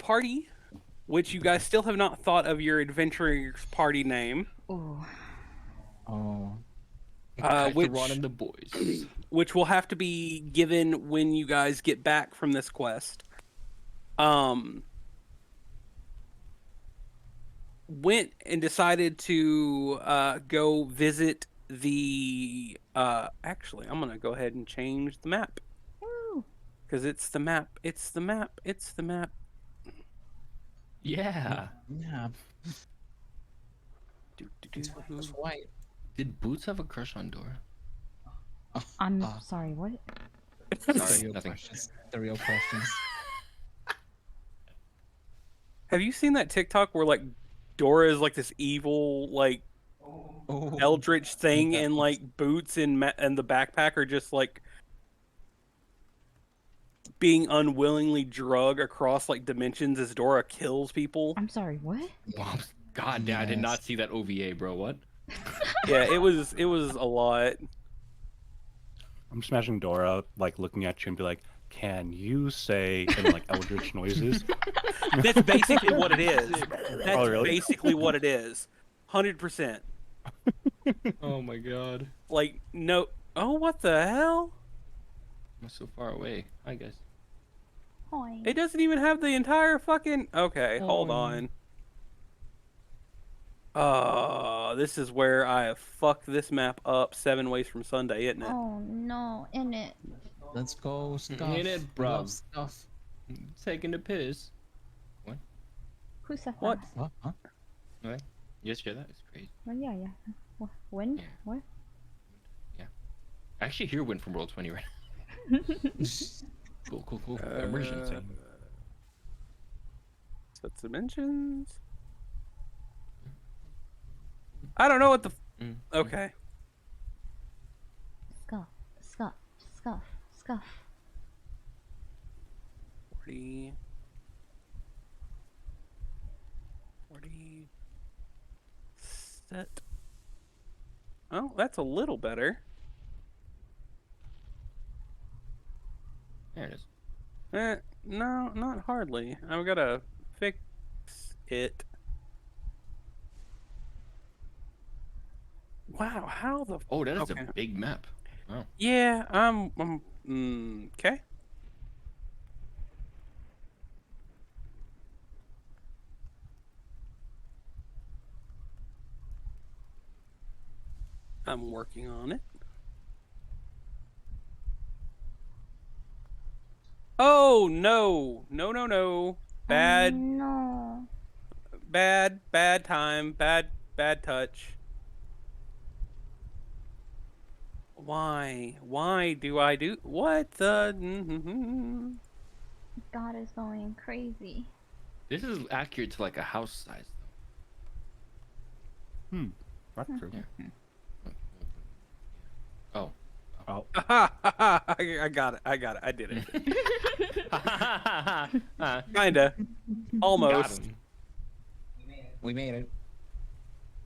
party, which you guys still have not thought of your adventurer's party name. Ooh. Oh. Kytheron and the boys. Which will have to be given when you guys get back from this quest. Went and decided to go visit the... actually, I'm going to go ahead and change the map. Because it's the map. It's the map. It's the map. Yeah. Yeah. It's white. Did Boots have a crush on Dora? I'm sorry, what? Sorry, nothing. The real questions. Have you seen that TikTok where, like, Dora is, like, this evil, like, eldritch thing, and, like, Boots and the backpack are just, like, being unwillingly drug across, like, dimensions as Dora kills people? I'm sorry, what? God, I did not see that OVA, bro. What? Yeah, it was a lot. I'm just imagining Dora, like, looking at you and be like, can you say in, like, eldritch noises? That's basically what it is. That's really? basically what it is. 100%. Oh my god. Like, no... Oh, what the hell? I'm so far away. Hi, guys. Hi. It doesn't even have the entire fucking... Okay, hold on. This is where I have fucked this map up 7 ways from Sunday, isn't it? Oh no, in it. Let's go stuff. In it, bro. Love stuff. Taking the piss. What? Who said What? that? What? Huh? Okay. You guys hear that? It's crazy. Oh, yeah, yeah. What? When? Yeah. What? I actually hear wind from World 20 right now. Cool. Immersion. Set dimensions. I don't know what the... Okay. Scuff, scuff, scuff, scuff. 40... Set. Oh, that's a little better. There it is. No, not hardly. I've got to fix it. Wow, how the... Oh, that is okay. a big map. Wow. Yeah, okay. I'm working on it. Oh, no. No. Bad. Oh, no. Bad time. Bad touch. Why? Why do I do... What the... God is going crazy. This is accurate to like a house size. That's true. Yeah. Oh. I got it. I did it. Kinda. Almost. We made it.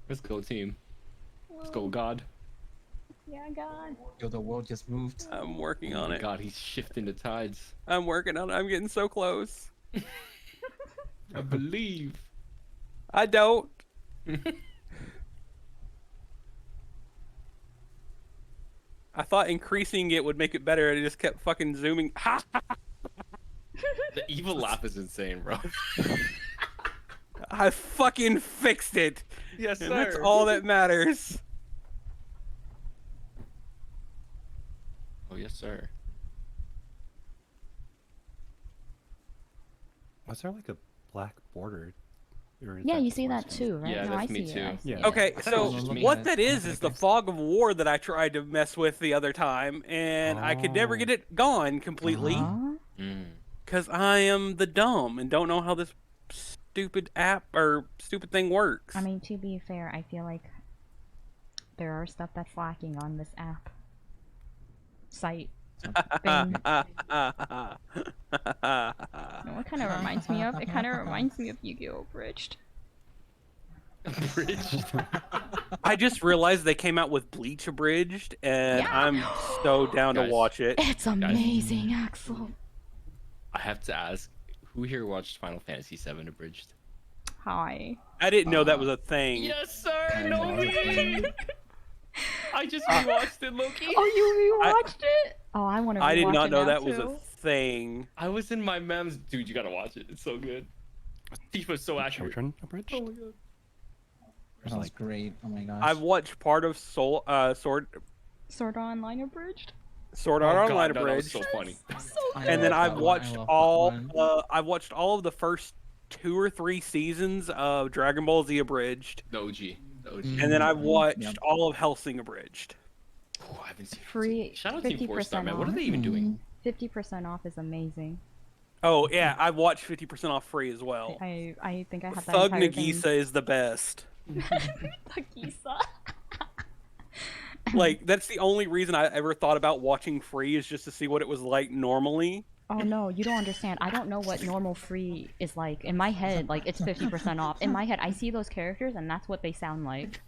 Let's go, team. Let's go, God. Yeah, God. Yo, the world just moved. I'm working on it. God, he's shifting the tides. I'm working on it. I'm getting so close. I believe. I don't. I thought increasing it would make it better, and it just kept fucking zooming. The evil laugh is insane, bro. I fucking fixed it. Yes, And that's all that matters. Oh, yes, sir. Was there like a black border? Or is Yeah, that you just see my that skin? too, right? Yeah, no, that's I me see too. it. I see Yeah. it. Okay, I so thought it was me. what that is the fog of war that I tried to mess with the other time, and I could never get it gone completely Huh? because I am the dumb and don't know how this stupid app or stupid thing works. I mean, to be fair, I feel like there are stuff that's lacking on this app. Site. Thing. You know what kind of reminds me of? It kind of reminds me of Yu-Gi-Oh! Abridged. Abridged. I just realized they came out with Bleach Abridged, and Yeah. I'm so down to Guys. watch it. It's amazing, Axyl. I have to ask, Who here watched Final Fantasy VII Abridged? Hi. I didn't know that was a thing. Yes, sir. I No know. way. I just rewatched it, Loki. Oh, you rewatched it? Oh, I want to. I did not know now, that was a too. thing. I was in my memes. Dude, you gotta watch it. It's so good. Tifa's so accurate. Children abridged. Oh my god. That was great. Oh my gosh. I've watched part of Sword Sword Art Online abridged. Art Oh Online god, no, that was abridged, so funny. So I and then love I've that one, I watched love that all. one. I've watched all of the first 2 or 3 seasons of Dragon Ball Z abridged, The OG. The OG. and then I've Mhm. watched Yep. all of Hellsing abridged. Oh, I haven't seen Free Shout out Team 4 Star, 50% man. What are off. they even doing? 50% off is amazing. Oh yeah, I've watched 50% off free as well. I think I have that Thug entire thing. Nagisa is the best. Nagisa. Like that's the only reason I ever thought about watching free is just to see what it was like normally. Oh no, you don't understand. I don't know what normal free is like. In my head, like it's 50% off. In my head, I see those characters and that's what they sound like.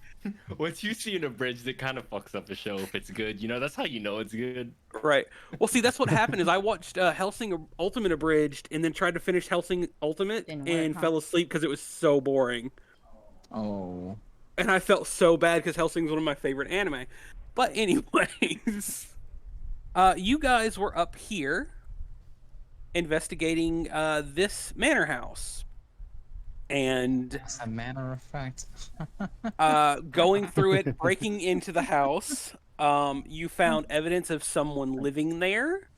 Once you see an abridged, it kind of fucks up the show if it's good. You know, that's how you know it's good. Right. Well, see, that's what happened. Is I watched Hellsing Ultimate abridged and then tried to finish Hellsing Ultimate Didn't work, and huh? fell asleep because it was so boring. Oh. And I felt so bad because Hellsing's one of my favorite anime. But anyways, you guys were up here investigating this manor house. And As a matter of fact. going through it, breaking into the house, you found evidence of someone living there.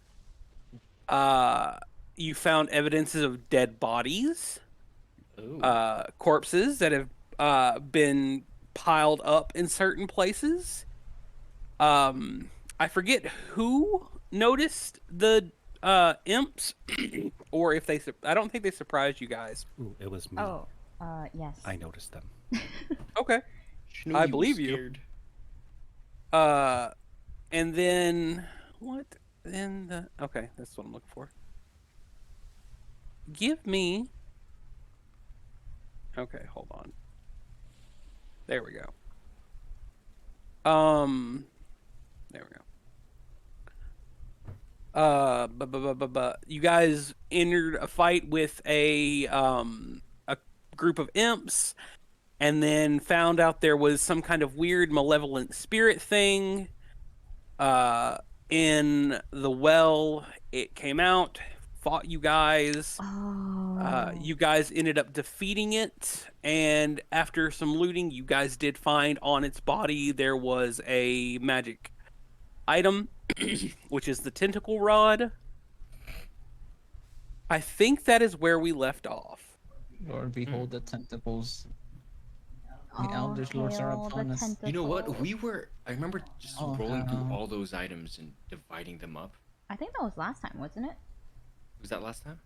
You found evidences of dead bodies, Ooh. corpses that have been piled up in certain places. I forget who noticed the imps, or if they. I don't think they surprised you guys. Ooh, it was me. Oh, yes. I noticed them. Okay. Knew I you were believe you. scared. And then what? Then the okay, that's what I'm looking for. Give me. Okay, hold on. There we go. There we go. You guys entered a fight with a group of imps, and then found out there was some kind of weird malevolent spirit thing in the well. It came out, fought you guys. Oh. You guys ended up defeating it, and after some looting, you guys did find on its body there was a magic item, which is the tentacle rod. I think that is where we left off. Lord, behold the tentacles. The Oh, Elders Lords are hail the upon us. You know what? tentacles. I remember just Oh, rolling through no. all those items and dividing them up. I think that was last time, wasn't it? Was that last time?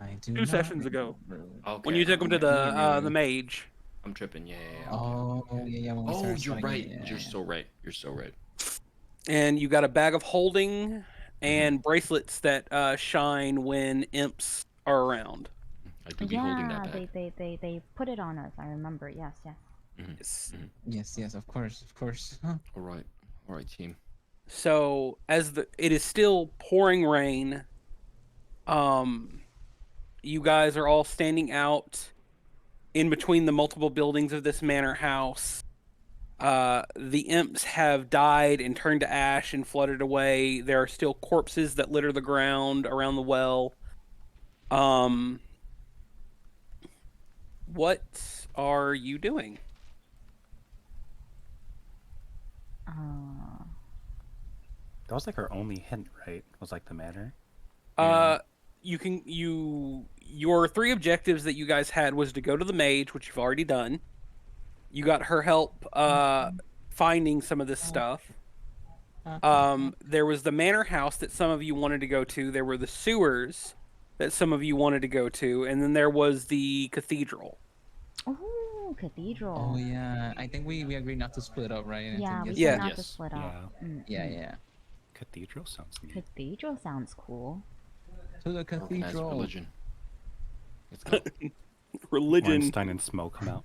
I do 2 not sessions ago. remember. Okay. When you took him to the mage. I'm tripping. Yeah. Oh, yeah, when we Oh, started you're fighting, right. yeah. You're so right. You're so right. And you got a bag of holding and bracelets that shine when imps are around. I do be holding Yeah, that bag. they put it on us. I remember. Yes, yes. Yes. Yes, of course. All right, team. So as it is still pouring rain, you guys are all standing out in between the multiple buildings of this manor house. The imps have died and turned to ash and fluttered away. There are still corpses that litter the ground around the well. What are you doing? That was like our only hint, right? Was like the manor. Your 3 objectives that you guys had was to go to the mage, which you've already done. You got her help finding some of this stuff. There was the manor house that some of you wanted to go to. There were the sewers that some of you wanted to go to, and then there was the cathedral. Ooh, cathedral. Oh yeah, I think we agreed not to split up, right? Yeah, we Yes. said Yeah. not to Yes. split up. Yeah. Cathedral sounds neat. Cathedral sounds cool. To the Organized cathedral. religion. Let's go. Religion. Ornstein and smoke come out.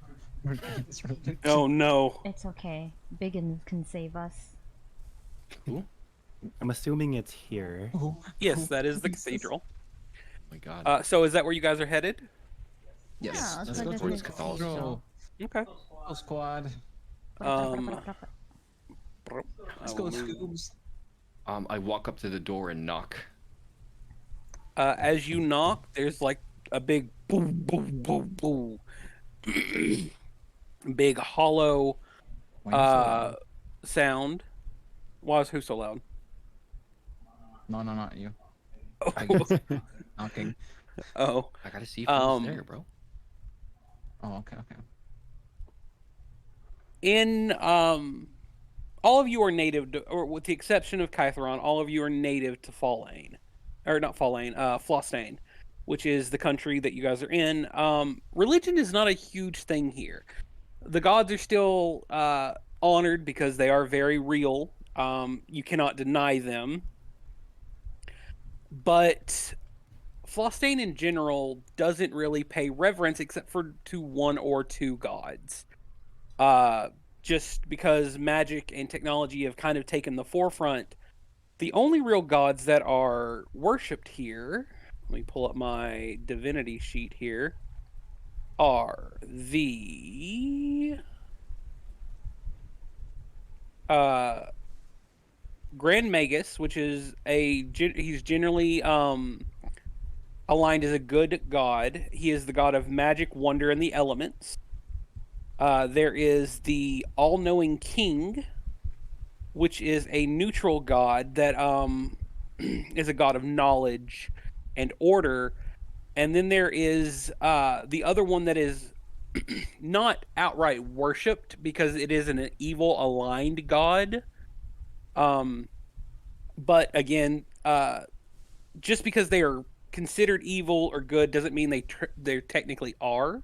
Oh no. It's okay. Byggens can save us. Cool. I'm assuming it's here. Yes, that is the cathedral. my God. So is that where you guys are headed? Yes. Yeah, let's Let's go go to towards the Cathedral. Okay. Go squad. Um, Let's I go will move. Scoobs. I walk up to the door and knock. As you knock, there's like a big boom, boom, boom, boom, big hollow Why are you so loud? sound. Why is who so loud? No, not you. Oh, Knocking. oh. I gotta see if who's Um, there, bro. Oh, okay. in all of you are native to, or with the exception of Kytheron, all of you are native to Flostayne. Or not Flostayne, Flostayne, which is the country that you guys are in. Religion is not a huge thing here. The gods are still honored because they are very real. You cannot deny them. But Flostayne in general doesn't really pay reverence except for to one or two gods. Uh, just because magic and technology have kind of taken the forefront. The only real gods that are worshipped here, let me pull up my divinity sheet here, are the Grand Magus, which is he's generally aligned as a good god. He is the god of magic, wonder, and the elements. There is the all-knowing king, which is a neutral god that is a god of knowledge and order. And then there is the other one that is not outright worshipped because it is an evil aligned god. But again, just because they are considered evil or good doesn't mean they technically are.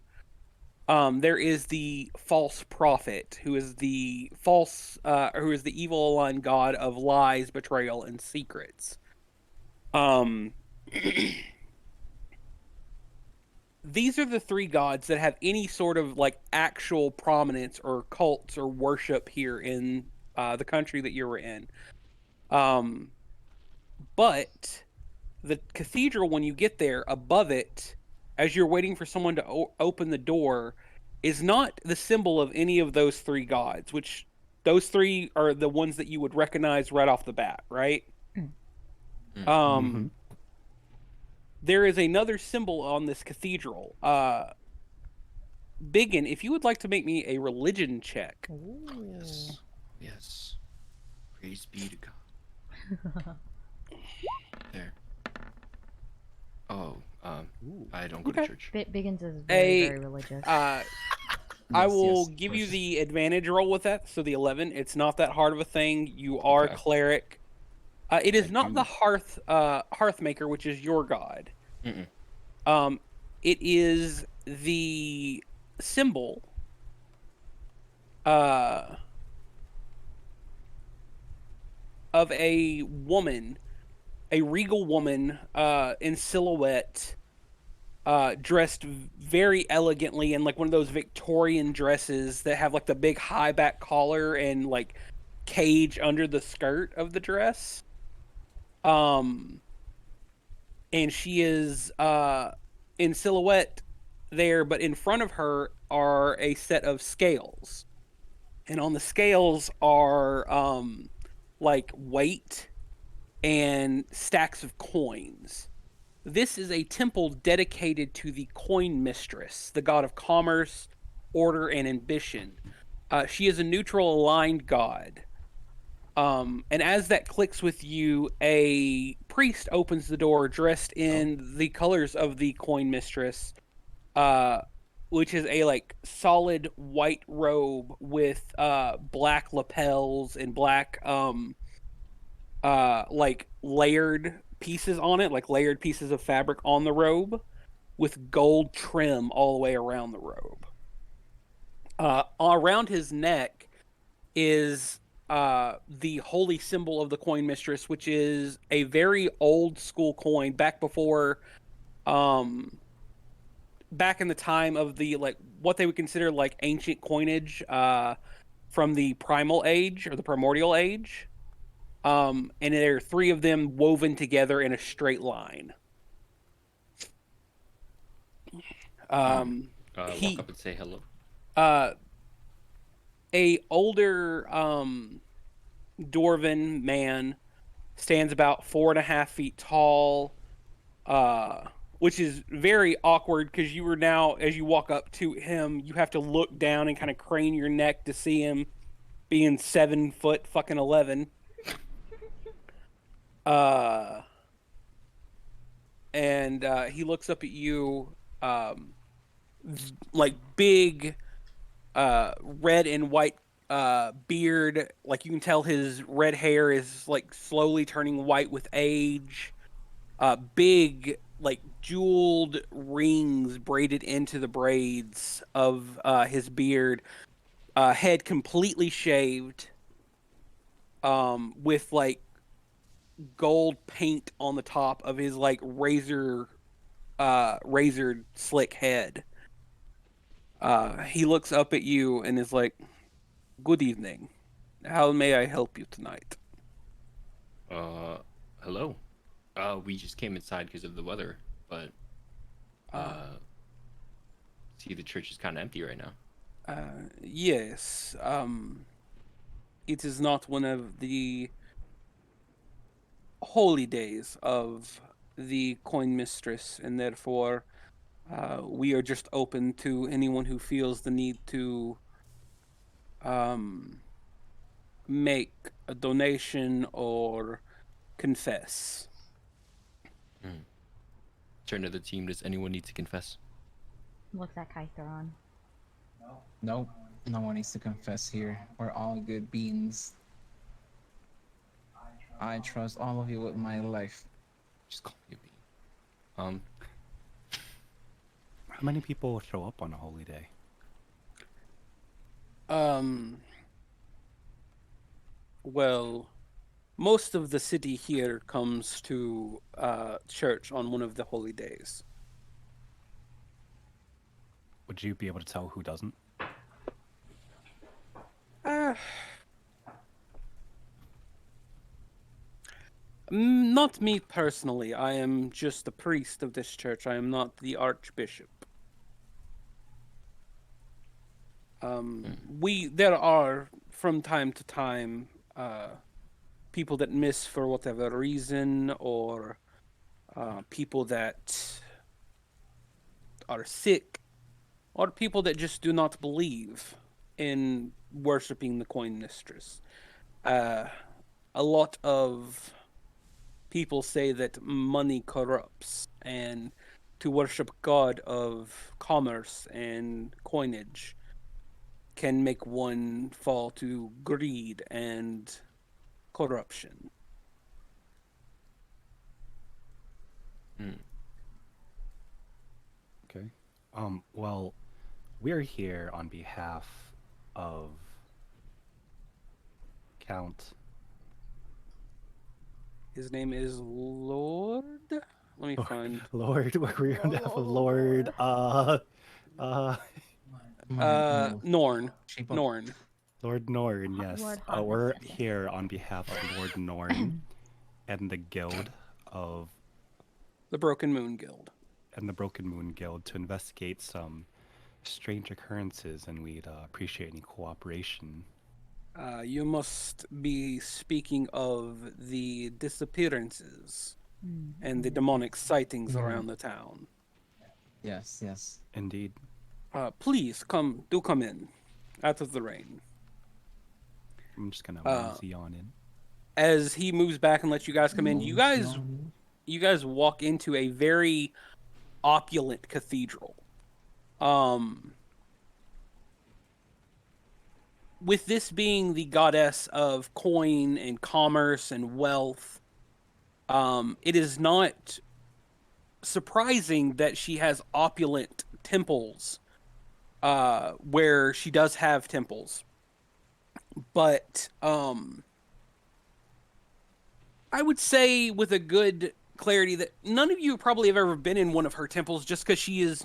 There is the false prophet, who is the evil aligned god of lies, betrayal, and secrets. These are the three gods that have any sort of like actual prominence or cults or worship here in the country that you were in. But the cathedral, when you get there, above it, as you're waiting for someone to open the door, is not the symbol of any of those three gods, which those three are the ones that you would recognize right off the bat, right? Mhm. There is another symbol on this cathedral. Byggen, if you would like to make me a religion check. Yes. Yes. Praise be to God. There. Oh, I don't go to Okay. church. Byggens is very, A- very religious. I will give you the advantage roll with that. So the 11, it's not that hard of a thing. You are Okay. cleric. It is I not do. the hearth maker, which is your god. Mm-mm. It is the symbol of a woman, a regal woman in silhouette, dressed very elegantly in like one of those Victorian dresses that have like the big high back collar and like cage under the skirt of the dress. And she is in silhouette there, but in front of her are a set of scales. And on the scales are like weight and stacks of coins. This is a temple dedicated to the coin mistress, the god of commerce, order, and ambition. She is a neutral aligned god. And as that clicks with you, a priest opens the door dressed in the colors of the coin mistress, which is a like solid white robe with black lapels and black like layered pieces on it, like layered pieces of fabric on the robe with gold trim all the way around the robe. Around his neck is the holy symbol of the coin mistress, which is a very old school coin back before back in the time of the like what they would consider like ancient coinage from the primal age or the primordial age. And there are three of them woven together in a straight line. Walk He up and say hello. a older dwarven man stands about 4.5 feet tall, which is very awkward because you are now, as you walk up to him, you have to look down and kind of crane your neck to see him being 7 foot fucking 11. And he looks up at you, like big, red and white beard. Like you can tell his red hair is like slowly turning white with age. Big, like jeweled rings braided into the braids of his beard. Head completely shaved. With like gold paint on the top of his like razored slick head. He looks up at you and is like, "Good evening. How may I help you tonight?" Hello. We just came inside because of the weather, but see, the church is kind of empty right now. Yes. It is not one of the holy days of the coin mistress, and therefore we are just open to anyone who feels the need to make a donation or confess. Turn to the team. Does anyone need to confess? Looks at Kytheron. Nope. No one needs to confess here. We're all good beans. I trust all of you with my life. Just call me a bean. How many people show up on a holy day? Well, most of the city here comes to church on one of the holy days. Would you be able to tell who doesn't? Not me personally. I am just a priest of this church. I am not the archbishop. There are from time to time people that miss for whatever reason, or people that are sick, or people that just do not believe in worshiping the coin mistress. A lot of people say that money corrupts, and to worship God of commerce and coinage can make one fall to greed and corruption. Okay. Well, we're here on behalf of Count. His name is Lord. Let me find. Lord, we're on behalf of Lord. Norn. Shape up. Norn. Lord Norn, yes. Lord We're Hogwarts. here on behalf of Lord Norn and the Guild of The Broken Moon Guild. and the Broken Moon Guild to investigate some strange occurrences, and we'd appreciate any cooperation. You must be speaking of the disappearances and the demonic sightings around the town. Yes, yes. Indeed. Please come in, out of the rain. I'm just gonna mosey on in. As he moves back and lets you guys come in, you guys walk into a very opulent cathedral. With this being the goddess of coin and commerce and wealth, it is not surprising that she has opulent temples, where she does have temples. But I would say with a good clarity that none of you probably have ever been in one of her temples, just because she is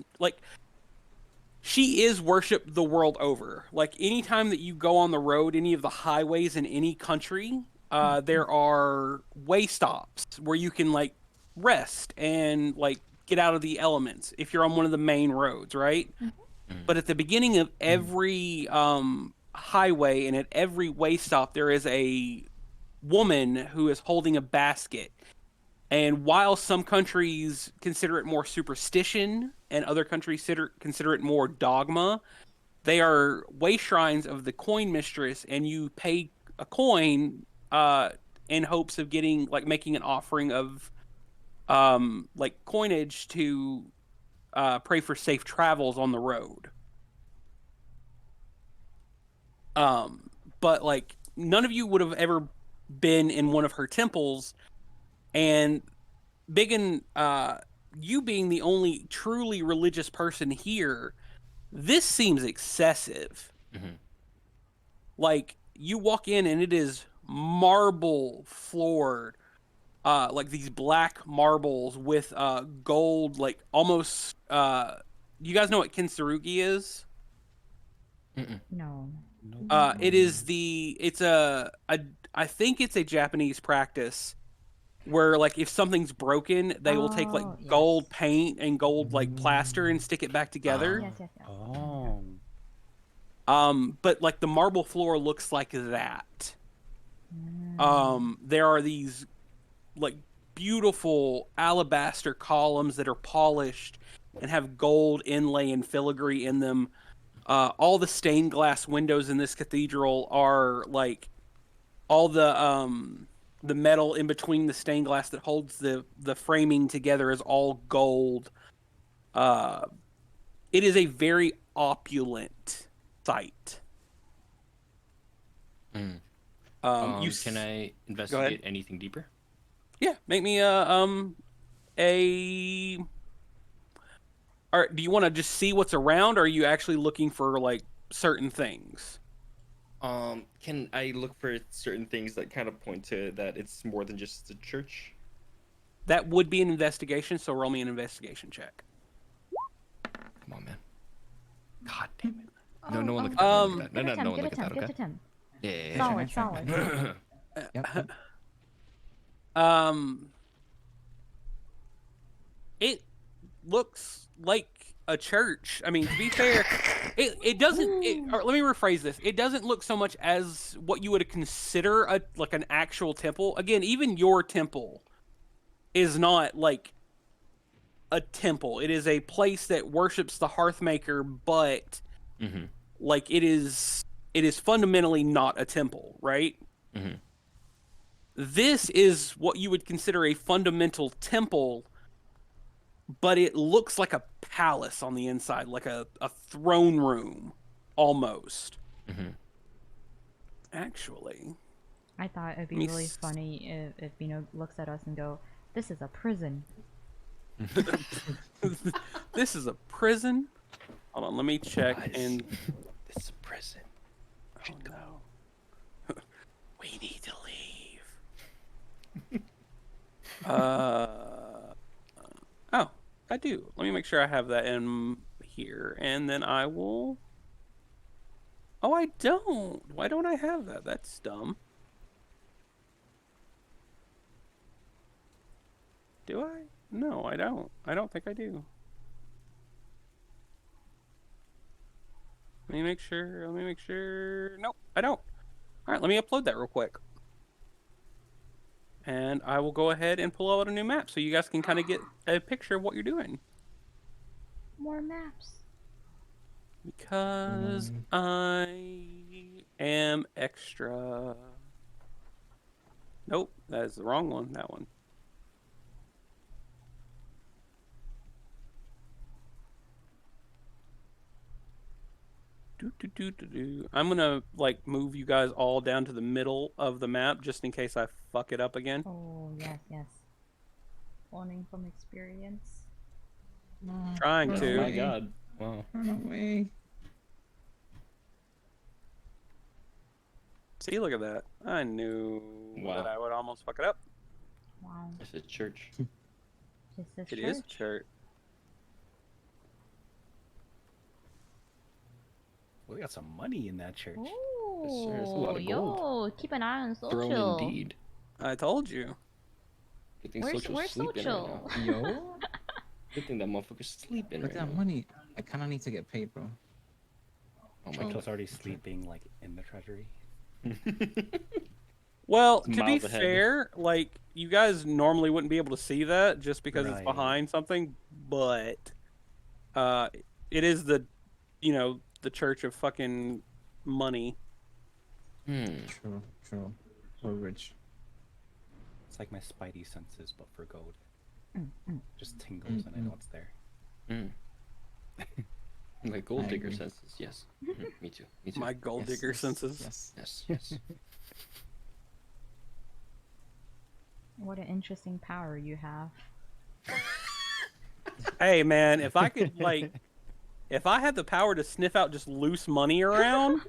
worshipped the world over. Like anytime that you go on the road, any of the highways in any country, there are way stops where you can like rest and like get out of the elements if you're on one of the main roads, right? But at the beginning of every highway and at every way stop, there is a woman who is holding a basket. And while some countries consider it more superstition and other countries consider it more dogma, they are way shrines of the coin mistress, and you pay a coin in hopes of getting making an offering of coinage to pray for safe travels on the road. But none of you would have ever been in one of her temples, and Byggen, you being the only truly religious person here, this seems excessive. You walk in and it is marble floored, these black marbles with gold, almost. You guys know what kintsugi is? No. It is I think it's a Japanese practice where if something's broken, they will take Yes. gold paint and gold plaster and stick it back together. Yes. Oh. But the marble floor looks like that. There are these beautiful alabaster columns that are polished and have gold inlay and filigree in them. All the stained glass windows in this cathedral are all the metal in between the stained glass that holds the framing together is all gold. It is a very opulent site. Can I Go investigate ahead. anything deeper? Yeah, make me a. Or do you want to just see what's around, or are you actually looking for certain things? Can I look for certain things that kind of point to that it's more than just a church? That would be an investigation, so roll me an investigation check. Come on, man. God damn it. No, no one look at Oh, that. No, Get no one a look at that, 10, okay? get a 10. Yeah. Solid. Yep. It looks like a church. I mean, to be fair, it doesn't. Or let me rephrase this. It doesn't look so much as what you would consider an actual temple. Again, even your temple is not a temple. It is a place that worships the Hearthmaker, but it is fundamentally not a temple, right? This is what you would consider a fundamental temple, but it looks like a palace on the inside, like a throne room, almost. Actually, I thought it'd be really funny if Bino looks at us and go, "This is a prison." this is a prison. Hold on, let me check. And This is a prison. oh no, we need to leave. Oh, I do. Let me make sure I have that in here, and then I will. Oh, I don't. Why don't I have that? That's dumb. Do I? No, I don't. I don't think I do. Let me make sure. Nope, I don't. All right, let me upload that real quick. And I will go ahead and pull out a new map so you guys can kind of get a picture of what you're doing. More maps. Because I am extra. Nope, that is the wrong one. That one. I'm gonna move you guys all down to the middle of the map just in case I fuck it up again. Oh, yes. Learning from experience. Trying Run to. Oh away. my god. Wow. Run away. See, look at that. I knew Wow. that I would almost fuck it up. Wow. It's a church. Just a It is church. We got some money in that church. Yes, sir. There's a lot of Yo, keep an eye on Throne Xochitl. indeed. I told you. Good thing Where's Xochitl's sleeping Xochitl? right now. Yo. Good thing that motherfucker's sleeping But right that now. money, I kind of need to get paid, bro. Oh my Xochitl's god. already sleeping like in the treasury. Well, It's to be miles ahead. fair, like you guys normally wouldn't be able to see that just because it's Right. behind something, but it is the the church of fucking money. True, true. We're rich. It's like my spidey senses, but for gold. Just tingles and I Mm-mm. know it's there. Like gold I digger agree. senses, yes. Me too. Me too. My gold Yes, digger yes, senses. Yes. Yes, yes. What an interesting power you have. Hey man, if I could if I had the power to sniff out just loose money around,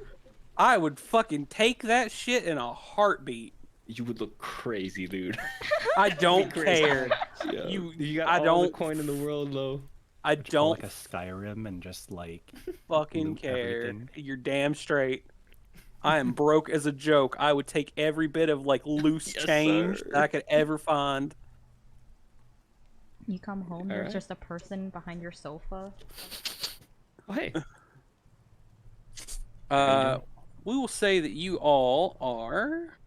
I would fucking take that shit in a heartbeat. You would look crazy, dude. I don't crazy. care. Yeah. You got I all the don't coin in the world, though. I Would you pull, don't like a Skyrim and just like fucking loot care. everything? You're damn straight. I am broke as a joke. I would take every bit of like loose Yes, change sir. that I could ever find. You come home, there's Alright. just a person behind your sofa. Oh, hey. We will say that you all are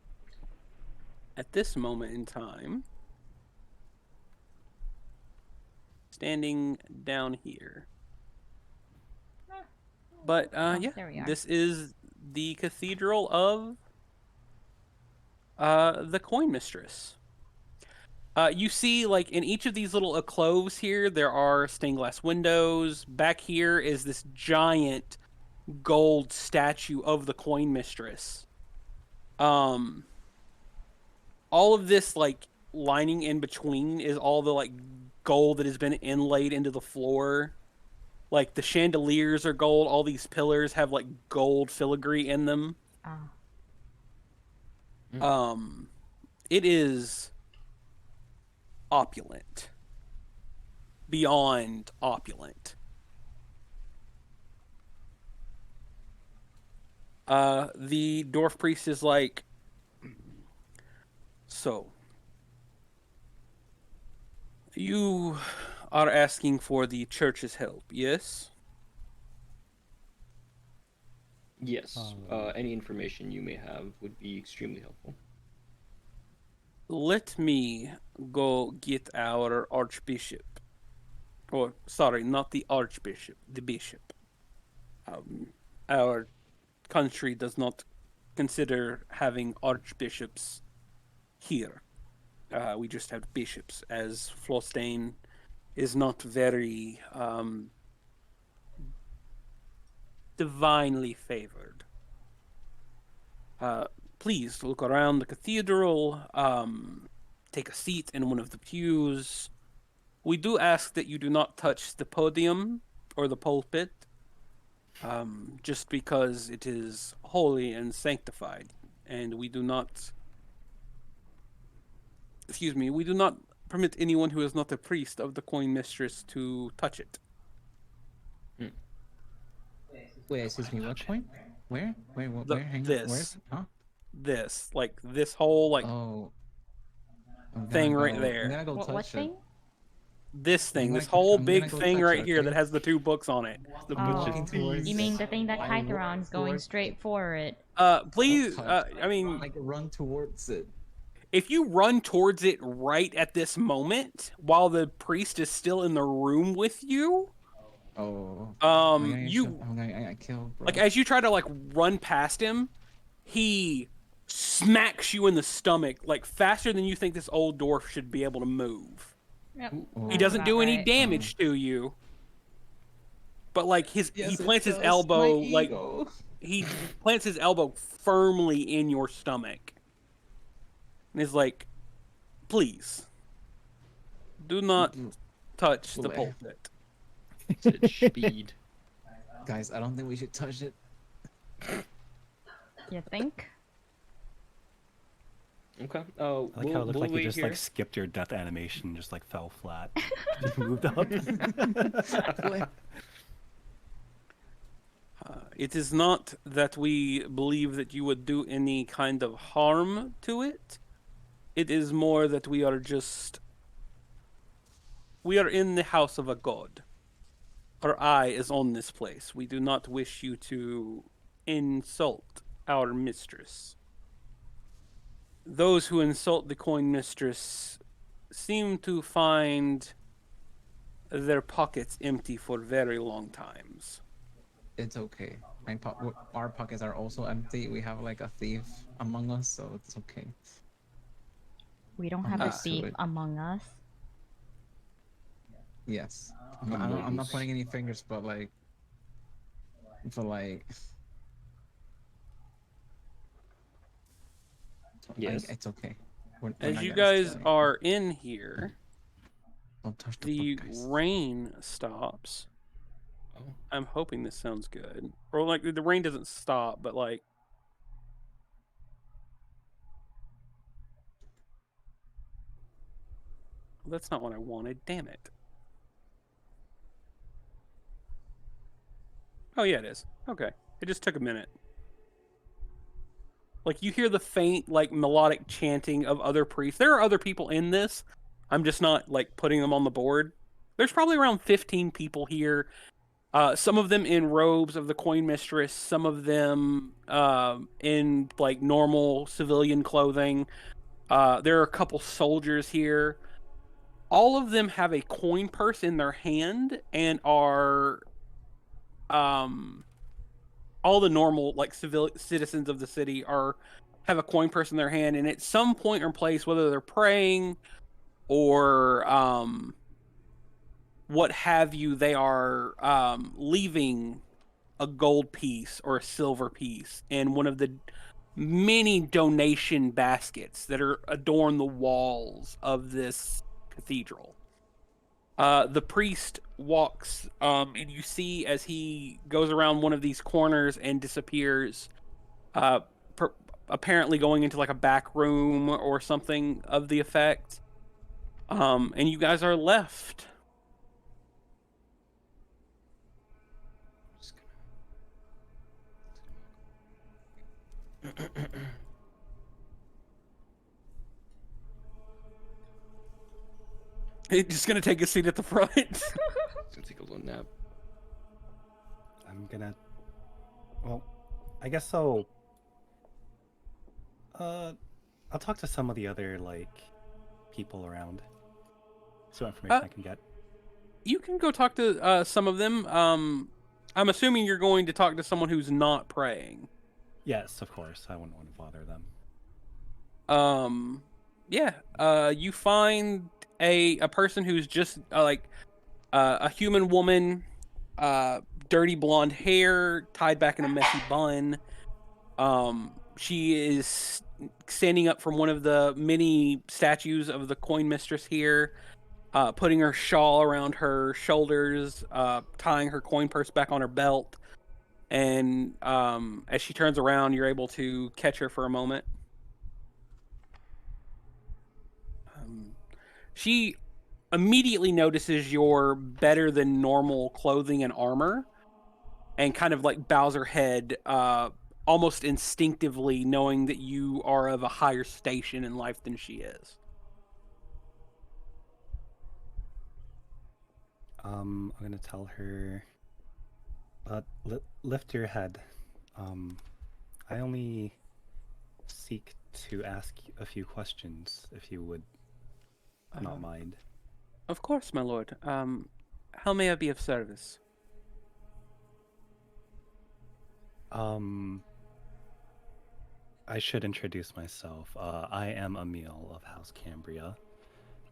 at this moment in time standing down here. But yeah, there we are. this is the Cathedral of the Coin Mistress. You see, like, in each of these little alcoves here, there are stained glass windows. Back here is this giant gold statue of the Coin Mistress. All of this, like, lining in between is all the, like, gold that has been inlaid into the floor. Like, the chandeliers are gold. All these pillars have, like, gold filigree in them. Ah. It is opulent. Beyond opulent. The dwarf priest is like, so you are asking for the church's help, yes? Yes. Any information you may have would be extremely helpful. Let me go get our archbishop. Or, sorry, not the archbishop, the bishop. Our country does not consider having archbishops here. We just have bishops, as Flostayne is not very divinely favored. Please look around the cathedral, take a seat in one of the pews. We do ask that you do not touch the podium or the pulpit, just because it is holy and sanctified, and we do not permit anyone who is not a priest of the Coin Mistress to touch it. Wait, excuse me, what point? Where? Where? The- Where? Hang on. this. Where's? Huh? This whole Oh. I'm thing gonna right go- there. I'm gonna go What touch it. thing? this thing, I'm this gonna- whole I'm big gonna go thing touch right it, here that okay? has the 2 books on it. The Oh, walking towards you mean the thing that I Kytheron's walk going towards straight for it? Please, touch I mean, like run towards it. if you run towards it right at this moment, while the priest is still in the room with you, Oh. you I'm gonna get killed, bro. like as you try to like run past him, he smacks you in the stomach like faster than you think this old dwarf should be able to move. Yep. Oh. He That's doesn't about do any right. damage to you, but like he Yes, it plants his does. elbow My like ego. he plants his elbow firmly in your stomach, and is like, "Please, do not touch the Bleh. pulpit." Said speed. Guys, I don't think we should touch it. You think? Okay. I like how it looked we'll like you wait just here. like skipped your death animation, just like fell flat. Just moved up. It is not that we believe that you would do any kind of harm to it. It is more that we are just We are in the house of a god. Our eye is on this place. We do not wish you to insult our mistress. Those who insult the coin mistress seem to find their pockets empty for very long times. It's okay. Our pockets are also empty. We have like a thief among us, so it's okay. We don't I'm have a used to thief it. among us. Yes. Among I'm not us. pointing any fingers, but like, Yes. it's okay. We're As not you gonna guys steal anything. are in here, Don't touch the book, guys. rain stops. Oh. I'm hoping this sounds good. Or like the rain doesn't stop, but like that's not what I wanted. Damn it. Oh yeah, it is. Okay. It just took a minute. Like you hear the faint, like melodic chanting of other priests. There are other people in this. I'm just not like putting them on the board. There's probably around 15 people here. Some of them in robes of the coin mistress. Some of them in like normal civilian clothing. There are a couple soldiers here. All of them have a coin purse in their hand and are all the normal like civil citizens of the city have a coin purse in their hand, and at some point or place, whether they're praying or what have you, they are leaving a gold piece or a silver piece in one of the many donation baskets that adorn the walls of this cathedral. The priest walks, and you see as he goes around one of these corners and disappears, apparently going into like a back room or something of the effect. And you guys are left. He's just gonna take a seat at the front. Gonna take a little nap. I'm gonna. Well, I guess so. I'll talk to some of the other like people around. See what information I can get. You can go talk to some of them. I'm assuming you're going to talk to someone who's not praying. Yes, of course. I wouldn't want to bother them. Yeah. You find a person who's just a human woman, dirty blonde hair tied back in a messy bun. She is standing up from one of the many statues of the coin mistress here, putting her shawl around her shoulders, tying her coin purse back on her belt. And as she turns around, you're able to catch her for a moment. She immediately notices your better than normal clothing and armor and kind of like bows her head almost instinctively, knowing that you are of a higher station in life than she is. I'm gonna tell her, lift your head. I only seek to ask a few questions, if you would not mind. Of course, my lord. How may I be of service? I should introduce myself. I am Emille of House Cambria,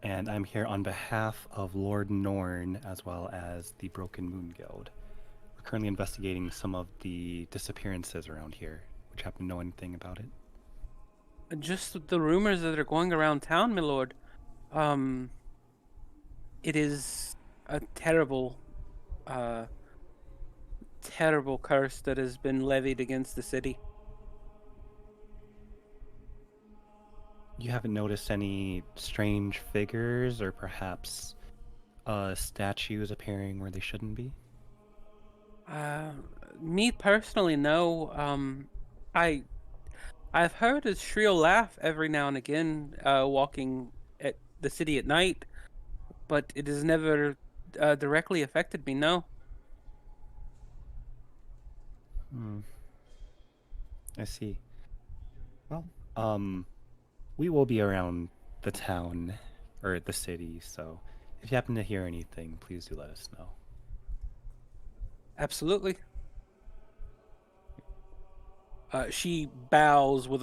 and I'm here on behalf of Lord Norn as well as the Broken Moon Guild. We're currently investigating some of the disappearances around here. Would you happen to know anything about it? Just the rumors that are going around town, my lord. It is a terrible, terrible curse that has been levied against the city. You haven't noticed any strange figures or perhaps statues appearing where they shouldn't be? Me personally, no. I've heard a shrill laugh every now and again, walking at the city at night, but it has never directly affected me. No. I see. Well, we will be around the town or the city, so if you happen to hear anything, please do let us know. Absolutely. She bows with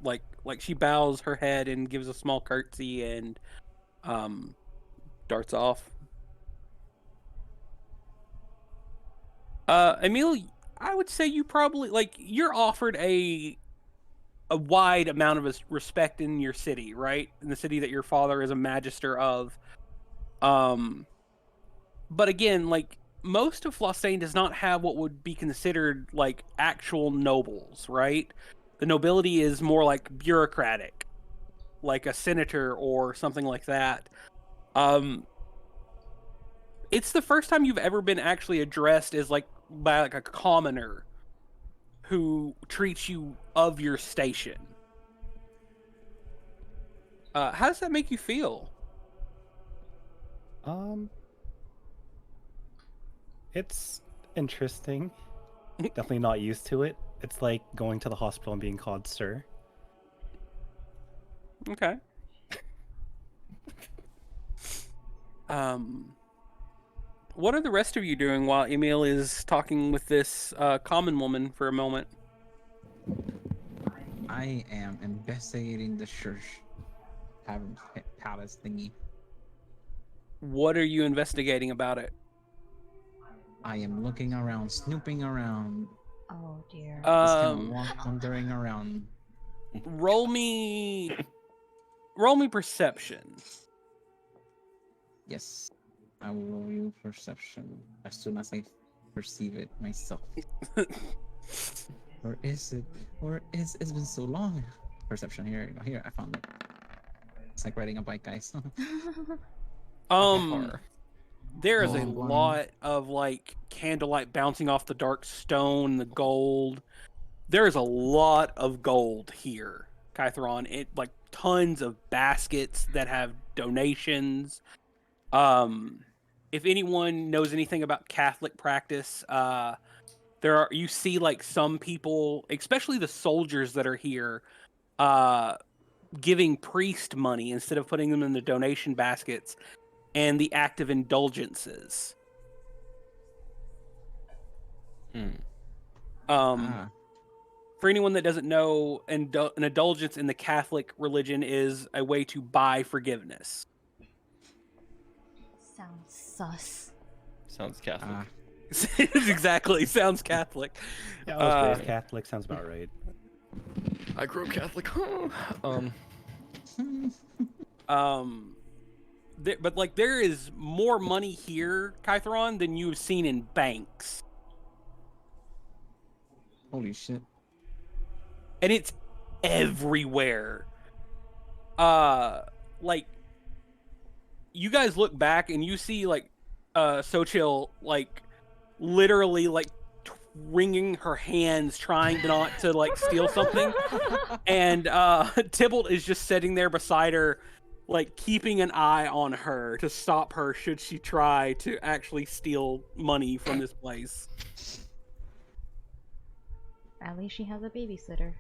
like she bows her head and gives a small curtsy and darts off. Emille, I would say you probably you're offered a wide amount of respect in your city, right? In the city that your father is a magister of. But again, most of Flostayne does not have what would be considered actual nobles, right? The nobility is more bureaucratic, like a senator or something like that. It's the first time you've ever been actually addressed as by a commoner who treats you of your station. How does that make you feel? It's interesting. Definitely not used to it. It's like going to the hospital and being called sir. Okay. What are the rest of you doing while Emille is talking with this common woman for a moment? I am investigating the church palace thingy. What are you investigating about it? I am looking around, snooping around. Oh dear. Just kind of wandering around. Roll me perception. Yes, I will roll you perception as soon as I perceive it myself. Or is it? Or it's been so long. Perception. Here, here, I found it. It's like riding a bike, guys. There is a Oh, wow. lot of candlelight bouncing off the dark stone, the gold. There is a lot of gold here, Kytheron. It tons of baskets that have donations. If anyone knows anything about Catholic practice, you see some people, especially the soldiers that are here, giving priest money instead of putting them in the donation baskets, and the act of indulgences. For anyone that doesn't know, an indulgence in the Catholic religion is a way to buy forgiveness. Sounds sus. Sounds Catholic. Exactly. Sounds Catholic. Yeah, I was raised Catholic. Sounds about right. I grew up Catholic. But there is more money here, Kytheron, than you've seen in banks. Holy shit. And it's everywhere. You guys look back and you see Xochitl literally wringing her hands trying not to steal something, and Tybalt is just sitting there beside her, keeping an eye on her to stop her should she try to actually steal money from this place. At least she has a babysitter.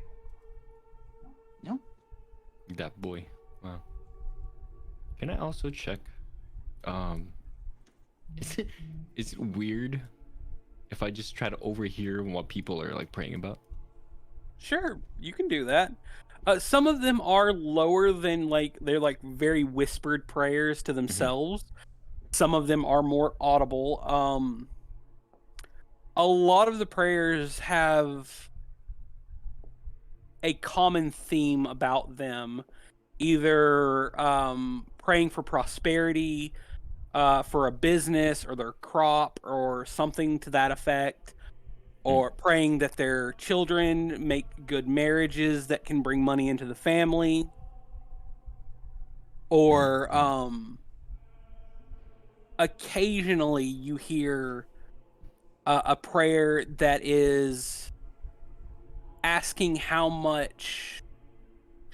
No. That boy. Wow. Can I also check? Is it weird if I just try to overhear what people are praying about? Sure, you can do that. Some of them are lower than they're very whispered prayers to themselves. Some of them are more audible. A lot of the prayers have a common theme about them, either praying for prosperity, for a business or their crop or something to that effect, or praying that their children make good marriages that can bring money into the family, or occasionally you hear a prayer that is asking how much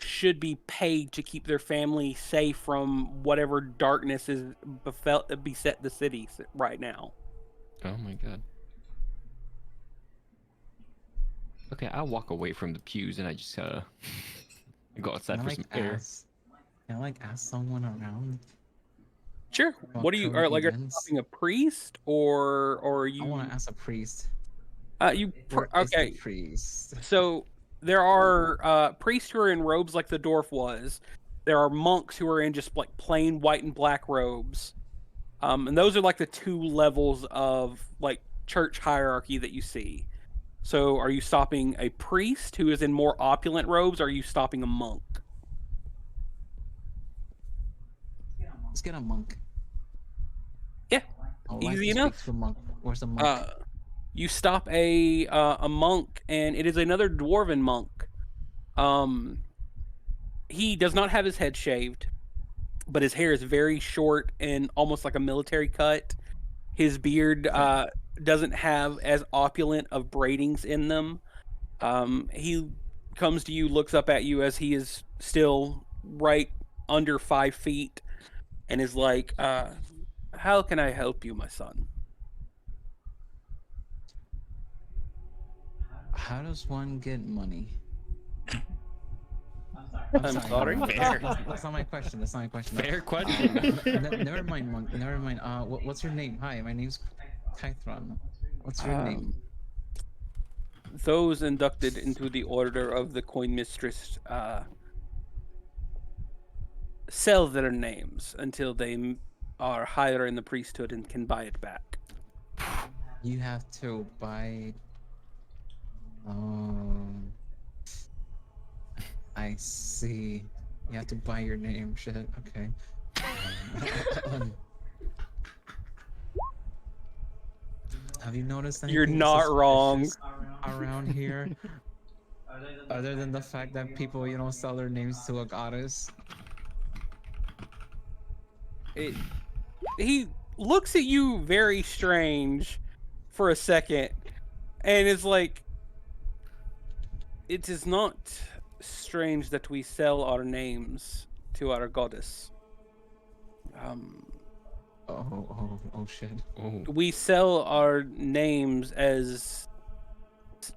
should be paid to keep their family safe from whatever darkness is beset the city right now. Oh my god. Okay, I'll walk away from the pews and I just go outside Can I for like some air. can I like ask someone around? Sure. About What are you current are you events? stopping a priest or are you? I want to ask a priest. Where is the okay. priest? So there are priests who are in robes like the dwarf was. There are monks who are in just like plain white and black robes. And those are like the two levels of like church hierarchy that you see. So are you stopping a priest who is in more opulent robes, or are you stopping a monk? Let's get a monk. Yeah, I'd easy like to enough. speak to a monk. Where's the monk? You stop a monk, and it is another dwarven monk. He does not have his head shaved, but his hair is very short and almost like a military cut. His beard doesn't have as opulent of braidings in them. He comes to you, looks up at you as he is still right under 5 feet, and is like, "How can I help you, my son?" How does one get money? I'm sorry. Fair. That's not my question. That's not my question. Fair question. Never mind, monk. Never mind. What's your name? Hi, my name's Kytheron. What's your name? Those inducted into the Order of the Coin Mistress sell their names until they are higher in the priesthood and can buy it back. You have to buy. I see. You have to buy your name. Shit. Okay. Have you noticed anything? You're not wrong. suspicious around here, other than the fact that people, sell their names to a goddess? He looks at you very strange for a second, and is like, "It is not strange that we sell our names to our goddess. Oh shit. Oh. We sell our names as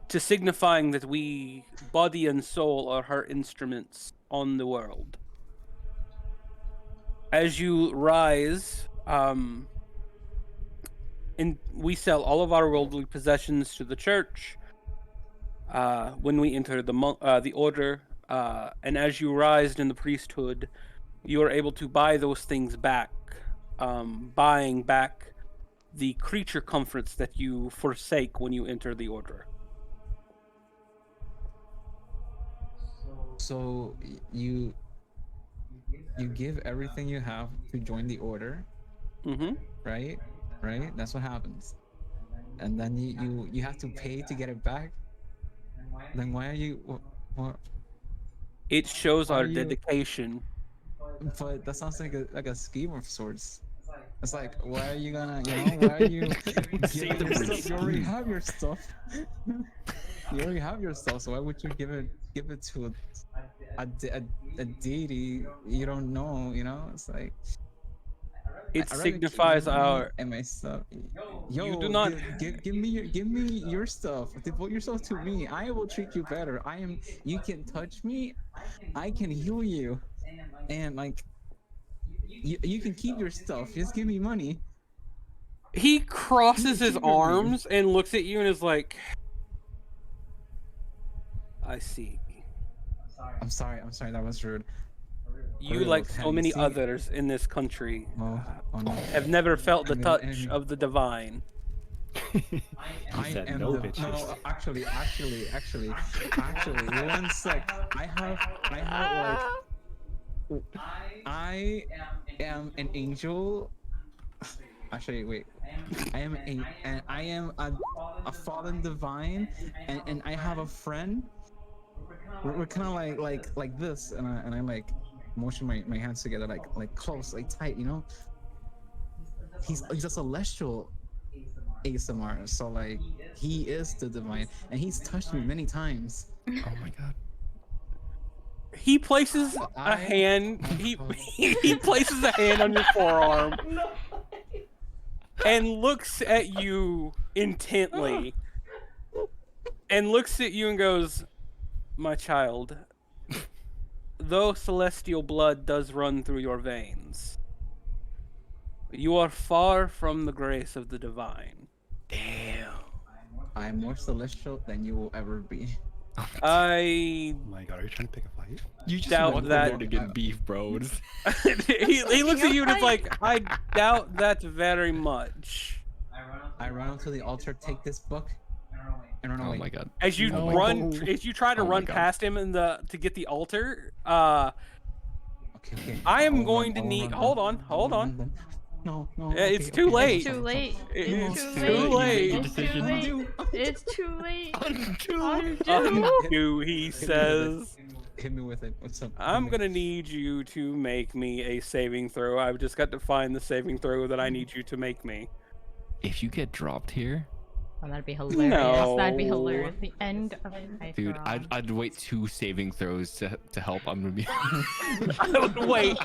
to signifying that we, body and soul, are her instruments on the world. As you rise, and we sell all of our worldly possessions to the church when we enter the order, and as you rise in the priesthood, you are able to buy those things back, buying back the creature comforts that you forsake when you enter the order." So you give everything you have to join the order, Mm-hmm. right? Right? That's what happens. And then you have to pay to get it back. Then why are you? What? It shows Why our are you- dedication. But that sounds like a scheme of sorts. It's like, why are you gonna, why are you giving your stuff? You already have your stuff. You already have your stuff, so why would you give it to a deity you don't know? It's like, It I'd rather signifies keep me our. and my stuff. Yo, You do not- give me your stuff. Devote yourself to me. I will treat you better. You can touch me. I can heal you, and like, you can keep your stuff. Just give me money. He crosses his Keep your arms and looks at you and is like, "I see. I'm sorry. That was rude. You, Real, like have so you many seen- others in this country, Oh no. have never felt the Enemy, touch enemy. of the divine." I said am no, the bitches. no. Actually, 1 sec. I am an angel. Actually, wait. I am a fallen divine, and I have a friend. We're kind of like this, and I like motion my hands together, like close, like tight. He's a celestial ASMR, so like he is the divine, and he's touched me many times. Oh my god. He places a hand. He places a hand on your forearm and looks at you intently, and looks at you and goes, "My child, though celestial blood does run through your veins, you are far from the grace of the divine." Damn. I'm more celestial than you will ever be. I Oh my god, are you trying to pick a fight? You just Doubt walked that- over to get beef, bro. What is- he looks at you and is like, "I doubt that very much." I run up to the altar, take this book, and run Oh away. my god. As you Oh my run, God. as you try to Oh my run God. past him to get the altar, Okay. I am I'll going run, to I'll need. run, Hold I'll on, run, hold I'll on. run then. No. Yeah, it's too late. Too late. It's It's too too late. late. It's too late. It's too late. Undo. Undo, he says. Hit me with it. What's up? I'm gonna need you to make me a saving throw. I've just got to find the saving throw that I need you to make me. If you get dropped here, Oh, that'd be hilarious. That'd be No. hilarious. The end of Kytheron. dude, I'd wait 2 saving throws to help. I'm gonna be. I would wait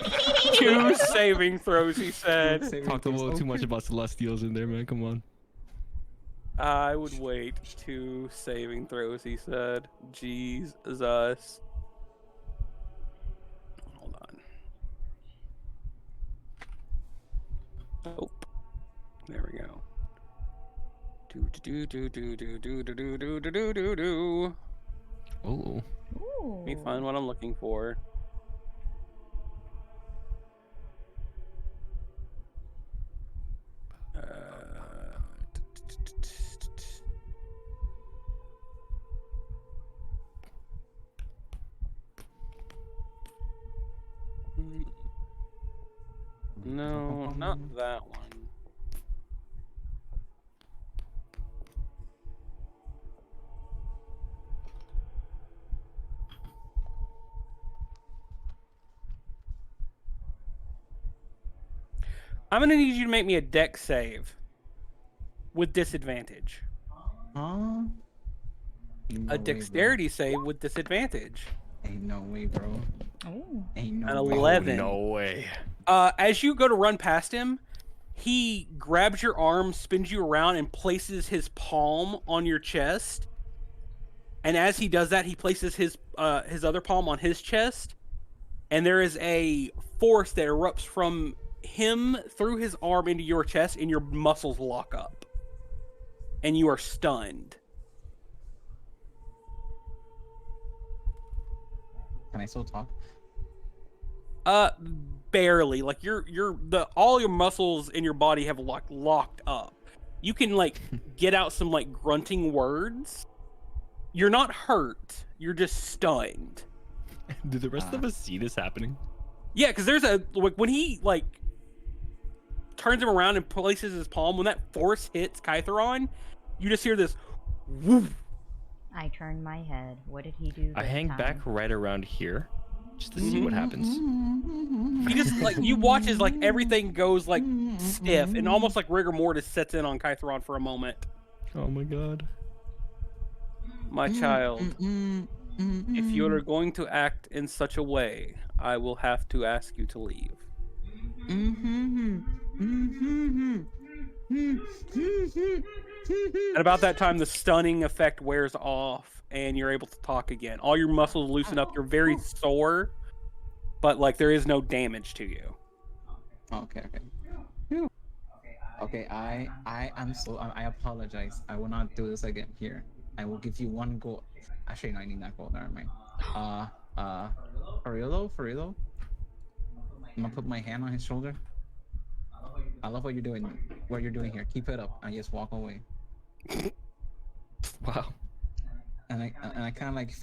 2 saving throws, he said. Talked a little too much about Celestials in there, man. Come on. I would wait 2 saving throws, he said. Jesus. Hold on. Nope. There we go. Do. Oh. Let me find what I'm looking for. No, not that one. I'm gonna need you to make me a dex save with disadvantage. Huh? A dexterity save with disadvantage. Ain't no way, bro. Oh. Ain't no An way. 11. No way. As you go to run past him, he grabs your arm, spins you around, and places his palm on your chest. And as he does that, he places his other palm on his chest, and there is a force that erupts from him through his arm into your chest, and your muscles lock up, and you are stunned. Can I still talk? Barely. Like all your muscles in your body have locked up. You can like get out some like grunting words. You're not hurt. You're just stunned. Do the rest of us see this happening? Yeah, because there's when he like turns him around and places his palm, when that force hits Kytheron, you just hear this woof. I turned my head. What did he do? I this hang time? back right around here, just to see what happens. He just like you watch as like everything goes like stiff and almost like rigor mortis sets in on Kytheron for a moment. Oh my god. My child, if you are going to act in such a way, I will have to ask you to leave. At about that time, the stunning effect wears off, and you're able to talk again. All your muscles loosen up. You're very sore, but like there is no damage to you. Okay. Okay, I apologize. I will not do this again. Here, I will give you 1 gold. Actually, no, I need that gold. Never mind. For real? I'm gonna put my hand on his shoulder. I love what you're doing. What you're doing here. Keep it up. And just walk away. Wow. And I kind of like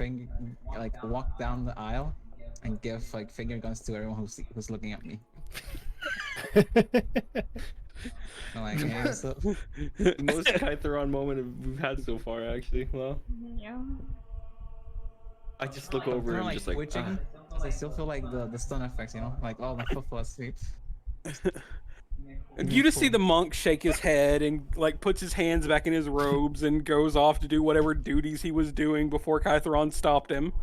walk down the aisle and give like finger guns to everyone who's looking at me. I'm like, hey, what's up? Most Kytheron moment we've had so far, actually. Well, Yeah. I just look I'm over kinda, and just like, twitching. 'Cause I still feel like the stun effects, you know, like oh my foot fell asleep. You just see the monk shake his head and like puts his hands back in his robes and goes off to do whatever duties he was doing before Kytheron stopped him.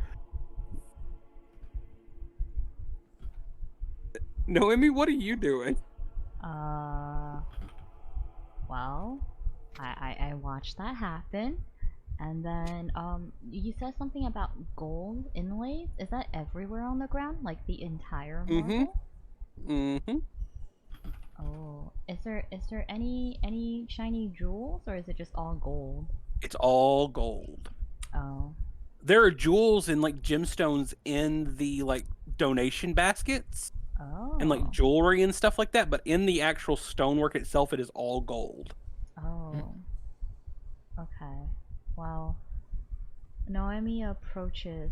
Noemi, what are you doing? Well, I watched that happen. And then, you said something about gold inlays? Is that everywhere on the ground? Like the entire marble? Mm-hmm. Oh, is there any shiny jewels, or is it just all gold? It's all gold. Oh. There are jewels and like gemstones in the like donation baskets Oh. and like jewelry and stuff like that, but in the actual stonework itself, it is all gold. Oh. Okay. Well, Noemi approaches.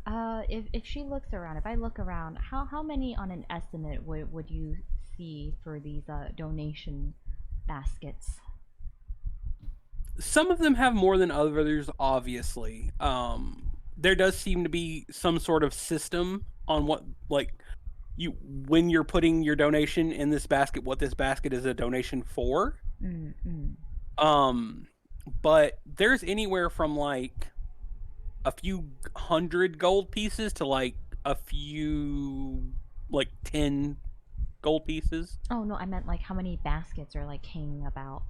If she looks around, if I look around, how many on an estimate would you see for these donation baskets? Some of them have more than others, obviously. There does seem to be some sort of system on what, like, when you're putting your donation in this basket, what this basket is a donation for. But there's anywhere from like a few hundred gold pieces to like a few, like 10 gold pieces. Oh no, I meant like how many baskets are like hanging about.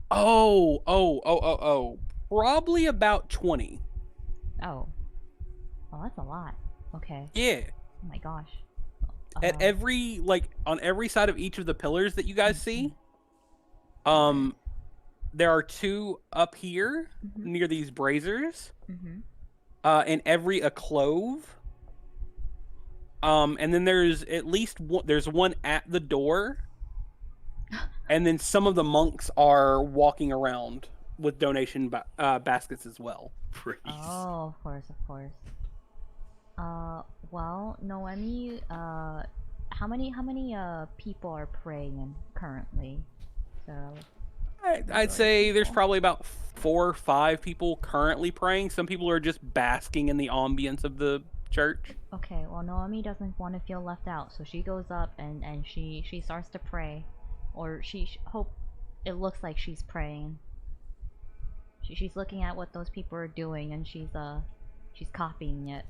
Oh. Probably about 20. Oh. Well, that's a lot. Okay. Yeah. Oh my gosh. At every, like, on every side of each of the pillars that you guys see, there are 2 up here near these braziers, and every a clove. And then there's at least one, there's one at the door, and then some of the monks are walking around with donation baskets as well. Praise. Oh, of course, of course. Well, Noemi, how many people are praying currently? So I'd say there's probably about 4 or 5 people currently praying. Some people are just basking in the ambience of the church. Okay, well, Noemi doesn't want to feel left out, so she goes up and she starts to pray, or it looks like she's praying. She's looking at what those people are doing, and she's copying it.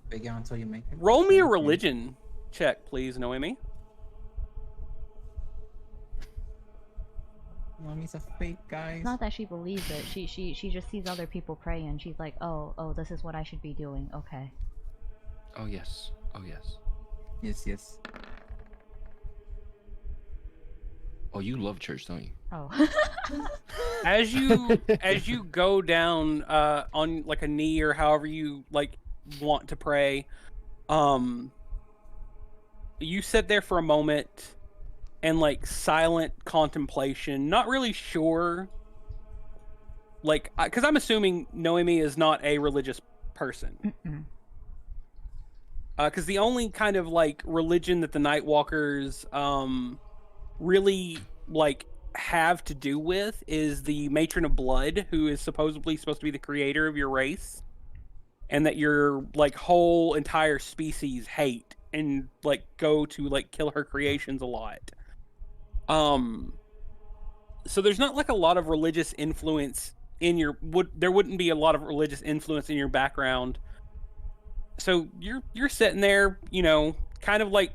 Big out until you make it. Roll me a religion check, please, Noemi. Mommy's a fake, guys. It's not that she believes it. She just sees other people pray, and she's like, oh, this is what I should be doing. Okay. Oh yes. Oh yes. Yes. Oh, you love church, don't you? Oh. As you go down on like a knee or however you like want to pray, you sit there for a moment and like silent contemplation, not really sure, like, because I'm assuming Noemi is not a religious person. Because the only kind of like religion that the Nightwalkers really like have to do with is the Matron of Blood, who is supposedly supposed to be the creator of your race, and that your like whole entire species hate and like go to like kill her creations a lot. So there's not like a lot of religious influence in your there wouldn't be a lot of religious influence in your background. So you're sitting there, you know, kind of like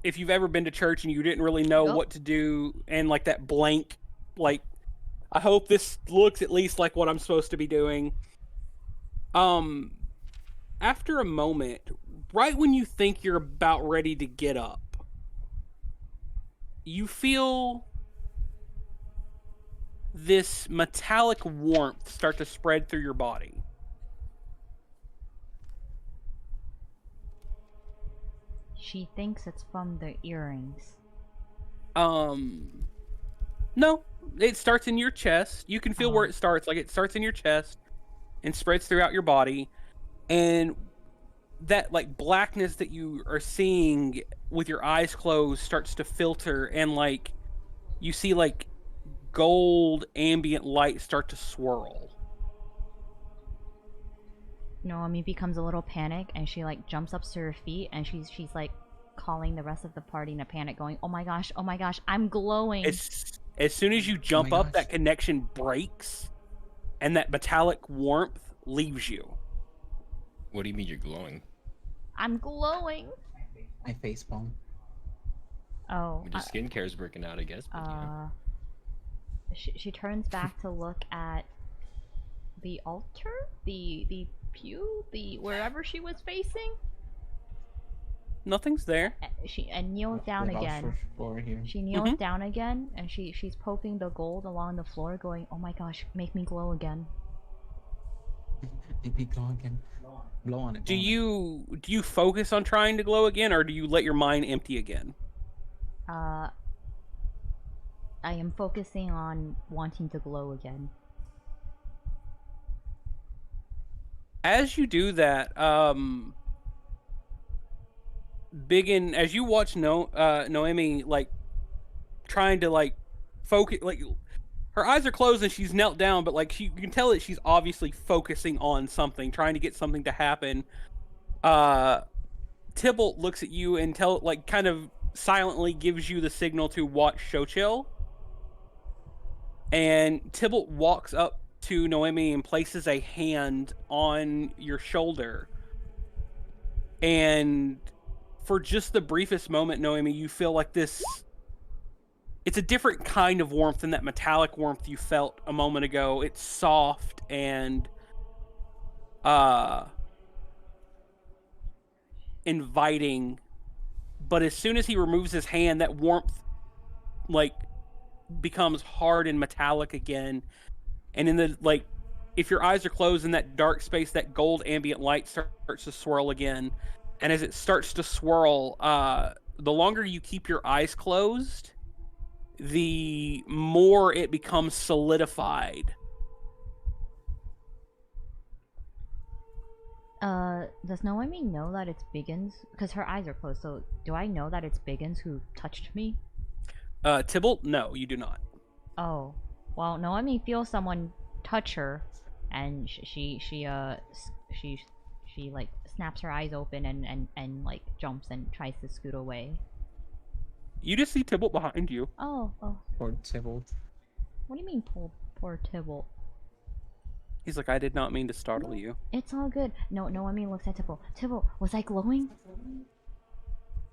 if you've ever been to church and you didn't really know what to do, and like that blank, like, I hope this looks at least like what I'm supposed to be doing. After a moment, right when you think you're about ready to get up, you feel this metallic warmth start to spread through your body. She thinks it's from the earrings. No, it starts in your chest. You can feel where it starts. Like, it starts in your chest and spreads throughout your body. And that, like, blackness that you are seeing with your eyes closed starts to filter, and, like, you see, like, gold ambient light start to swirl. Noemi becomes a little panicked, and she like jumps up to her feet, and she's like calling the rest of the party in a panic, going, oh my gosh, I'm glowing. As soon as you jump up, that connection breaks, and that metallic warmth leaves you. What do you mean you're glowing? I'm glowing. I facepalm. Oh. I mean, just skincare's breaking out, I guess. But, She turns back to look at the altar, the pew, the wherever she was facing. Nothing's there. She kneels down again. She kneels down again, and she's poking the gold along the floor, going, "Oh my gosh, make me glow again." Make me glow again. Blow on it. Do you focus on trying to glow again, or do you let your mind empty again? I am focusing on wanting to glow again. As you do that, Byggen, as you watch Noemi like trying to like focus, like her eyes are closed and she's knelt down, but like you can tell that she's obviously focusing on something, trying to get something to happen. Tybalt looks at you and kind of silently gives you the signal to watch Xochitl. And Tybalt walks up to Noemi and places a hand on your shoulder. And for just the briefest moment, Noemi, you feel like this... It's a different kind of warmth than that metallic warmth you felt a moment ago. It's soft and... inviting. But as soon as he removes his hand, that warmth, like... becomes hard and metallic again, and in the if your eyes are closed in that dark space, that gold ambient light starts to swirl again, and as it starts to swirl, the longer you keep your eyes closed, the more it becomes solidified. Does Noemi know that it's Byggens? Because her eyes are closed, so do I know that it's Byggens who touched me? Tybalt, no, you do not. Oh, well, Noemi feels someone touch her, and she like snaps her eyes open and like jumps and tries to scoot away. You just see Tybalt behind you. Oh. Poor Tybalt. What do you mean, poor Tybalt? He's like, I did not mean to startle you. It's all good. No, Noemi looks at Tybalt. Tybalt, was I glowing?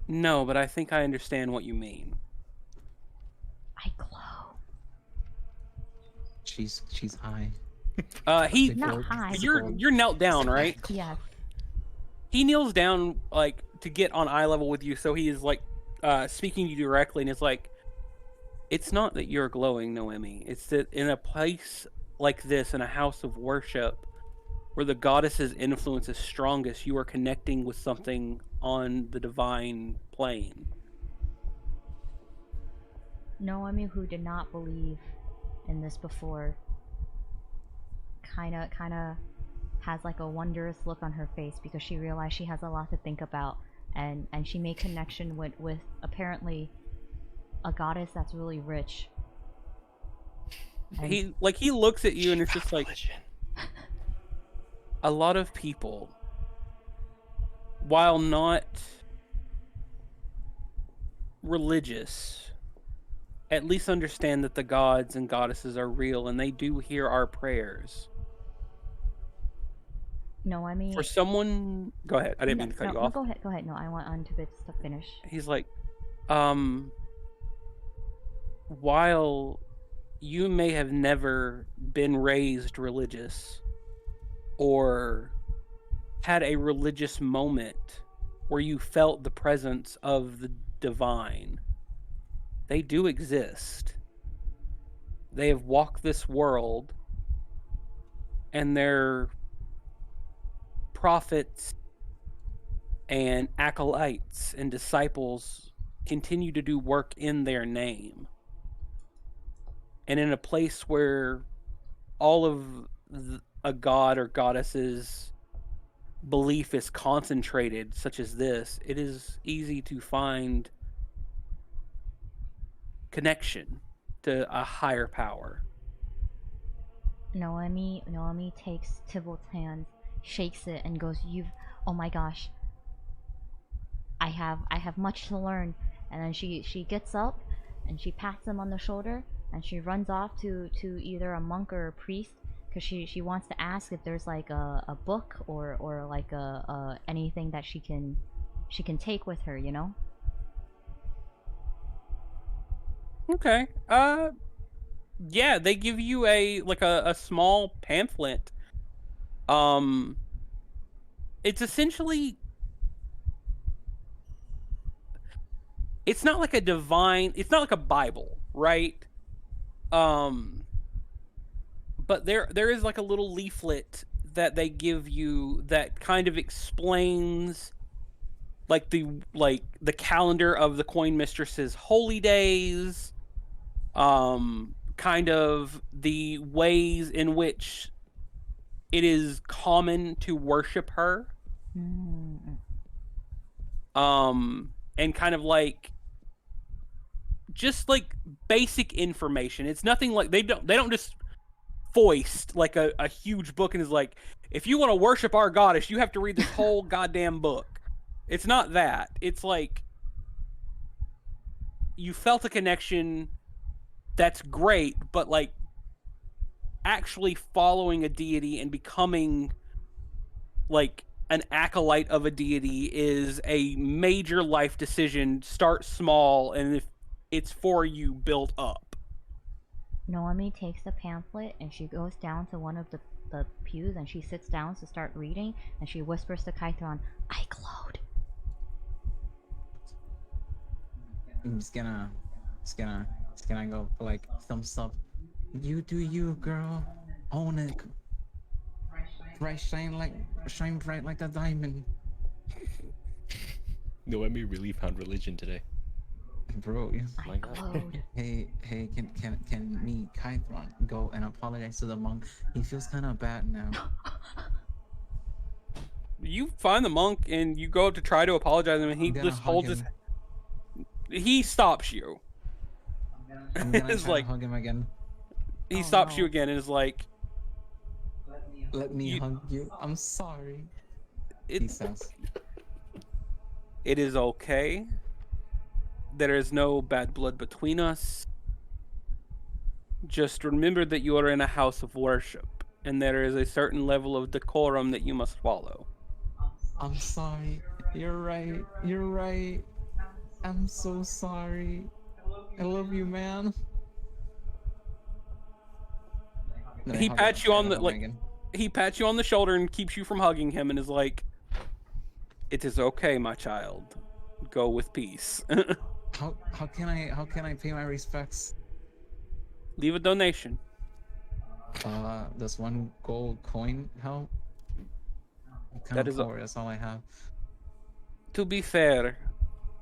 No, but I think I understand what you mean. I glow. She's high. Not high. You're knelt down, right? Yes. He kneels down like to get on eye level with you, so he is like speaking to you directly, and it's like, it's not that you're glowing, Noemi. It's that in a place like this, in a house of worship, where the goddess's influence is strongest, you are connecting with something on the divine plane. Noemi, who did not believe in this before, kinda has like a wondrous look on her face because she realized she has a lot to think about, and she made connection with apparently a goddess that's really rich. And he looks at you and it's just like, a lot of people, while not religious, at least understand that the gods and goddesses are real and they do hear our prayers. No, I mean... For someone... Go ahead. I didn't mean to cut you off. No, go ahead. No, I want Untibits to finish. He's like, while you may have never been raised religious or had a religious moment where you felt the presence of the divine, they do exist. They have walked this world, and their prophets and acolytes and disciples continue to do work in their name. And in a place where all of a god or goddess's belief is concentrated, such as this, it is easy to find connection to a higher power. Noemi takes Tybalt's hand, shakes it, and goes, oh my gosh, I have much to learn. And then she gets up and she pats him on the shoulder and she runs off to either a monk or a priest, because she wants to ask if there's like a book or like a anything that she can take with her, you know? Okay. Yeah, they give you a small pamphlet. It's essentially, it's not like it's not like a Bible, right? But there is like a little leaflet that they give you that kind of explains like the calendar of the coin mistress's holy days, kind of the ways in which it is common to worship her, and kind of like just like basic information. It's nothing like they don't just foist like a huge book and is like, if you want to worship our goddess, you have to read this whole goddamn book. It's not that. It's like you felt a connection. That's great, but like actually following a deity and becoming like an acolyte of a deity is a major life decision. Start small, and if it's for you, build up. Noemi takes the pamphlet and she goes down to one of the pews and she sits down to start reading, and she whispers to Kytheron, "I glowed." I'm just gonna go for like thumbs up. You do you, girl. Own it. Shine bright like a diamond. Noemi really found religion today. Bro, yeah. I glowed. Hey, can me, Kytheron, go and apologize to the monk? He feels kind of bad now. You find the monk and you go to try to apologize to him, and he just holds his. He stops you. I'm gonna It's try like to hug him again. he Oh, stops no. you again and is like, Let me hug you. I'm sorry. He it, says. it is okay. There is no bad blood between us. Just remember that you are in a house of worship, and there is a certain level of decorum that you must follow. I'm sorry. You're right. You're right. I'm so sorry. I love you, man. Then I He hug pats him. you I on the hug him like. again. He pats you on the shoulder and keeps you from hugging him, and is like, "It is okay, my child. Go with peace." How can I pay my respects? Leave a donation. Does 1 gold coin help? I'm kind That of is a- poor. That's all I have. To be fair,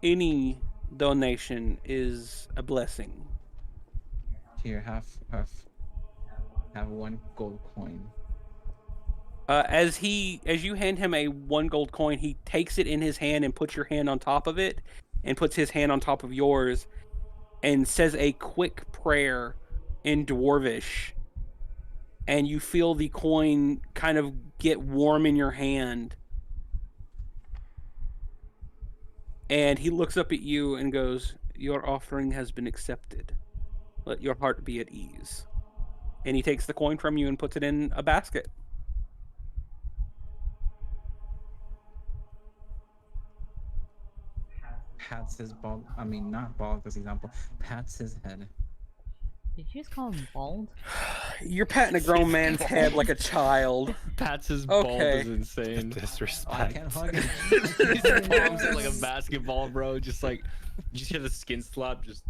any donation is a blessing. Here, have 1 gold coin. As you hand him a 1 gold coin, he takes it in his hand and puts your hand on top of it, and puts his hand on top of yours, and says a quick prayer in Dwarvish, and you feel the coin kind of get warm in your hand. And he looks up at you and goes, "Your offering has been accepted. Let your heart be at ease." And he takes the coin from you and puts it in a basket. Pats his bald. I mean, not bald, as example. Pats his head. Did you just call him bald? You're patting a grown man's head like a child. Pats his bald Okay. is insane. Disrespect. I can't hug him. He just palms it like a basketball, bro. Just like, you just hear the skin slap. Just.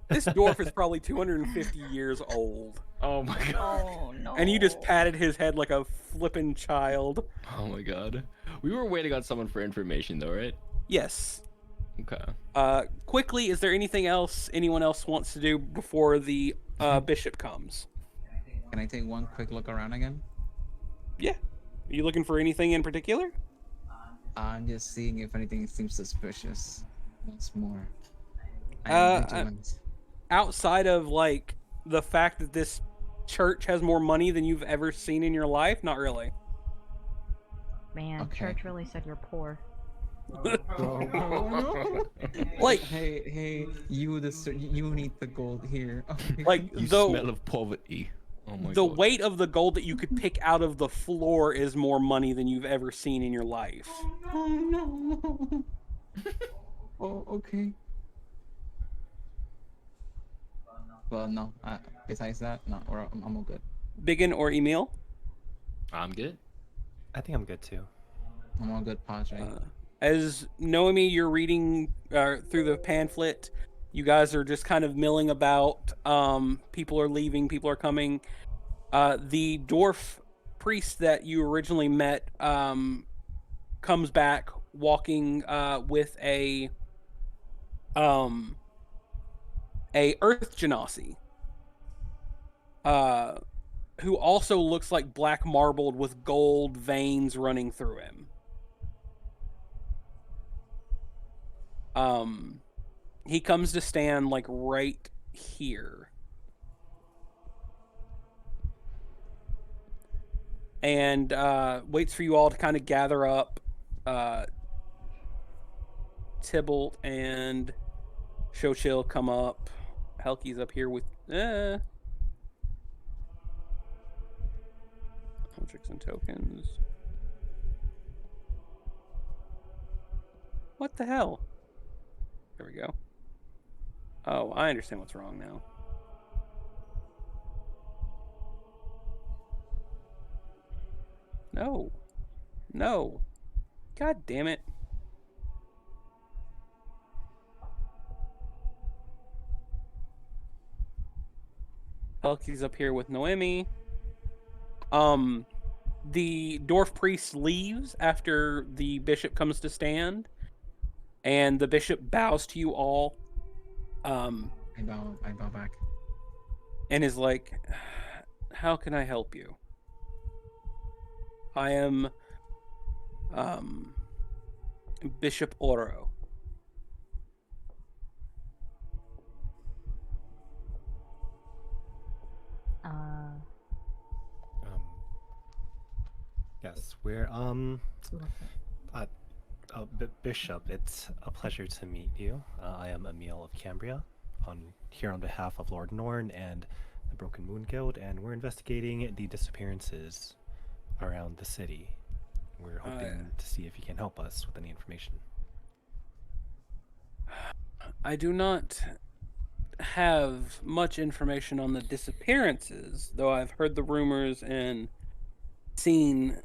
This dwarf is probably 250 years old. Oh my god. Oh no. And you just patted his head like a flippin' child. Oh my god. We were waiting on someone for information, though, right? Yes. Okay. Quickly, is there anything else anyone else wants to do before the bishop comes? Can I take 1 quick look around again? Yeah. Are you looking for anything in particular? I'm just seeing if anything seems suspicious. Once more. Outside of like the fact that this church has more money than you've ever seen in your life, not really. Man, Okay. church really said you're poor. Bro, Like, hey, you need the gold here. like You smell of poverty. Oh my the god. weight of the gold that you could pick out of the floor is more money than you've ever seen in your life. Oh no. Oh, okay. Well, no. Besides that, no. I'm all good. Byggen or Emille? I'm good. I think I'm good too. I'm all good. Pause, right? As Noemi, you're reading through the pamphlet. You guys are just kind of milling about. People are leaving. People are coming. The dwarf priest that you originally met comes back walking with a earth genasi, who also looks like black marbled with gold veins running through him. He comes to stand like right here. And waits for you all to kind of gather up. Tybalt and Xochitl come up. Helki's up here with objects and tokens. What the hell? There we go. Oh, I understand what's wrong now. No. No. God damn it. Helki's up here with Noemi. The dwarf priest leaves after the bishop comes to stand, and the bishop bows to you all. I bow back. And is like, how can I help you? I am Bishop Oro. Yes, we're Bishop, it's a pleasure to meet you. I am Emille of Cambria, here on behalf of Lord Norn and the Broken Moon Guild, and we're investigating the disappearances around the city. We're hoping to see if you can help us with any information. I do not have much information on the disappearances, though I've heard the rumors and seen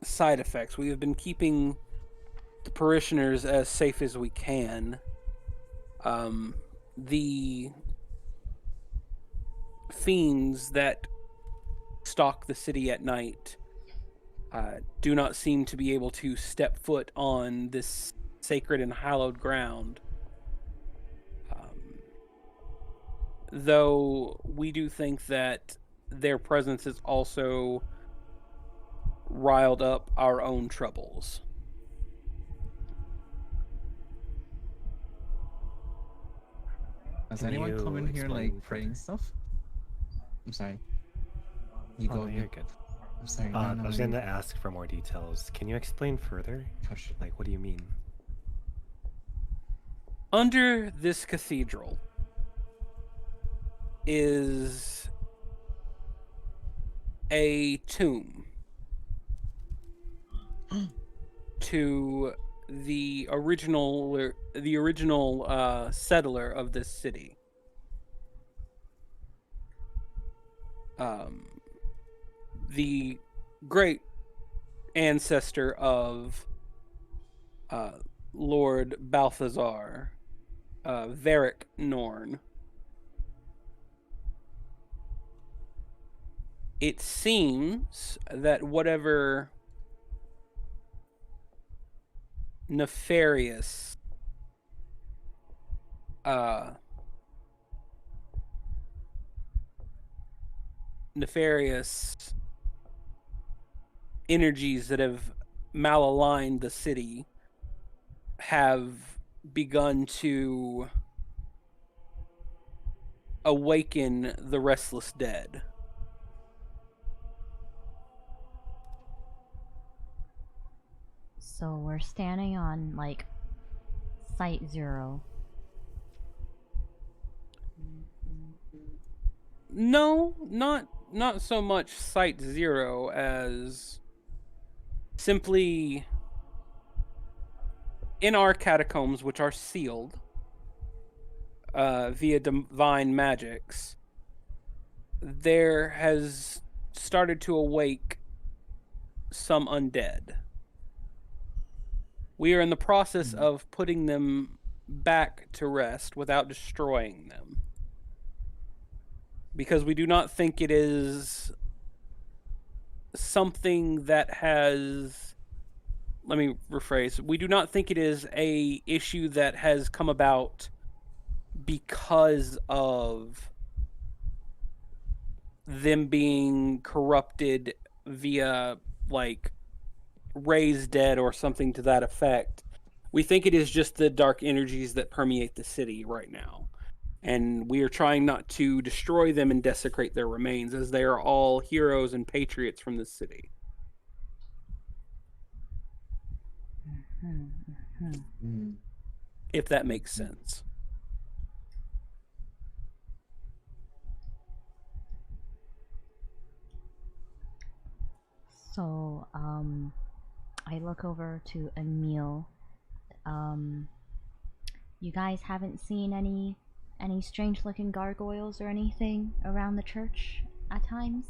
side effects. We have been keeping the parishioners as safe as we can. The fiends that stalk the city at night do not seem to be able to step foot on this sacred and hallowed ground. Though we do think that their presence has also riled up our own troubles. Has anyone come in here like praying stuff? I'm sorry. You go. No, you're good. I'm sorry. I was going to ask for more details. Can you explain further? Like, what do you mean? Under this cathedral is a tomb to the original settler of this city. The great ancestor of Lord Balthazar, Varric Norn. It seems that whatever nefarious energies that have malaligned the city have begun to awaken the restless dead. So we're standing on, like, Site 0. No, not so much Site 0 as simply in our catacombs, which are sealed via divine magics. There has started to awake some undead. We are in the process of putting them back to rest without destroying them. Because we do not think it is something that has... Let me rephrase. We do not think it is a issue that has come about because of them being corrupted via, like, raised dead or something to that effect. We think it is just the dark energies that permeate the city right now. And we are trying not to destroy them and desecrate their remains, as they are all heroes and patriots from the city. If that makes sense. So, I look over to Emille. You guys haven't seen any strange-looking gargoyles or anything around the church at times?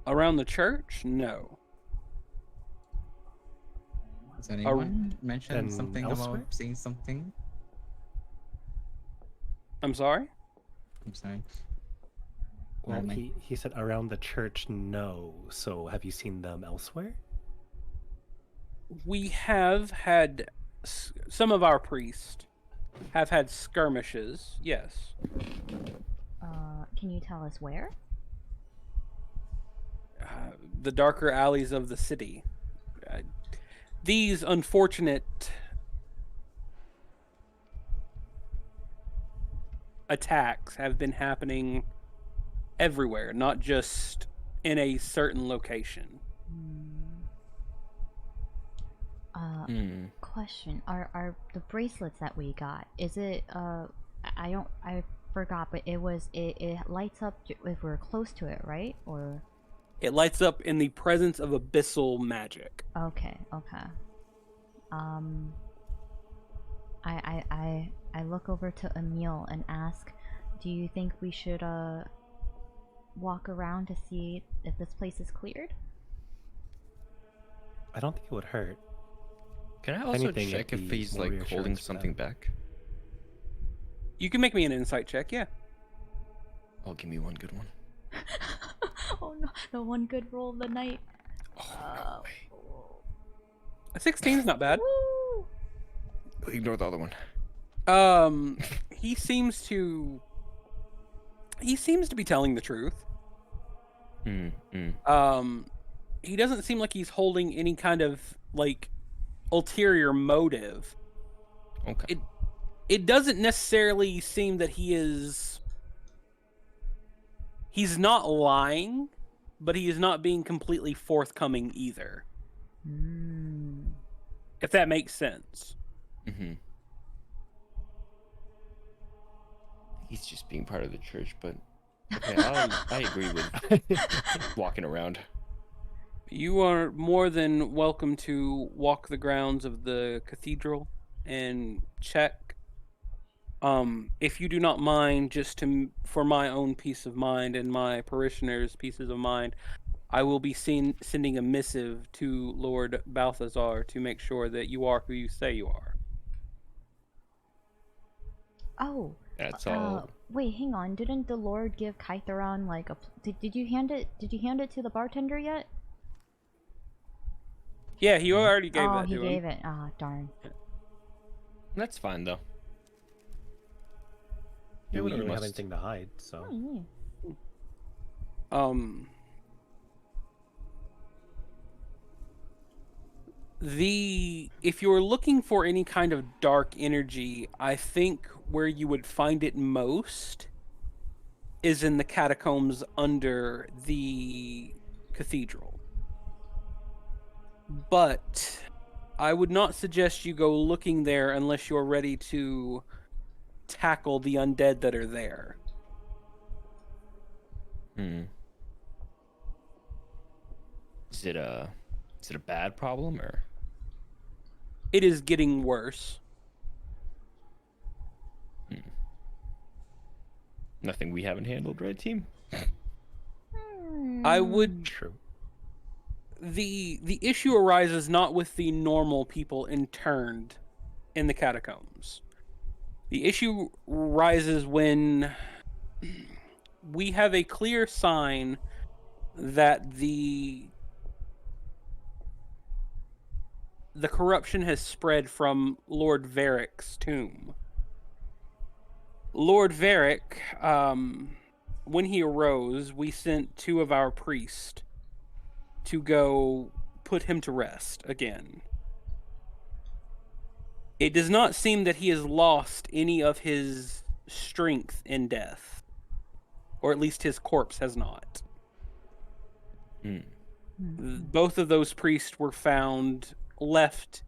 Around the church? No. Has anyone mentioned then something elsewhere? about seeing something? I'm sorry? I'm sorry. Well, Noemi. he said around the church, no. So have you seen them elsewhere? We have had... Some of our priests have had skirmishes, yes. Can you tell us where? The darker alleys of the city. These unfortunate attacks have been happening everywhere, not just in a certain location. Question. Are the bracelets that we got, is it, I forgot, but it lights up if we're close to it, right? Or... It lights up in the presence of abyssal magic. Okay. I look over to Emille and ask, do you think we should walk around to see if this place is cleared? I don't think it would hurt. Can I also anything, check it'd if be he's more like holding reassurance for something them. back? You can make me an insight check, yeah. Oh, give me one good one. Oh no, the one good roll of the night. Oh, no way. A 16's not bad. Woo! Ignore the other one. He seems to be telling the truth. He doesn't seem like he's holding any kind of, like, ulterior motive. Okay. It doesn't necessarily seem that he's not lying, but he is not being completely forthcoming either. If that makes sense. He's just being part of the church, but okay, I agree with walking around. You are more than welcome to walk the grounds of the cathedral and check. If you do not mind, just for my own peace of mind and my parishioners' pieces of mind, I will be sending a missive to Lord Balthazar to make sure that you are who you say you are. Oh. That's all. Wait, hang on. Didn't the Lord give Kytheron like a? Did you hand it? Did you hand it to the bartender yet? Yeah, he already gave that to him. Oh, he gave it. Ah, darn. That's fine though. You wouldn't You really have must- anything to hide, so. Oh, yeah. If you're looking for any kind of dark energy, I think where you would find it most is in the catacombs under the cathedral. But I would not suggest you go looking there unless you're ready to tackle the undead that are there. Is it a bad problem or? It is getting worse. Nothing we haven't handled, right, team? I would. True. The issue arises not with the normal people interned in the catacombs. The issue rises when we have a clear sign that the corruption has spread from Lord Varric's tomb. Lord Varric, when he arose, we sent 2 of our priests to go put him to rest again. It does not seem that he has lost any of his strength in death, or at least his corpse has not. Both of those priests were found left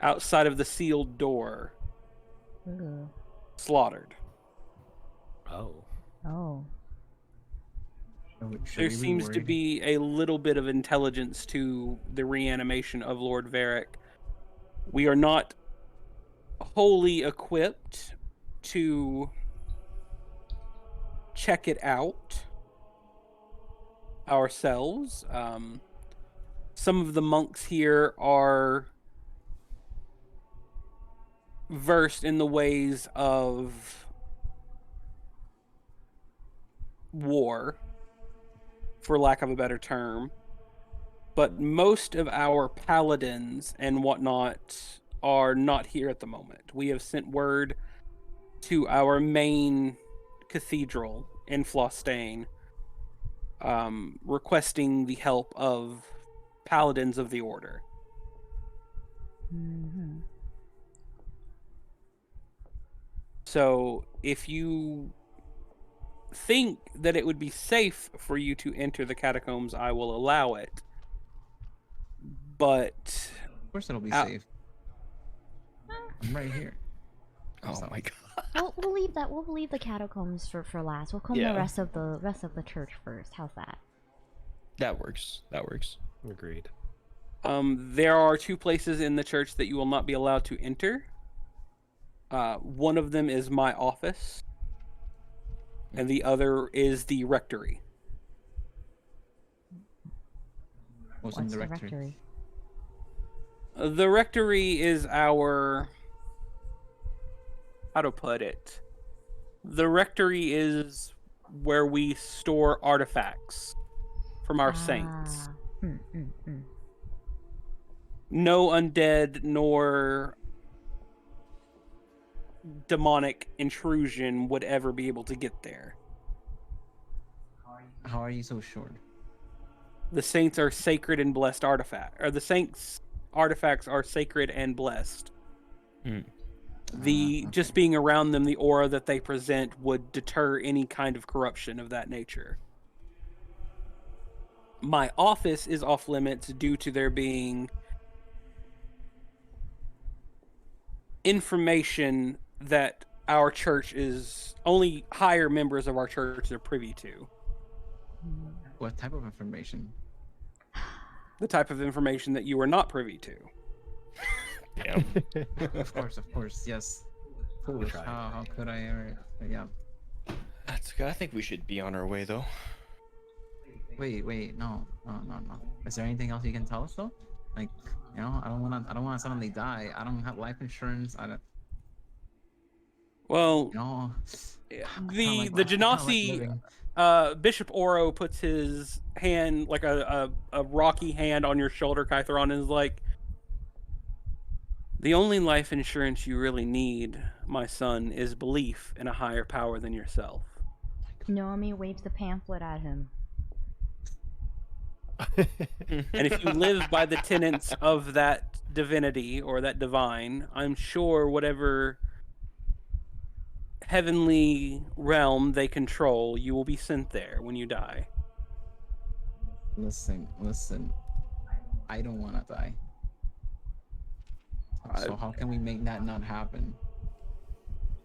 outside of the sealed door, slaughtered. Oh. Oh. There seems to be a little bit of intelligence to the reanimation of Lord Varric. We are not wholly equipped to check it out ourselves. Some of the monks here are versed in the ways of war, for lack of a better term, but most of our paladins and whatnot are not here at the moment. We have sent word to our main cathedral in Flostayne, requesting the help of paladins of the order. So if you think that it would be safe for you to enter the catacombs, I will allow it. But Of course it'll be safe. I'm right here. Oh my god. We'll leave that. We'll leave the catacombs for last. We'll comb Yeah. the rest of the church first. How's that? That works. Agreed. there are 2 places in the church that you will not be allowed to enter. One of them is my office, and the other is the rectory. What's in the the rectory? rectory? The rectory is our... How to put it? The rectory is where we store artifacts from our saints. No undead nor demonic intrusion would ever be able to get there. How are you so sure? The saints are sacred and blessed artifacts. Or the saints' artifacts are sacred and blessed. Just being around them, the aura that they present would deter any kind of corruption of that nature. My office is off limits due to there being information that our church is only higher members of our church are privy to. What type of information? The type of information that you are not privy to. Damn. Of course, yes. Foolish. How could I ever? Yeah. That's good. I think we should be on our way though. Wait, no. Is there anything else you can tell us though? Like, you know, I don't wanna suddenly die. I don't have life insurance. I don't. Well, You know. the Genasi, Bishop Oro puts his hand, like a rocky hand on your shoulder, Kytheron, and is like, the only life insurance you really need, my son, is belief in a higher power than yourself. Noemi waves the pamphlet at him. And if you live by the tenets of that divinity or that divine, I'm sure whatever heavenly realm they control, you will be sent there when you die. Listen. I don't want to die. So how can we make that not happen?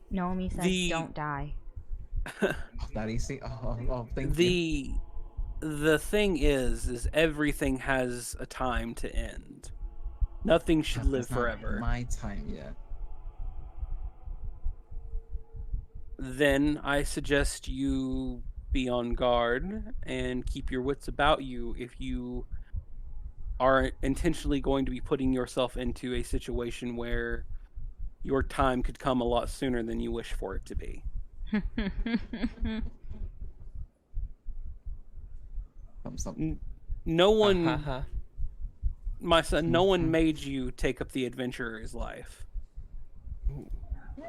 Noemi says, "Don't die." Oh, that easy? Thank you. The thing is everything has a time to end. Nothing should live It's not forever. my time yet. Then I suggest you be on guard and keep your wits about you if you are intentionally going to be putting yourself into a situation where your time could come a lot sooner than you wish for it to be. No one, my son, no one made you take up the adventurer's life.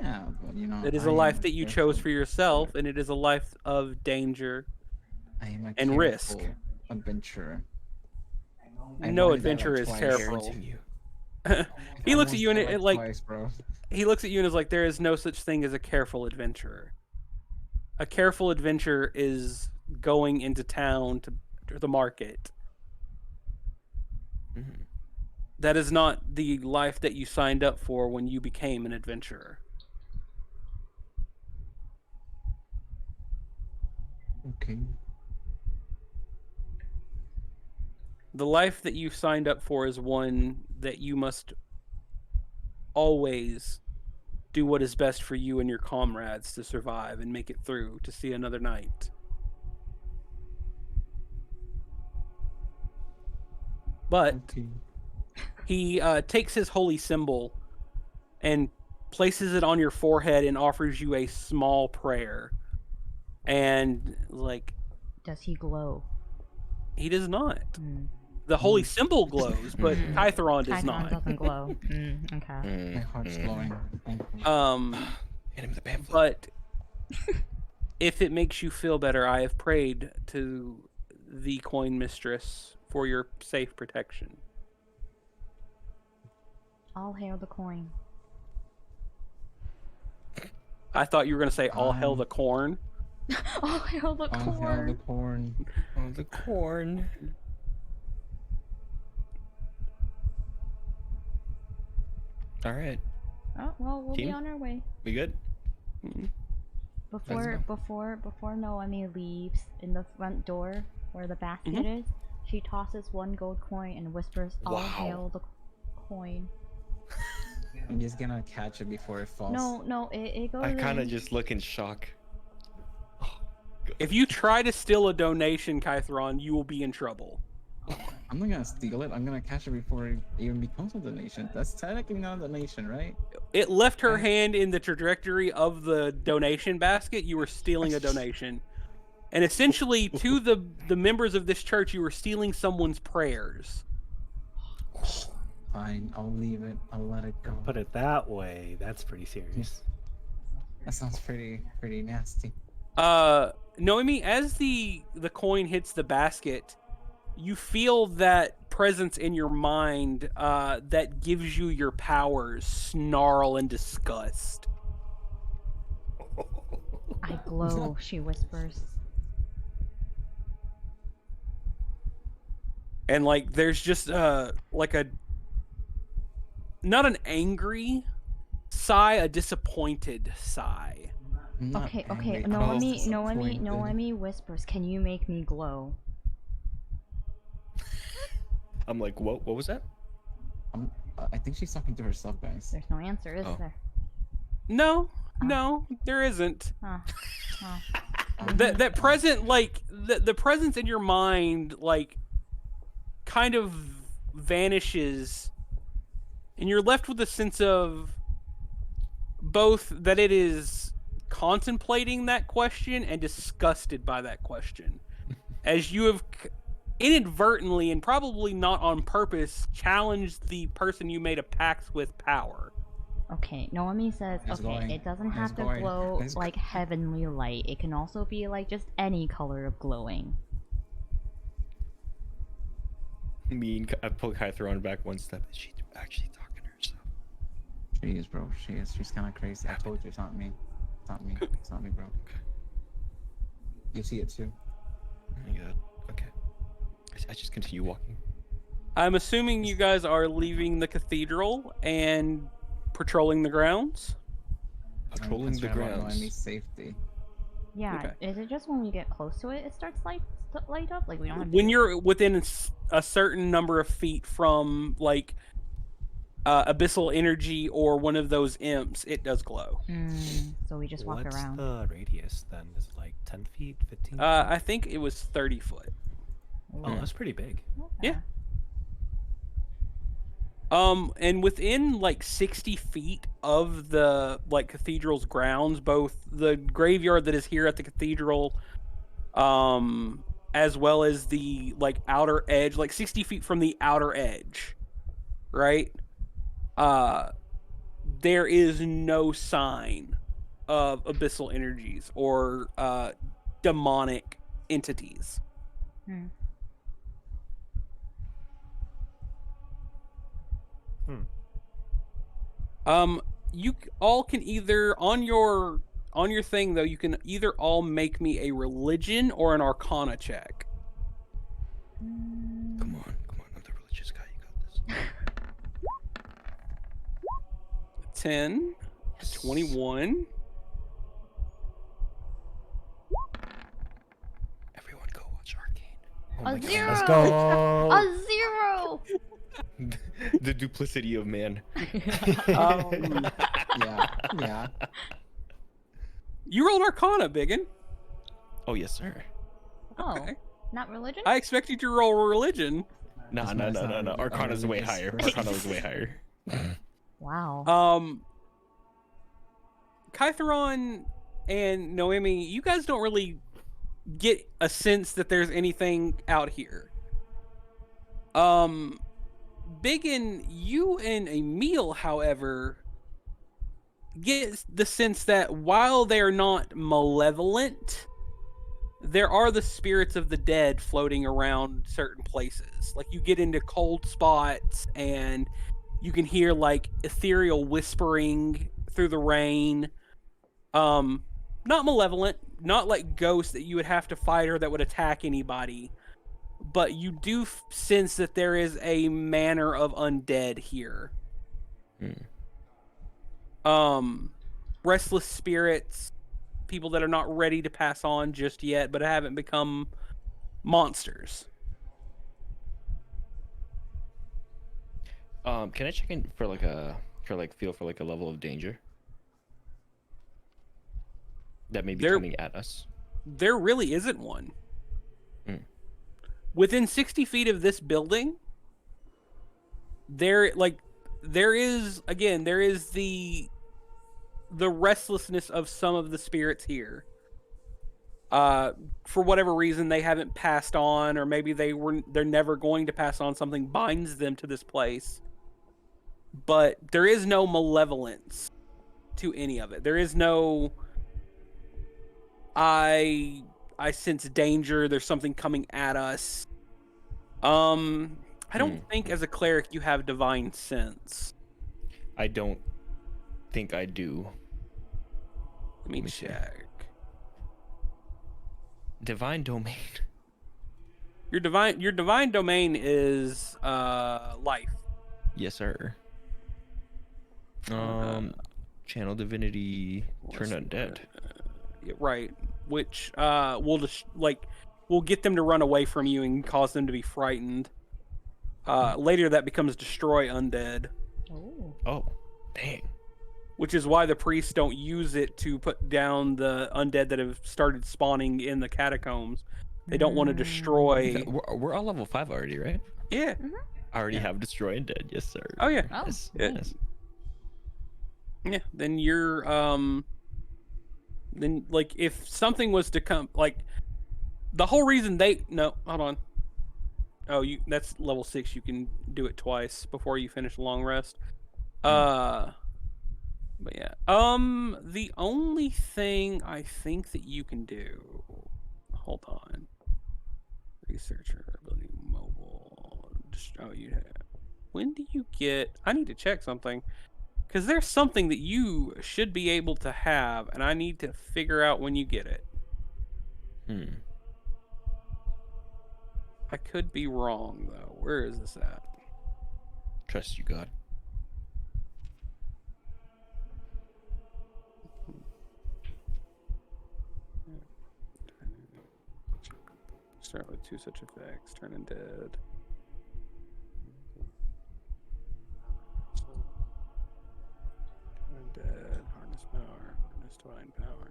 Yeah, but you know, It is a life that you chose for yourself, and it is a life of danger and risk. Adventurer. No adventurer is careful. He looks at you and it like twice, bro. He looks at you and is like, there is no such thing as a careful adventurer. A careful adventurer is going into town to the market. Mm-hmm. That is not the life that you signed up for when you became an adventurer. Okay. The life that you signed up for is one that you must always do what is best for you and your comrades to survive and make it through to see another night. But he takes his holy symbol and places it on your forehead and offers you a small prayer. And, like... Does he glow? He does not. The holy symbol glows, but Kytheron does not. Kytheron doesn't glow. Okay. My heart's glowing. Hit him with the pamphlet. But if it makes you feel better, I have prayed to the coin mistress for your safe protection. All hail the coin. I thought you were going to say, all hail the corn. All hail the corn. All hail the corn. Oh, the corn. All right. Oh, well, we'll Team? be on our way. We good? Before Noemi leaves in the front door where the basket is, she tosses one gold coin and whispers, "All hail the coin." I'm just gonna catch it before it falls. No, it goes I kind of in. just look in shock. If you try to steal a donation, Kytheron, you will be in trouble. I'm not gonna steal it. I'm gonna catch it before it even becomes a donation. That's technically not a donation, right? It left her hand in the trajectory of the donation basket. You were stealing a donation. And essentially, to the members of this church, you were stealing someone's prayers. Fine, I'll leave it. I'll let it go. Put it that way, that's pretty serious. That sounds pretty nasty. Noemi, as the coin hits the basket, you feel that presence in your mind that gives you your powers snarl in disgust. I glow, she whispers. And like there's just like a not an angry sigh, a disappointed sigh. Okay, Noemi whispers, "Can you make me glow?" I'm like, what was that? I think she's talking to herself, guys. There's no answer, is there? No, there isn't. Oh. That present, like the presence in your mind, like kind of vanishes, and you're left with a sense of both that it is contemplating that question and disgusted by that question, as you have inadvertently and probably not on purpose challenged the person you made a pact with power. Okay, Noemi says, it doesn't have to glow like heavenly light. It can also be like just any color of glowing. I pull Kytheron back one step. Is she actually talking to herself? She is, bro. She is. She's kind of crazy. I told you, it's not me. It's not me. It's not me, bro. You see it too. Oh my god. Okay. I just continue walking. I'm assuming you guys are leaving the cathedral and patrolling the grounds. Patrolling the concerned about grounds. Noemi's safety. Yeah, Okay. is it just when we get close to it, it starts light up? Like we don't have to When you're within a certain number of feet from like abyssal energy or one of those imps, it does glow. So we just walk What's around. the radius then? Is it like 10 feet, 15 feet? I think it was 30 foot. Oh, that's pretty big. Okay. Yeah. And within like 60 feet of the like cathedral's grounds, both the graveyard that is here at the cathedral, as well as the like outer edge, like 60 feet from the outer edge, right? There is no sign of abyssal energies or demonic entities. Hmm. You all can either on your thing though, you can either all make me a religion or an arcana check. Come on, I'm the religious guy. You got this. 10, 21. Everyone go watch Arcane. Oh A my God. 0! Let's go! A 0! The duplicity of man. Yeah. You rolled arcana, Byggen. Oh yes, sir. Oh, Okay. not religion? I expected you to roll religion. No. Arcana's way higher. Arcana was way higher. Wow. Kytheron and Noemi, you guys don't really get a sense that there's anything out here. Byggen, you and Emille, however, get the sense that while they are not malevolent, there are the spirits of the dead floating around certain places. Like you get into cold spots and you can hear like ethereal whispering through the rain. Not malevolent, not like ghosts that you would have to fight or that would attack anybody. But you do sense that there is a manner of undead here. Restless spirits, people that are not ready to pass on just yet, but haven't become monsters. Can I check in for like a feel for like a level of danger that may be coming at us? There really isn't one. Within 60 feet of this building, there is the restlessness of some of the spirits here. For whatever reason, they haven't passed on, or maybe they're never going to pass on. Something binds them to this place. But there is no malevolence to any of it. There is no I sense danger, there's something coming at us. I don't think as a cleric you have divine sense. I don't think I do. Let me check. Divine domain. Your divine domain is life. Yes, sir. Channel divinity, turn undead. Yeah, right. Which will just will get them to run away from you and cause them to be frightened. Later that becomes destroy undead. Oh, dang. Which is why the priests don't use it to put down the undead that have started spawning in the catacombs. They don't want to destroy. We're all level 5 already, right? Yeah. I already have destroy undead. Yes, sir. Oh yeah. Oh, Yes, Yeah. yes. Yeah. Then you're then like if something was to come, like the whole reason hold on. Oh, that's level 6. You can do it twice before you finish a long rest. But yeah. The only thing I think that you can do. Hold on. Researcher ability mobile. When do you get? I need to check something. Because there's something that you should be able to have, and I need to figure out when you get it. I could be wrong though. Where is this at? Trust you, God. Start with 2 such effects. Turn undead. Turn undead. Harness power. Harness divine power.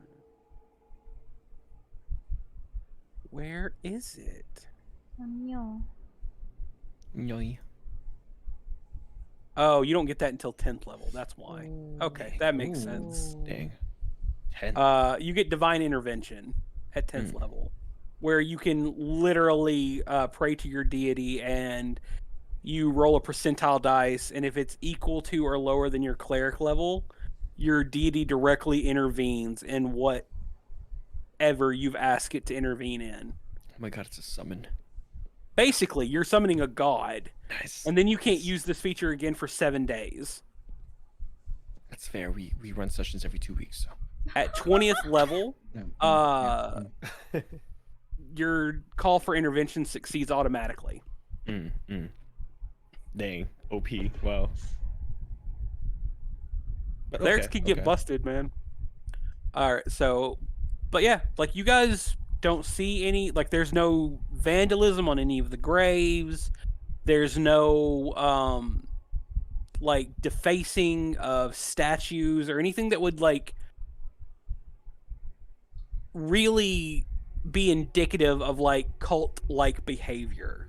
Where is it? Emille. Yoy. Oh, you don't get that until 10th level. That's why. Okay, that makes Ooh. sense. Dang. 10. You get divine intervention at 10th Hmm. level, where you can literally pray to your deity and you roll a percentile dice, and if it's equal to or lower than your cleric level, your deity directly intervenes in whatever you've asked it to intervene in. Oh my God, it's a summon. Basically, you're summoning a god, Nice. and then you can't use this feature again for 7 days. That's fair. We run sessions every 2 weeks, so. At 20th level, Yeah. your call for intervention succeeds automatically. Dang. OP. Wow. But Clerics okay, can get okay. busted, man. All right, so, but yeah, like you guys don't see any, like there's no vandalism on any of the graves. There's no like defacing of statues or anything that would like really be indicative of like cult-like behavior.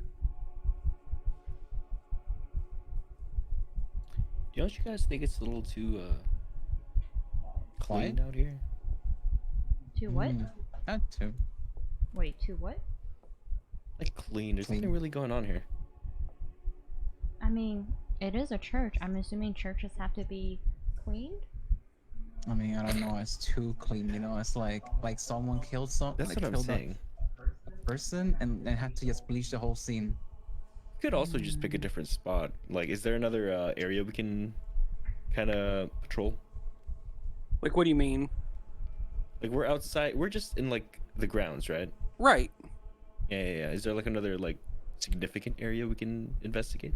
Don't you guys think it's a little too clean Quiet? out here? To what? That too. Wait, to what? Like clean. There's Clean. nothing really going on here. I mean, it is a church. I'm assuming churches have to be cleaned? I mean, I don't know. It's too clean. You know, it's like someone killed That's like what I'm killed saying. a person and had to just bleach the whole scene. You could also just pick a different spot. Like, is there another area we can kind of patrol? Like, what do you mean? Like, we're outside. We're just in like the grounds, right? Right. Yeah. Is there like another like significant area we can investigate?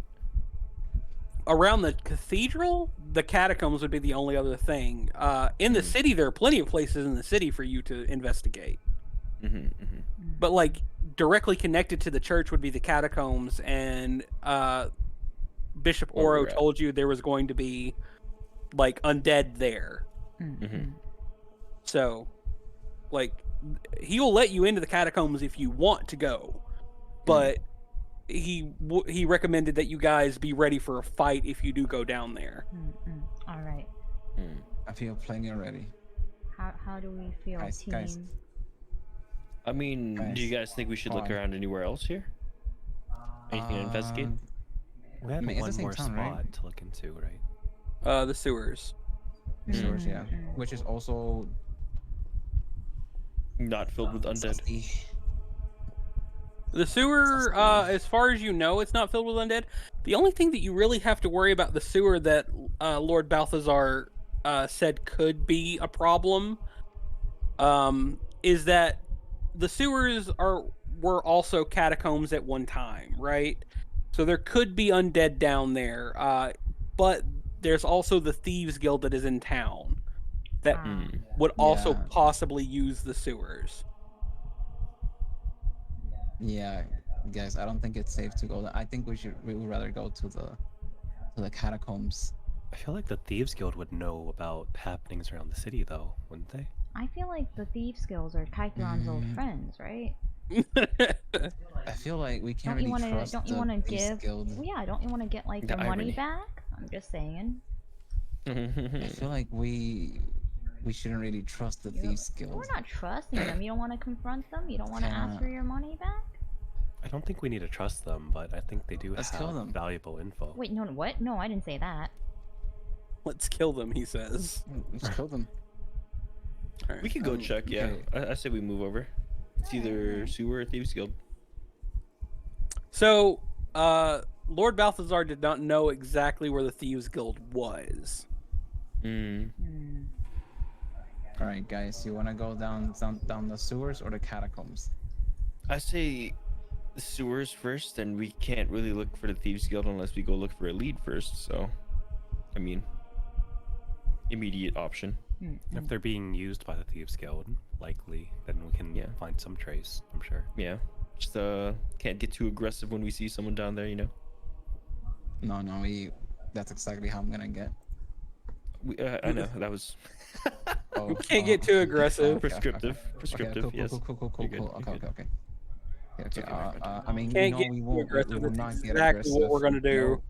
Around the cathedral, the catacombs would be the only other thing. In the city, there are plenty of places in the city for you to investigate. But like directly connected to the church would be the catacombs, and Bishop Where Oro we're at. told you there was going to be like undead there. So, like, he'll let you into the catacombs if you want to go, but he recommended that you guys be ready for a fight if you do go down there. All right. I feel plenty already. How do we feel, Guys, team? guys. I mean, do you guys think we should look around anywhere else here? Anything to investigate? We had I mean, it's one the same more town, spot right? to look into, right? The sewers. Sewers, yeah. Which is also Not filled with undead. dusty. The sewer, as far as you know, it's not filled with undead. The only thing that you really have to worry about the sewer that Lord Balthazar said could be a problem is that the sewers were also catacombs at one time, right? So there could be undead down there, but there's also the Thieves Guild that is in town that would also Yeah. possibly use the sewers. Yeah, guys, I don't think it's safe to go there. I think we would rather go to the catacombs. I feel like the Thieves Guild would know about happenings around the city, though, wouldn't they? I feel like the Thieves Guilds are Kytheron's old friends, right? I feel like we can't Don't you really wanna trust don't you the wanna Thieves give Guild. well, yeah, don't you wanna get like The the money irony. back? I'm just saying. I feel like we shouldn't really trust the You don't- Thieves Guild. We're not trusting them. You don't wanna confront them? You don't wanna ask Yeah. for your money back? I don't think we need to trust them, but I think they do Let's kill have them. valuable info. Wait, no, what? No, I didn't say that. Let's kill them, he says. Let's kill them. All right. We could go check, yeah. okay. I say we move over. It's either sewer or Thieves Guild. So, Lord Balthazar did not know exactly where the Thieves Guild was. All right, guys, you wanna go down the sewers or the catacombs? I say the sewers first, and we can't really look for the Thieves Guild unless we go look for a lead first. So, I mean, immediate option. If they're being used by the Thieves Guild, likely, then we can find some trace, I'm sure. Yeah, just can't get too aggressive when we see someone down there, you know. No, that's exactly how I'm gonna get. I know that was Oh, You can't get too aggressive. prescriptive. Okay, Prescriptive, cool, yes. cool. You're good, Okay. you're good. Okay. okay, my friend. I mean, Can't no, get we too won't. aggressive. We will That's not get exactly aggressive. what we're gonna do.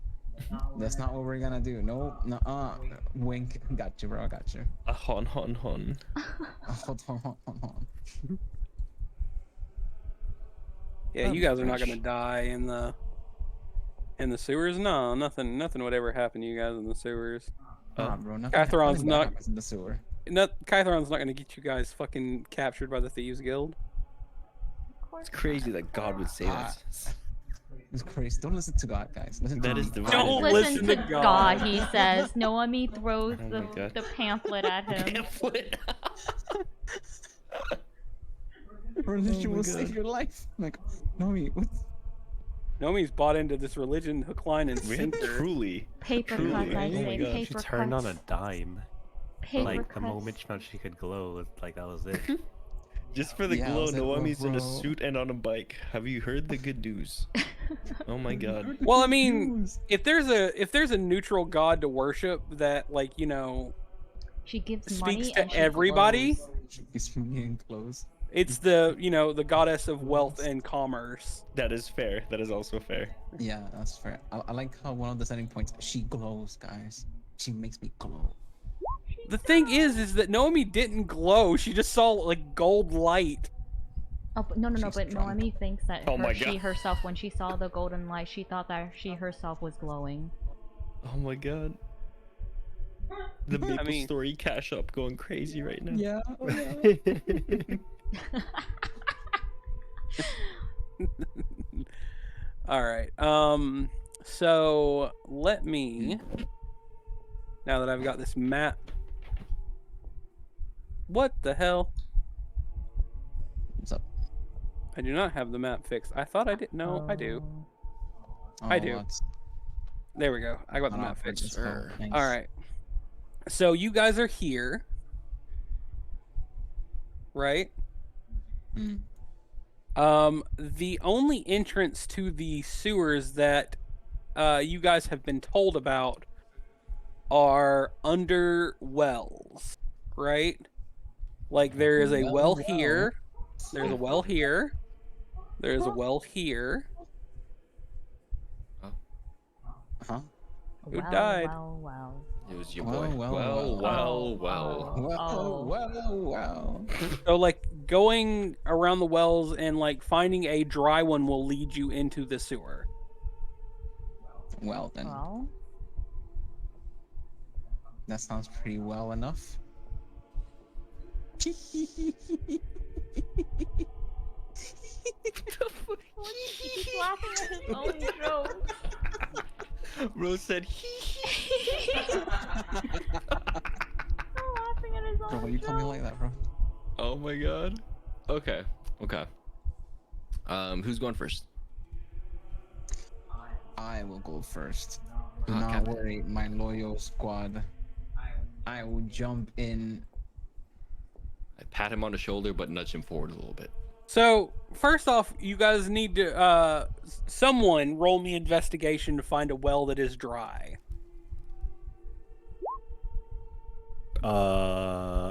No, that's not what we're gonna do. No, wink. Got you, bro. I got you. Hon. Hold on. Yeah, you guys are not gonna die in the sewers. No, nothing would ever happen to you guys in the sewers. Nah, bro. Kytheron's nothing bad not- happens in the sewer. Kytheron's not gonna get you guys fucking captured by the Thieves Guild. It's crazy that God would say that. It's crazy. Don't listen to God, guys. Listen That to is me. divine. Don't Listen to to God. God. He says. Noemi throws Oh my God. the pamphlet at him. Pamphlet. Religion Oh my will save God. your life. Like, Noemi, what? Nomi's bought into this religion, hook, line, and Really? sinker. Truly. Paper Truly. cuts, I Oh my say. God. She Paper turned on a cuts. dime. Paper Like, the cuts. moment she found she could glow, like, that was it. Just for the Yeah, I glow, was like, Noemi's in a bro. suit and on a bike. Have you heard the good news? Oh my God. Well, I mean, if there's a neutral god to worship that, like, you know, She gives speaks money to and she everybody, glows. She's in clothes. it's the goddess of wealth and commerce. That is fair. That is also fair. Yeah, that's fair. I like how one of the setting points, she glows, guys. She makes me glow. The thing is that Noemi didn't glow. She just saw like gold light. Oh, but no. She's But drunk. Noemi thinks that Oh my she God. herself, when she saw the golden light, she thought that she herself was glowing. Oh my God. The Maple mean- Story cash up going crazy right now. Yeah. All right. So let me, now that I've got this map. What the hell? What's up? I do not have the map fixed. I thought I did. No, I do. Oh. I do. That's There we go. I got the not map awkward, fixed. just go. Thanks. All right. So you guys are here, right? Mm. The only entrance to the sewers that you guys have been told about are under wells, right? Like there is a well here, there's a well here, there's a well here. Huh? Who died? Well. It was your Well, boy. well, well. well. Well. So like going around the wells and like finding a dry one will lead you into the sewer. Well then, Well. that sounds pretty well enough. He's laughing at his own joke. Rose said, Stop laughing at his Bro, own why you call me joke. like that, bro? "Oh my God." Okay. Who's going first? I will go first. Do Ah, not Captain. worry, my loyal squad. I will jump in. I pat him on the shoulder, but nudge him forward a little bit. So first off, you guys need to someone roll me investigation to find a well that is dry.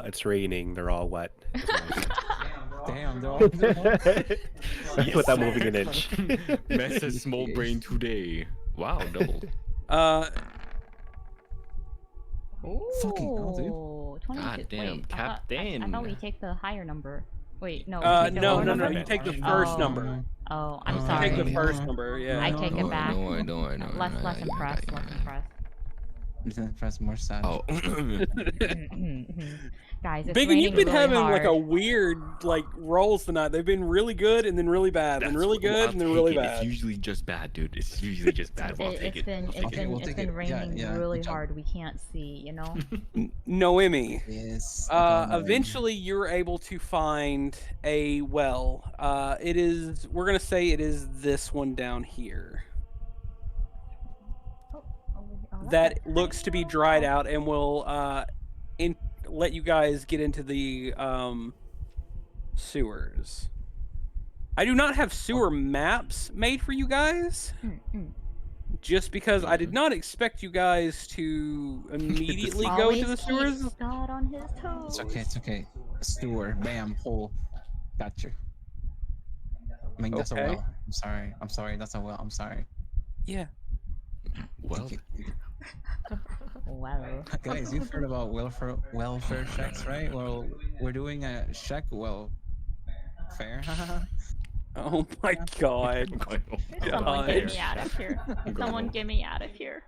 It's raining. They're all wet. Damn, they're all. Without moving an inch. Message small brain today. Wow, doubled. Fucking hell, dude. Ooh, 22. God damn, Wait, I Captain. thought we take the higher number. Wait, no. we take the No, lower no, number? no. You take the first Oh. number. Oh, I'm You sorry. take the first number. Yeah. I take it back. Don't worry. Less impressed. Less impressed. Then press more sad. Oh. Guys, it's Byggen, raining you've been really having hard. like a weird rolls tonight. They've been really good and then really bad, and really good and then really bad. It's usually just bad, dude. It's usually just bad. I'll take it. It's been raining really hard. We can't see, you know. Noemi. Yes. Eventually, you're able to find a well. It is. We're gonna say it is this one down here. That looks to be dried out and will let you guys get into the sewers. I do not have sewer maps made for you guys, just because I did not expect you guys to immediately go to the sewers. God on his toes. It's okay. It's okay. Sewer. Bam. Hole. Gotcha. I mean, that's a well. I'm sorry. I'm sorry. That's a well. I'm sorry. Yeah. Well, Well. Guys, you've heard about welfare checks, right? Well, we're doing a check welfare. Oh my God. Someone get me out of here. Someone get me out of here.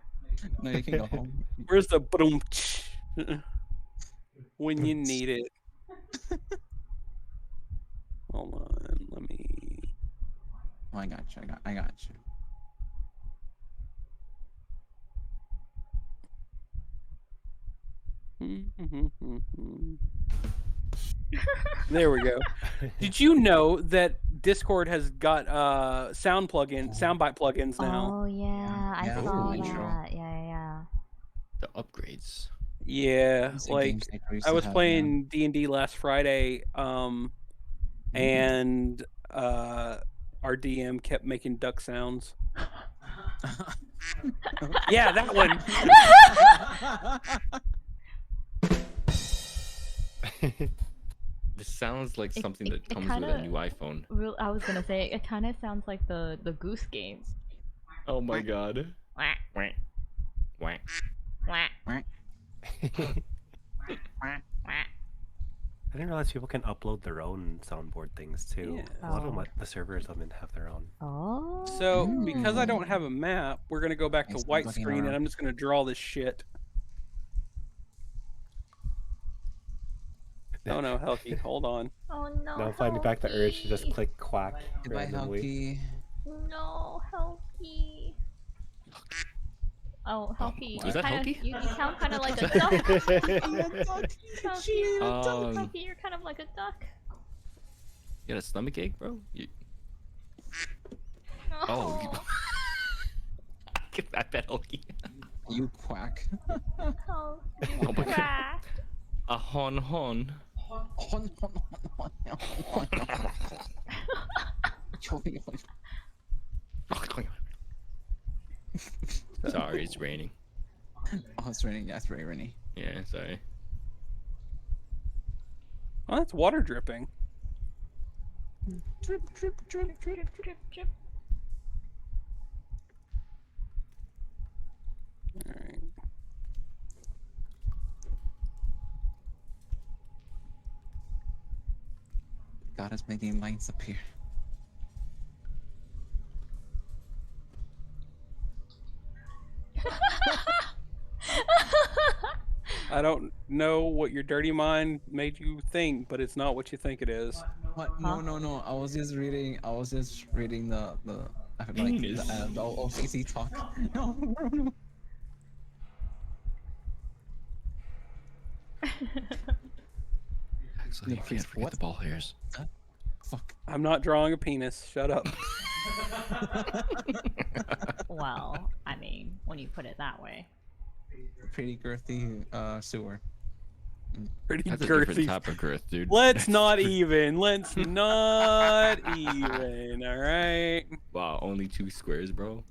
No, you can go home. Where's the boom? When you need it. Hold on, let me. Oh, I got you. I got you. There we go. Did you know that Discord has got soundbite plugins now? Oh yeah, I Yeah. saw Ooh. that. Yeah. the upgrades. Yeah, It's a like game site we used I to was have, playing D&D last Friday, and our DM kept making duck sounds. Yeah, that one. This sounds like something that it comes with a new iPhone. I was gonna say it kind of sounds like the Goose Game. Oh my god. Wah, Wah. Wah. wah, yeah. wah. I didn't realize people can upload their own soundboard things too. Yeah. A lot of Oh. them, the servers of them have their own. Oh. So, because I don't have a map, we're gonna go back to Nice, white looking screen, and around. I'm just gonna draw this shit. Oh no, Helki, hold on. Oh no. Now finding back the urge to just Helki. click quack Goodbye, randomly. Helki. No, Helki. Oh, Helki. Was that Helki? You sound kind of like a duck. Um, Helki, you're kind of like a duck. You got a stomach ache, bro? No. Oh. I bet Hulky. You quack. Oh, Oh my God. crap. A hon. Sorry, it's raining. Oh, it's raining. Yeah, it's very rainy. Yeah, sorry. Oh, that's water dripping. Drip, drip, drip, drip. Drip, drip. All right. God is making lines appear. I don't know what your dirty mind made you think, but it's not what you think it is. What? No. I was just reading the Penis. the OCC talk. No. Actually, you can't forget What? the ball hairs. Fuck. I'm not drawing a penis. Shut up. Well, I mean, when you put it that way. Pretty girthy sewer. Pretty That's a different girthy. type of girth, dude. Let's not even. Let's not even. All right. Wow, only 2 squares, bro.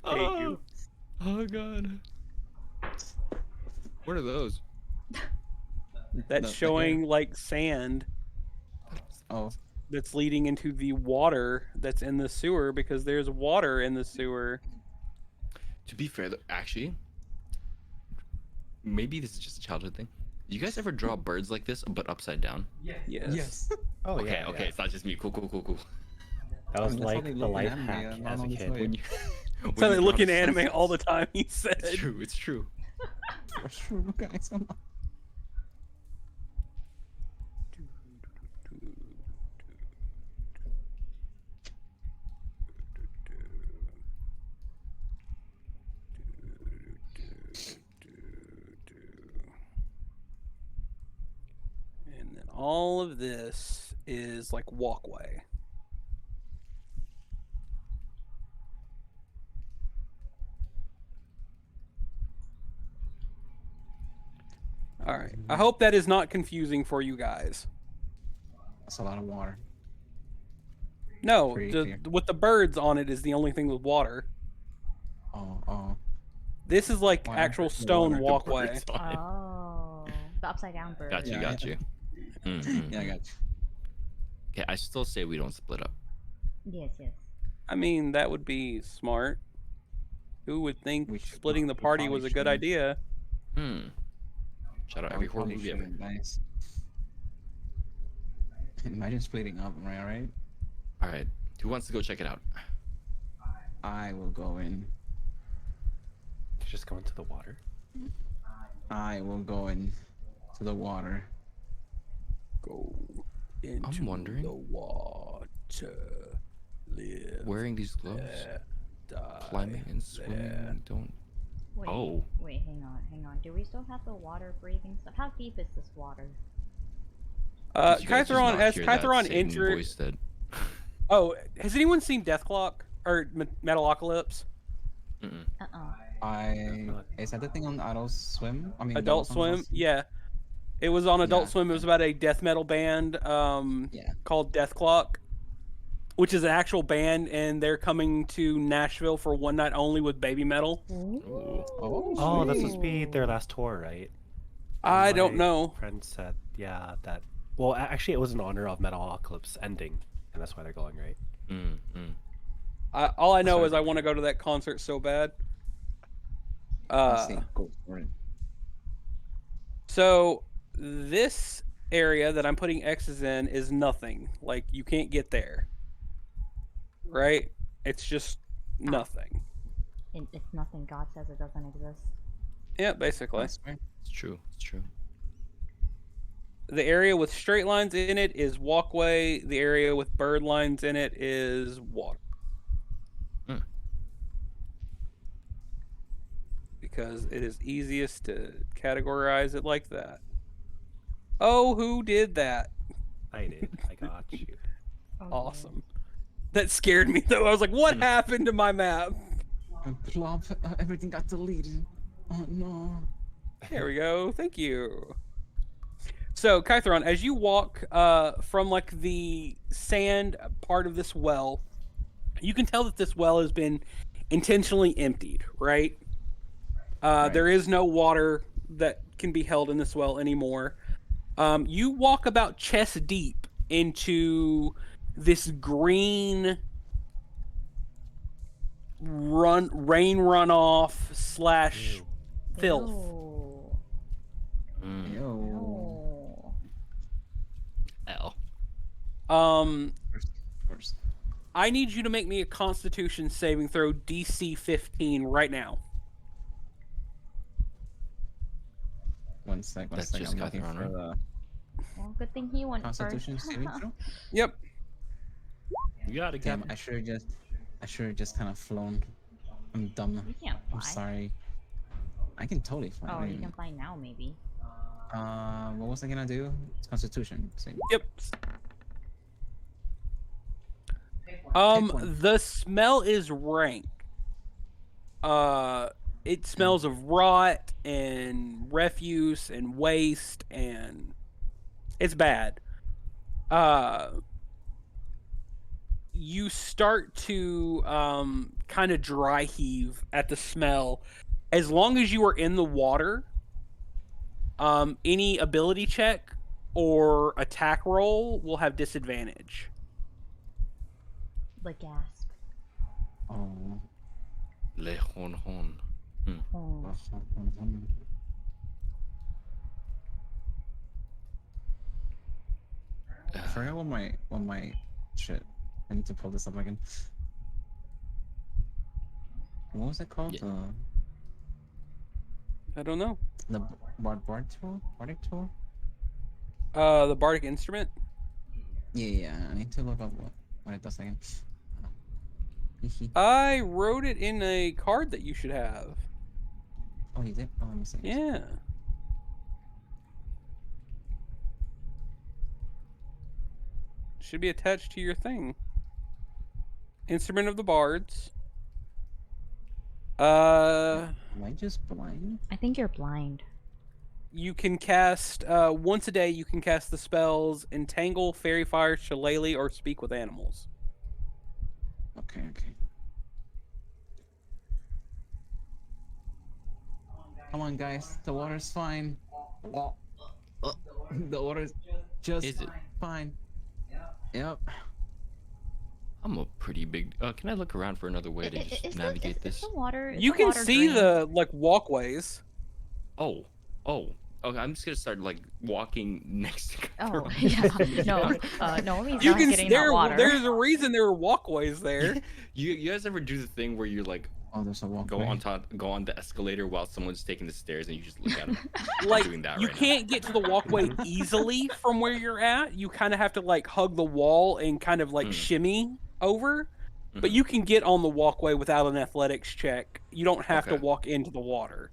Hate you. Oh god. What are those? That's No, showing like sand Oh. that's leading into the water that's in the sewer because there's water in the sewer. To be fair, though, actually, maybe this is just a childhood thing. You guys ever draw birds like this, but upside down? Yes. Yes. Oh Okay, yeah. okay, yeah. it's not just me. Cool. That was that's how like they the look in life anime, hack not as a on this kid. way. When you, when So they you look drop in anime sunsets. all the time. He said. It's true. It's true. For sure, guys. And then all of this is like walkway. All right. I hope that is not confusing for you guys. That's a lot of water. No, Pretty the, clear. with the birds on it is the only thing with water. Oh. This is like Why actual aren't the stone water- walkway. Birds on it. Oh, the upside down bird. Got you. Yeah, Got yeah. you. Yeah, I got you. Okay, I still say we don't split up. Yes, yes. I mean, that would be smart. Who would think We should splitting the not- we party probably was a good shouldn't. idea? Shout out Oh, every we horror probably movie ever. shouldn't, guys. Imagine splitting up, am I alright? All right, who wants to go check it out? I will go in. Just go into the water. I will go in to the water. Go into wondering. the water. Live Wearing these gloves, there, die climbing and swimming. there. Don't. Wait, Oh. Wait, hang on. Do we still have the water breathing stuff? How deep is this water? Did you guys just Kytheron, not has hear that Kytheron same entered? voice that- Oh, has anyone seen Death Clock or Metalocalypse? Mm-mm. Is that the thing on Adult Swim? I mean, Adult that was on Swim? Yeah. It was on Adult Yeah. Swim. It was about a death metal band Yeah. called Death Clock, which is an actual band, and they're coming to Nashville for one night only with Baby Metal. Ooh. Oh, this must Ooh. be their last tour, right? I don't My know. Friend said, yeah, that. Well, actually, it was in honor of Metalocalypse ending, and that's why they're going, right? All I know Sorry. is I want to go to that concert so bad. I'll see. Go for it. So this area that I'm putting X's in is nothing. Like, you can't get there. Right? It's just nothing. It's nothing. God says it doesn't exist. Yeah, basically. That's fair. It's true. It's true. The area with straight lines in it is walkway. The area with bird lines in it is water. Because it is easiest to categorize it like that. Oh, who did that? I did. I got you. Oh, Awesome. That scared me though. I was like, what happened to my map? Plop, everything got deleted. Oh no. There we go. Thank you. So, Kytheron, as you walk from like the sand part of this well, you can tell that this well has been intentionally emptied, right? Right. There is no water that can be held in this well anymore. You walk about chest deep into this green rain runoff slash filth. Ew. Yo. Ew. L. First. I need you to make me a Constitution saving throw DC 15 right now. One sec. That's just I'm looking Kytheron, for right? the Well, good thing he went Constitution first. saving throw. Yep. You got it, Damn, Captain. I should have just kind of flown. I'm dumb. You can't fly. I'm sorry. I can totally fly. Oh, Wait a you can minute. fly now, maybe. What was I gonna do? It's Constitution. Same. Yep. one. The smell is rank. It smells of rot and refuse and waste, and it's bad. You start to kind of dry heave at the smell. As long as you are in the water, any ability check or attack roll will have disadvantage. The gasp. Oh. Le hon hon. Oh. I forgot what my shit. I need to pull this up again. What was it called? Yeah. I don't know. The bard tool? Bardic tool? The bardic instrument. Yeah, I need to look up what it does again. I wrote it in a card that you should have. Oh, you did? Oh, let me see. Yeah. Should be attached to your thing. Instrument of the bards. Am I just blind? I think you're blind. You can cast once a day. You can cast the spells Entangle, Fairy Fire, Shillelagh, or Speak with Animals. Okay. Come on, guys. The water's fine. The water's just Is it? fine. Yep. I'm a pretty big. Can I look around for another way to just navigate this? Is the water? Is You the can water see green? the like walkways. Oh. Okay, I'm just gonna start like walking next to. Oh yeah. No. Noemi's You not can getting there. that water. There's a reason there are walkways there. You guys ever do the thing where you like Oh, there's a walkway. go on the escalator while someone's taking the stairs and you just look at them? Like doing that you right now. can't get to the walkway easily from where you're at. You kind of have to like hug the wall and kind of like shimmy over. But you can get on the walkway without an athletics check. You don't have to Okay. walk into the water.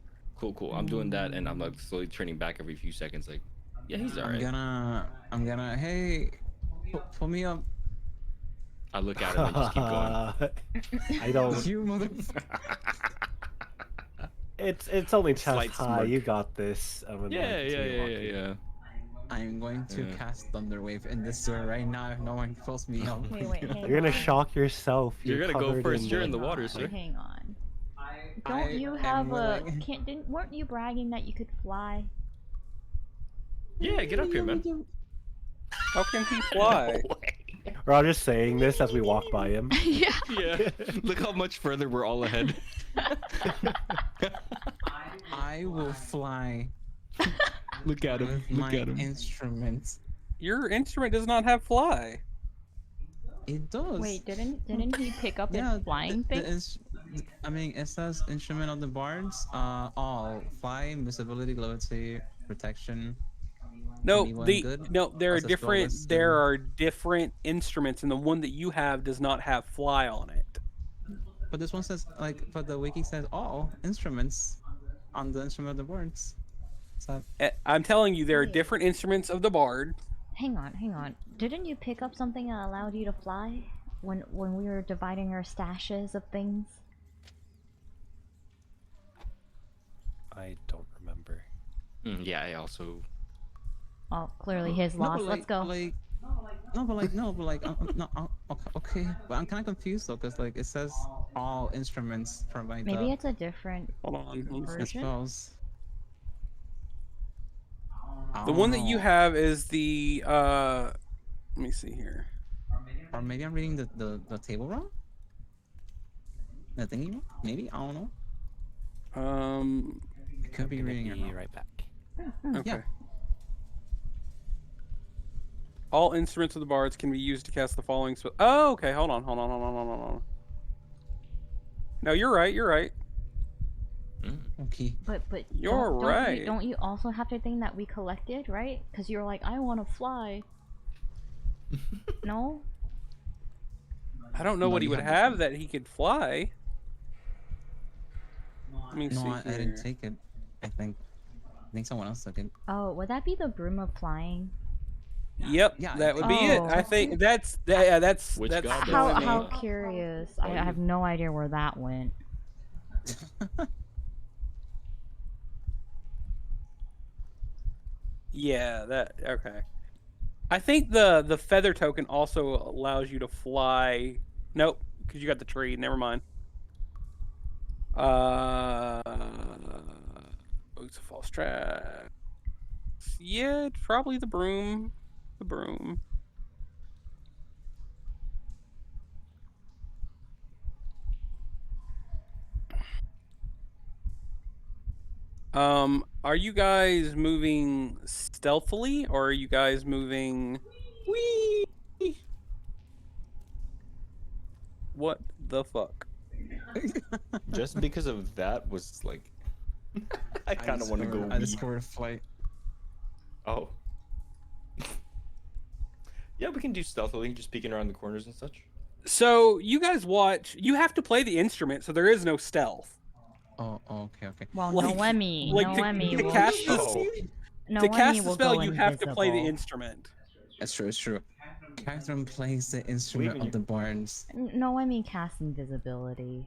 Cool. I'm doing that and I'm like slowly turning back every few seconds. Like, yeah, he's alright. I'm gonna. Hey, pull me up. I look at him and just keep going. I don't. You mother. It's only chest Slight high. smirk. You got this. I would like to walk you. Yeah. I'm going to Yeah. cast Thunderwave in this door right now if no one pulls me up. Wait, hang You're gonna on. shock yourself. You're gonna go covered first. in You're in the Hang water, on, sir. Hang on. I Don't you am have a? willing. Weren't you bragging that you could fly? Yeah, get up here, man. How can he fly? We're all just saying this as we walk by him. Yeah. Yeah. Look how much further we're all ahead. I will fly Look at him. with Look my at him. instruments. Your instrument does not have fly. It does. Wait, didn't he pick up Yeah, his flying thing? I mean, it says instrument of the bards. All fly, invisibility, levity, protection. No, Anyone good? there are As a different spell there list, are different instruments, and the one that you have does not have fly on it. But this one says but the wiki says all instruments on the instrument of the bards. So I'm telling you, there are Wait. different instruments of the bard. Hang on. Didn't you pick up something that allowed you to fly when we were dividing our stashes of things? I don't remember. Yeah, I also. Oh, clearly his loss. Let's go. Okay, but I'm kind of confused though, cause like it says all instruments provide Maybe it's a different Hold on. the version. spells. The one that you Oh. have is the let me see here. Or maybe I'm reading the table wrong. The thingy wrong? Maybe I don't know. I could be Gonna reading it be wrong. right back. Okay. Yeah. All instruments of the bards can be used to cast the following spell. Oh, okay. Hold on. No, you're right. Okay. But You're right. Don't you also have the thing that we collected, right? Because you're like, I want to fly. No. I don't know No, what he you would have have that he could fly. Let me No, see I didn't here. take it. I think someone else took it. Oh, would that be the broom of flying? Yep, Yeah, that would be it. Oh. I think that's that's Which that's god the How one how that- curious! Oh, I you- have no idea where that went. Yeah, that okay. I think the feather token also allows you to fly. Nope, because you got the tree. Never mind. Boots of false track. Yeah, it's probably the broom. The broom. Are you guys moving stealthily, or are you guys moving? Whee! What the fuck? Just because of that was like, I kind of want to go. I discovered a flight. Oh. Yeah, we can do stealthily, just peeking around the corners and such. So you guys watch. You have to play the instrument, so there is no stealth. Oh, okay, okay. Well, Like- Noemi, like to- Noemi to will, cast this- Oh. Noemi to cast the will spell, go you have to play the invisible. instrument. It's true, it's true. Kytheron plays the instrument of the bards. Noemi casts invisibility.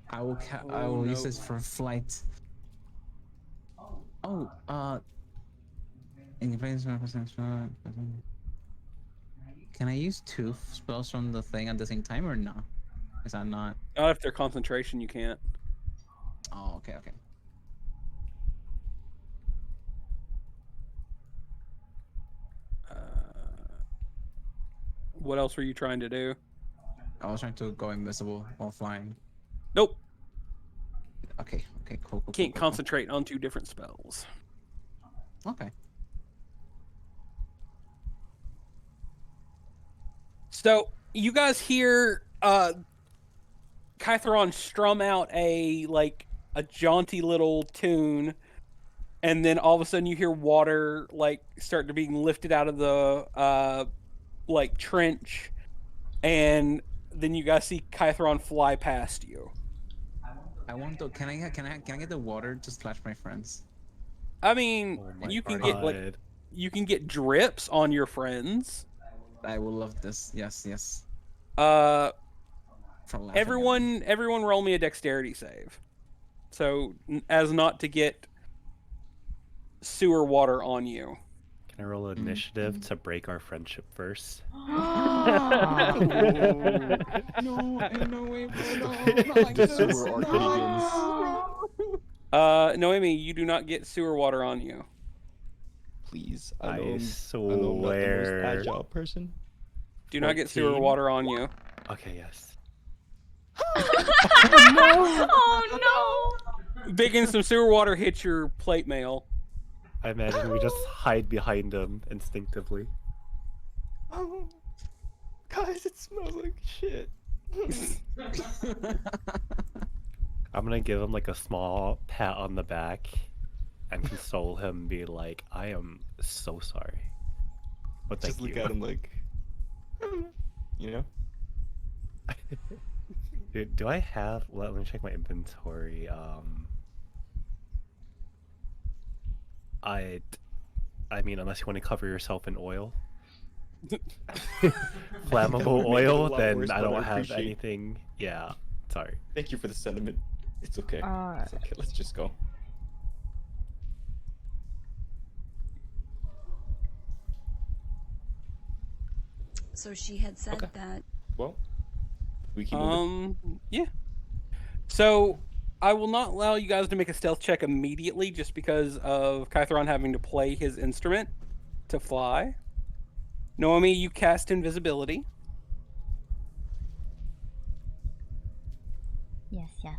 I will use this for flight. Oh, and you play this one. Can I use two spells from the thing at the same time or no? Is that not? Not if they're concentration, you can't. Oh, okay, okay. What else were you trying to do? I was trying to go invisible while flying. Nope. Okay, okay, cool, cool. Can't cool, concentrate on two different spells. cool. Okay. So you guys hear Kytheron strum out a jaunty little tune, and then all of a sudden you hear water start to being lifted out of the trench, and then you guys see Kytheron fly past you. I want to. Can I get the water to splash my friends? I mean, Oh my you can God. get drips on your friends. I will love this. Yes, yes. Uh, For laughing at me. everyone roll me a dexterity save, so as not to get sewer water on you. Can I roll initiative to break our friendship first? No, no way, bro. No, not like The this. sewer arc begins. No. Noemi, you do not get sewer water on you. Please, I I know I'm not the swear. most agile person. Do not get sewer 14. water on you. Okay, yes. Oh no! Byggen, some sewer water hits your plate mail. I imagine we just hide behind him instinctively. Oh, guys, it smells like shit. I'm gonna give him like a small pat on the back and console him, be like, I am so sorry. But thank Just look you. at him like, you know. Dude, do I have, let me check my inventory. I mean, unless you want to cover yourself in oil. Flammable That would make it a oil, lot then worse, I but don't have appreciate- anything. Yeah, sorry. Thank you for the sentiment. It's okay. It's okay. Let's just go. So she had said Okay. that. Well, we keep moving. Yeah. So I will not allow you guys to make a stealth check immediately, just because of Kytheron having to play his instrument to fly. Noemi, you cast invisibility. Yes, yes.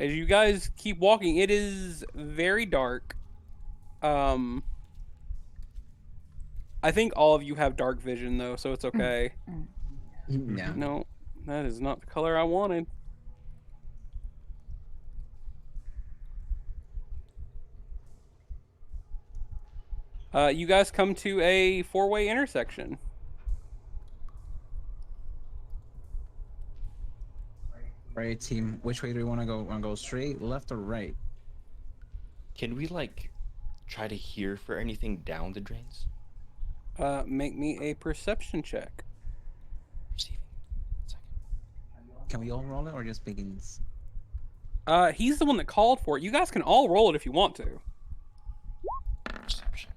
As you guys keep walking, it is very dark. I think all of you have dark vision though, so it's okay. Yeah. No, that is not the color I wanted. You guys come to a four-way intersection. Right, team. Which way do we want to go? Want to go straight, left, or right? Can we like try to hear for anything down the drains? Make me a perception check. Receiving. Second. Can we all roll it or just Byggens? He's the one that called for it. You guys can all roll it if you want to. Perception.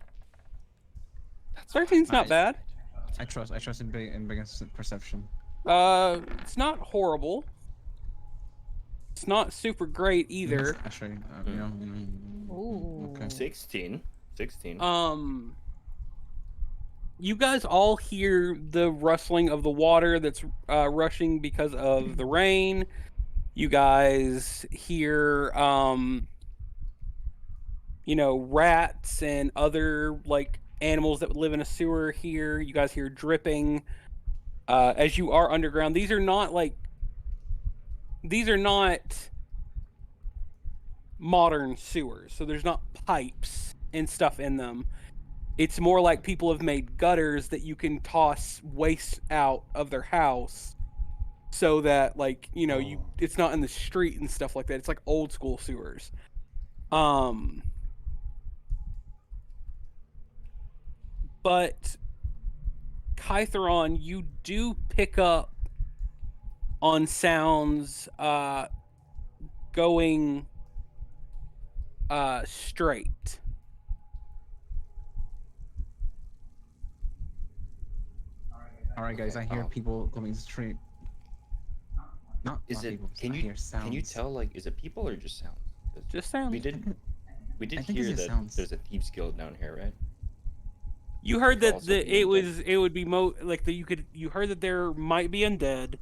That's 13's not Nice. bad. I trust in Byggens' perception. It's not horrible. It's not super great either. Actually, you know. Ooh. Okay. 16. 16. You guys all hear the rustling of the water that's rushing because of the rain. You guys hear rats and other like animals that would live in a sewer here. You guys hear dripping as you are underground. These are not modern sewers, so there's not pipes and stuff in them. It's more like people have made gutters that you can toss waste out of their house, so that it's not in the street and stuff like that. It's like old school sewers. But Kytheron, you do pick up on sounds going straight. All right, guys, I hear people coming straight. Not Is it? people, Can I you hear sounds. tell like is it people or just sounds? 'Cause Just sounds. We did I think hear it's that sounds. there's a Thieves Guild down here, right? You heard that also be undead. it would be you heard that there might be undead.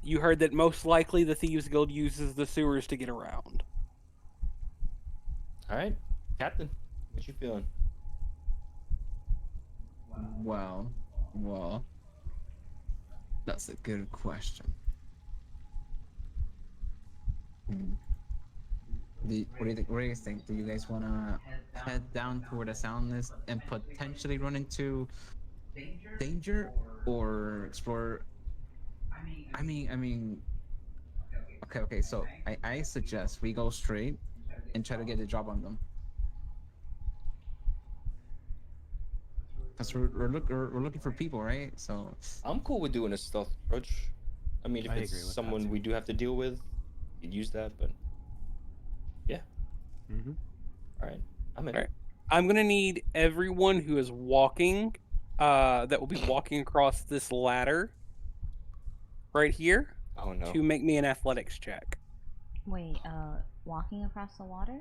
You heard that most likely the Thieves Guild uses the sewers to get around. All right, Captain, what you feeling? Well, that's a good question. What do you think? What do you guys think? Do you guys wanna head down to where the sound is and potentially run into danger, or explore? I mean. Okay. So I suggest we go straight and try to get a job on them. Because we're looking for people, right? So I'm cool with doing a stealth approach. I mean, if I it's agree with that someone too. we do have to deal with, you'd use that. But yeah, Mm-hmm. all right, I'm in. All right. I'm gonna need everyone who is walking, that will be walking across this ladder right here, Oh no. to make me an athletics check. Wait, walking across the water?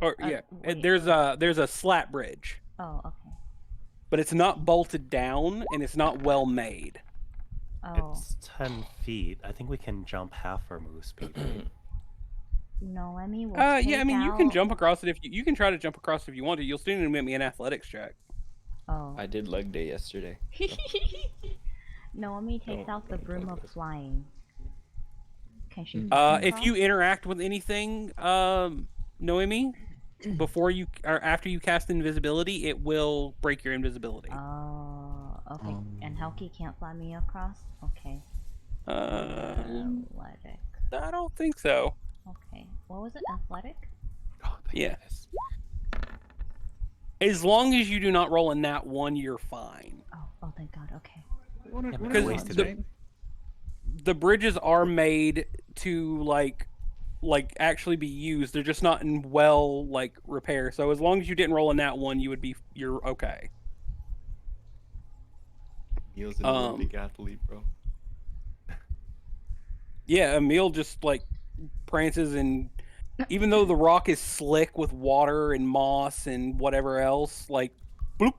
Or wait. there's a slat bridge, Oh, okay. but it's not bolted down and it's not well made. Oh, It's 10 feet. I think we can jump half our move speed. Right? Noemi will Yeah, take I mean you can out- jump across it if you can try to jump across if you want to. You'll still need to make me an athletics check. Oh. I did leg day yesterday. Noemi takes out the don't broom plug of this. flying. Can she? If you interact with anything, Noemi, before you or after you cast invisibility, it will break your invisibility. Oh, okay. And Helki can't fly me across? Okay. Athletic. I don't think so. Okay. What was it? Athletic? Oh, thank Yeah. goodness. As long as you do not roll a nat 1, you're fine. Oh, thank God. Okay. Because the bridges are made to like actually be used. They're just not in repair. So as long as you didn't roll a nat 1, you're okay. Neil's an Olympic athlete, bro. Yeah, Emille just prances, and even though the rock is slick with water and moss and whatever else, bloop,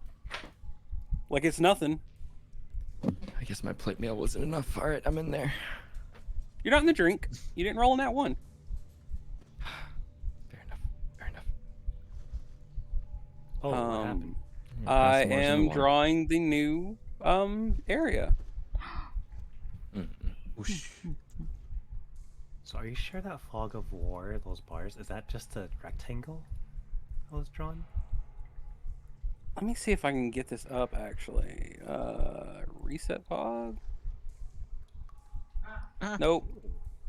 like it's nothing. I guess my plate meal wasn't enough. All right, I'm in there. You're not in the drink. You didn't roll in that one. Fair enough. Oh, what happened? I am drawing the new area. So are you sure that fog of war, those bars, is that just a rectangle that was drawn? Let me see if I can get this up, actually. Reset fog? Nope.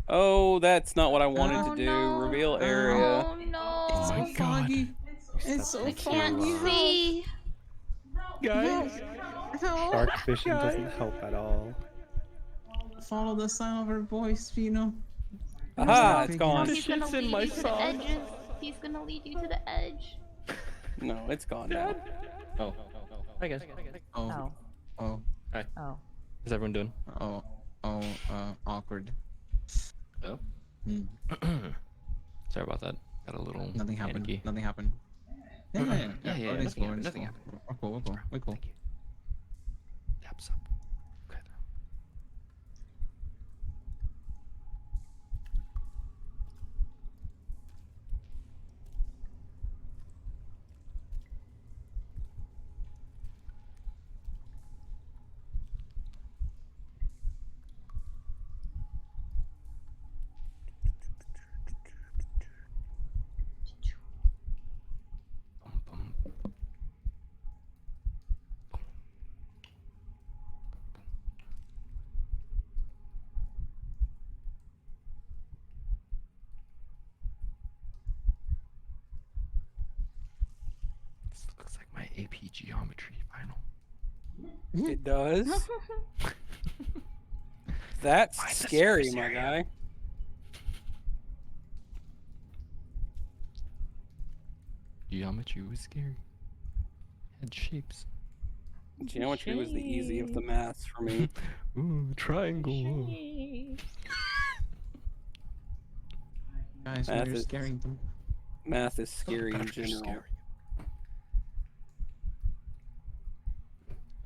Oh, that's not what I wanted to do. no. Reveal area. Oh no! It's so foggy. You It's so stepped Can't into, see. Guys, Dark vision doesn't help at all. follow the sound of her voice, Pino. Aha, it's gone. He's gonna lead you to the edges. He's gonna lead you to the edge. No, it's gone now. Oh. Hi guys. Oh. Oh. Hi. Oh. How's everyone doing? Awkward. Oh. Hmm. Sorry about that. Got a little Nothing happened. panicky. Nothing happened. Yeah. Everything's cool, nothing happened. We're cool. We're cool. Thank you. Taps up. Okay. AP Geometry final. It does. That's Why is this scary, surface my area? guy. Geometry was scary. Had shapes. Geometry was the easy of the maths for me. Ooh, triangle. Guys, Math you're is- scaring them. Math is scary in Gosh, you're general. scary.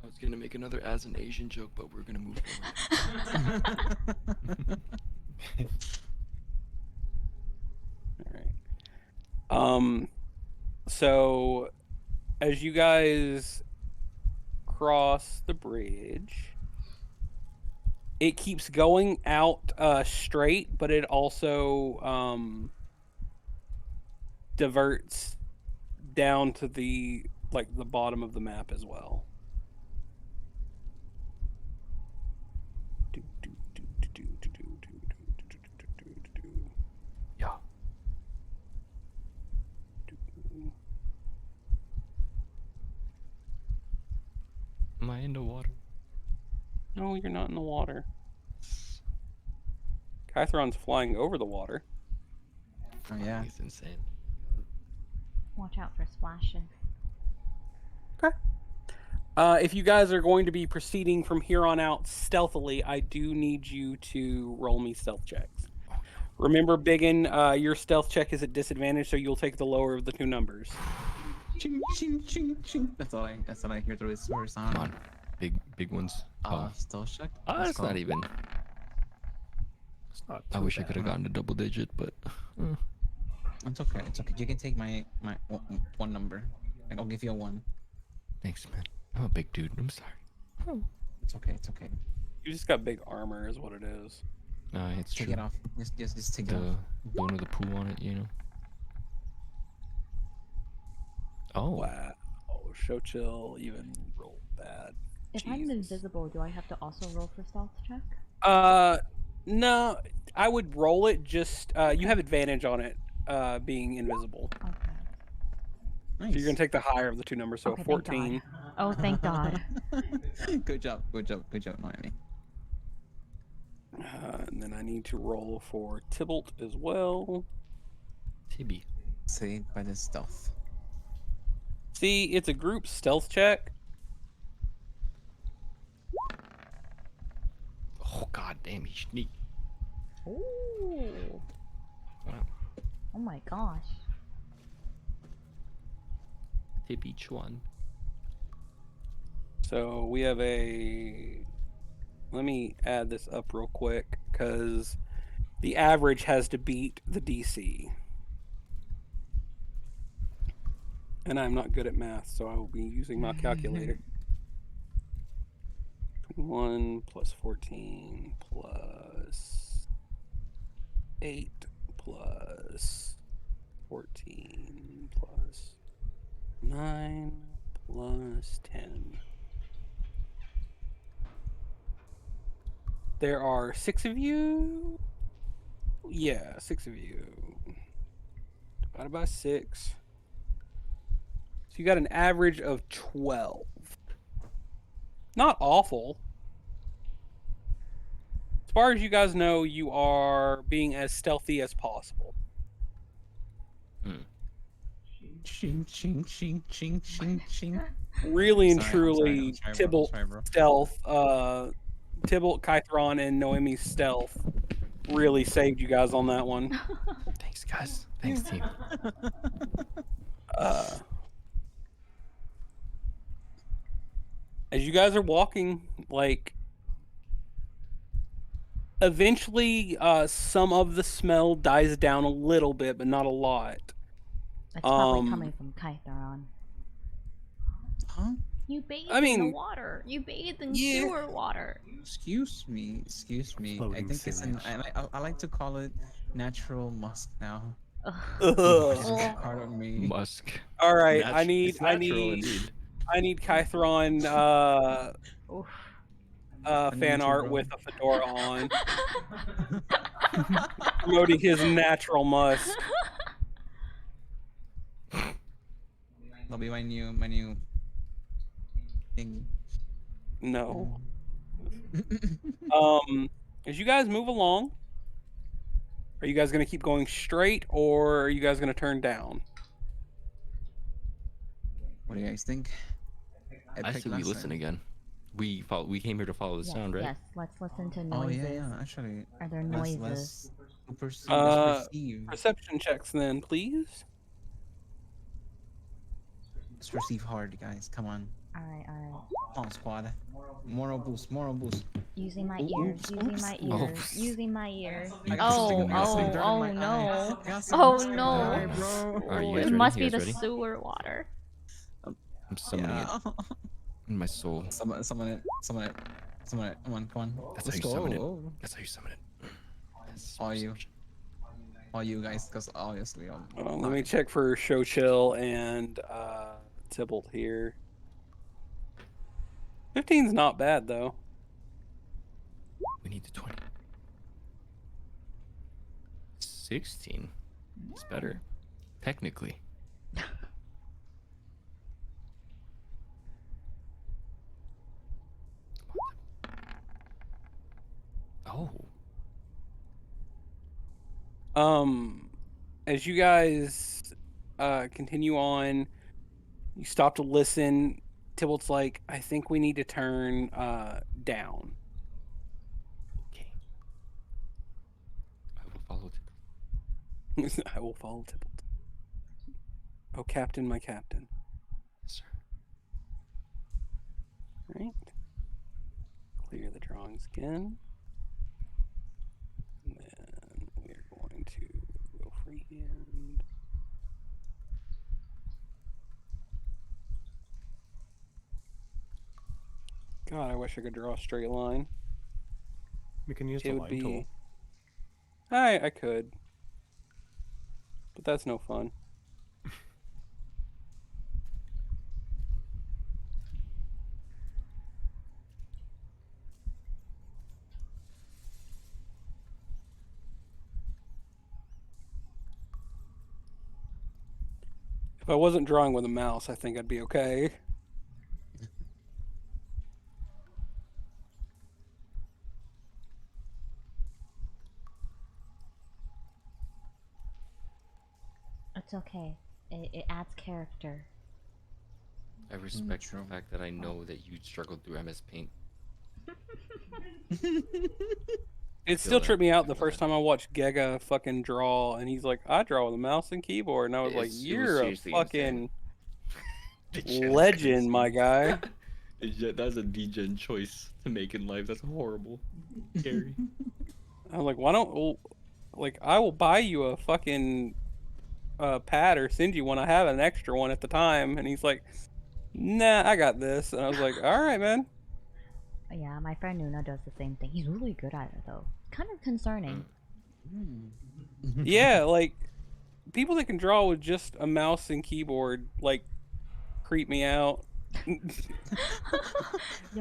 I was gonna make another as an Asian joke, but we're gonna move forward. All right. So as you guys cross the bridge, it keeps going out straight, but it also diverts down to the bottom of the map as well. Yeah. Am I in the water? No, you're not in the water. Kytheron's flying over the water. Oh yeah. It's insane. Watch out for splashes. If you guys are going to be proceeding from here on out stealthily, I do need you to roll me stealth checks. Remember, Byggen, your stealth check is at disadvantage, so you'll take the lower of the two numbers. Ching, ching, ching, ching. That's all I hear through his sound. Come on, big ones. Stealth check. That's not even. It's not I too wish I bad. could have gotten a double digit, but It's okay. It's okay. You can take my one number. Like, I'll give you a 1. thanks, man. I'm a big dude. I'm sorry. It's okay. It's okay. You just got big armor, is what it is. No, it's Take true. it off. Just take it The off. one with the poo on it, you know. Oh, Wow. Xochitl even rolled bad. If I'm Jesus. invisible, do I have to also roll for stealth check? No, I would roll it. Just you have advantage on it, being invisible. Okay. Nice. So you're gonna take the higher of the two numbers. So Okay, thank 14. God. Oh, thank God. Good job, Noemi. And then I need to roll for Tybalt as well. Tibby. Saved by the stealth. See, it's a group stealth check. Oh god damn, he sneak. Ooh. Wow. Oh my gosh. Tibby Chuan. So we have a. Let me add this up real quick because the average has to beat the DC. And I'm not good at math, so I will be using my calculator. 21 plus 14 plus 8 plus 14 plus 9 plus 10. There are 6 of you. Yeah, 6 of you. Divided by 6. So you got an average of 12. Not awful. As far as you guys know, you are being as stealthy as possible. Ching, ching, ching, ching, ching, ching. Really and Sorry, truly, I'm sorry, bro. Tybalt Sorry, bro. stealth, Tybalt, Kytheron, and Noemi's stealth really saved you guys on that one. Thanks, guys. Thanks, team. As you guys are walking, like, eventually some of the smell dies down a little bit, but not a lot. It's probably coming from Kytheron. Huh? You bathe I in mean, the water. You bathe in yeah. sewer water. Excuse me. I Floating think it's an. sewage. I like to call it natural musk now. Ugh. It's Ugh. just part of me. Musk. All right, Natu- I need it's natural indeed. Kytheron Oof. fan too, art bro. with a fedora on, promoting his natural musk. That'll be my new thing. No. As you guys move along, are you guys gonna keep going straight, or are you guys gonna turn down? What do you guys think? I say we listen again. We came here to follow the Yes, sound, right? yes. Let's listen to Oh noises. yeah. Actually, Are there noises? let's perceive. Perception checks then, please. Let's perceive hard, guys. Come on. Alright, alright. Come on, squad. Moral boost. Moral boost. Using my Ooh, ears, using my Oh. ears, using my ears. I got Oh, something dirt in oh my eye. no. I got some Oh dirt in my no. eye, bro. Are you Oh, guys it ready? must You be guys the ready? sewer water. I'm summoning Yeah. it in my soul. Summon it. Summon it. Come on. That's Let's how you summon it. go. That's how you summon it. That's All you. perception. All you guys, because obviously Let me check for Xochitl and Tybalt here. 15's not bad though. We need the 20. 16. It's better. Technically. Oh. As you guys continue on, you stop to listen. Tybalt's like, I think we need to turn down. Okay. I will follow it. I will follow Tybalt. Oh, Captain, my captain. Yes, sir. Right. Clear the drawings again. And then we're going to go freehand. God, I wish I could draw a straight line. We can use It the would line be. tool. I could. But that's no fun. If I wasn't drawing with a mouse, I think I'd be okay. It's okay. It adds character. I respect the true. fact that I know that you struggled through MS Paint. It still that. tripped me out the Feel first that. time I watched Gega fucking draw, and he's like, I draw with a mouse and keyboard. And I was like, It was you're a seriously fucking insane. legend, my guy. That's a degen choice to make in life. That's horrible. Scary. I'm like, why don't, well, like, I will buy you a fucking pad or send you one. I have an extra one at the time. And he's like, nah, I got this. And I was like, all right, man. Yeah, my friend Nuna does the same thing. He's really good at it though. Kind of concerning. Yeah, like, people that can draw with just a mouse and keyboard, like, creep me out. Yo,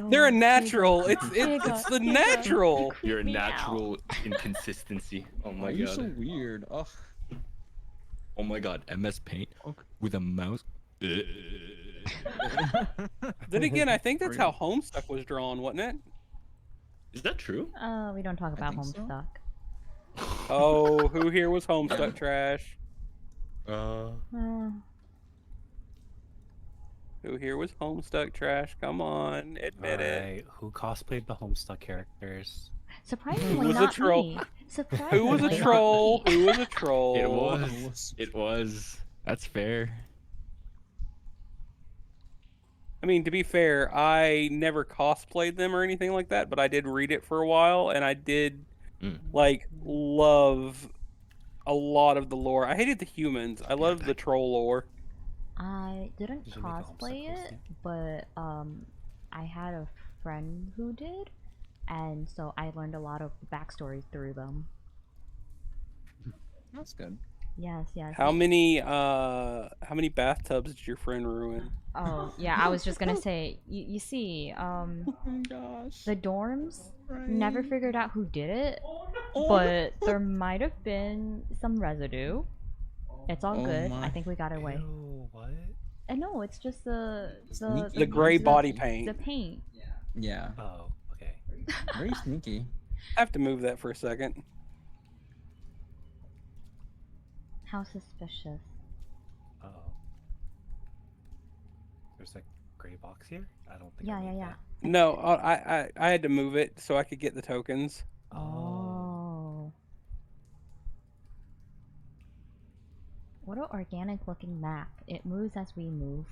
They're a Giga, natural. It's Giga, the Giga. natural. You're a me out. natural inconsistency. Oh my You're god. so weird. Oh. Oh my god. MS Paint with a mouse. Then again, I think that's how Homestuck was drawn, wasn't it? Is that true? We don't talk about think so. Homestuck. Oh, who here was Homestuck trash? Who here was Homestuck trash? Come on, admit it. Alright, who cosplayed the Homestuck characters? Surprisingly, Who was a not troll? me. Surprisingly, Who was a not troll? me. Who was a troll? It was. It was. That's fair. I mean, to be fair, I never cosplayed them or anything like that, but I did read it for a while, and I did like love a lot of the lore. I hated the humans. I loved the troll lore. I didn't Did you make a cosplay Homestuck it, but I had a friend who did, and so I learned a lot of backstory through them. That's good. Yes, yes. How many bathtubs did your friend ruin? Oh, yeah, I was just gonna say, you see, Oh my gosh. the dorms Right. never figured out who did it, Oh. but there might have been some residue. It's all Oh good. my. I think we got away. Ew, what? No, it's just the Sneaky. The gray The- body the paint. paint. Yeah, Oh, okay. very sneaky. I have to move that for a second. How suspicious. Oh. There's a gray box here? I don't think I Yeah, need yeah. that. No, I had to move it so I could get the tokens. Oh. What an organic looking map. It moves as we move.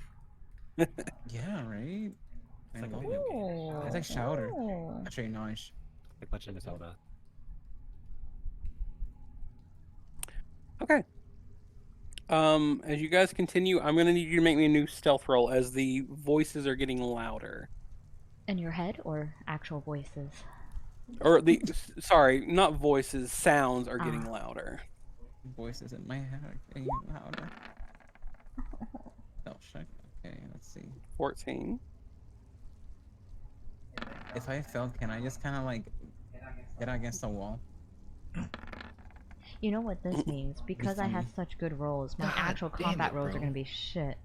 Yeah, right. It's like a love video it. game. It's like Chowder. Oh. Actually, nice. Like Legend of Zelda. Okay. As you guys continue, I'm gonna need you to make me a new stealth roll as the voices are getting louder. In your head or actual voices? Or sorry, not voices, sounds are getting Ah. louder. Voices in my head are getting louder. Oh, shit. Okay, let's see. 14. If I fail, can I just kind of like get against the wall? You know what this means? Because I had funny. such good rolls, my God actual damn combat it, rolls are bro. gonna be shit.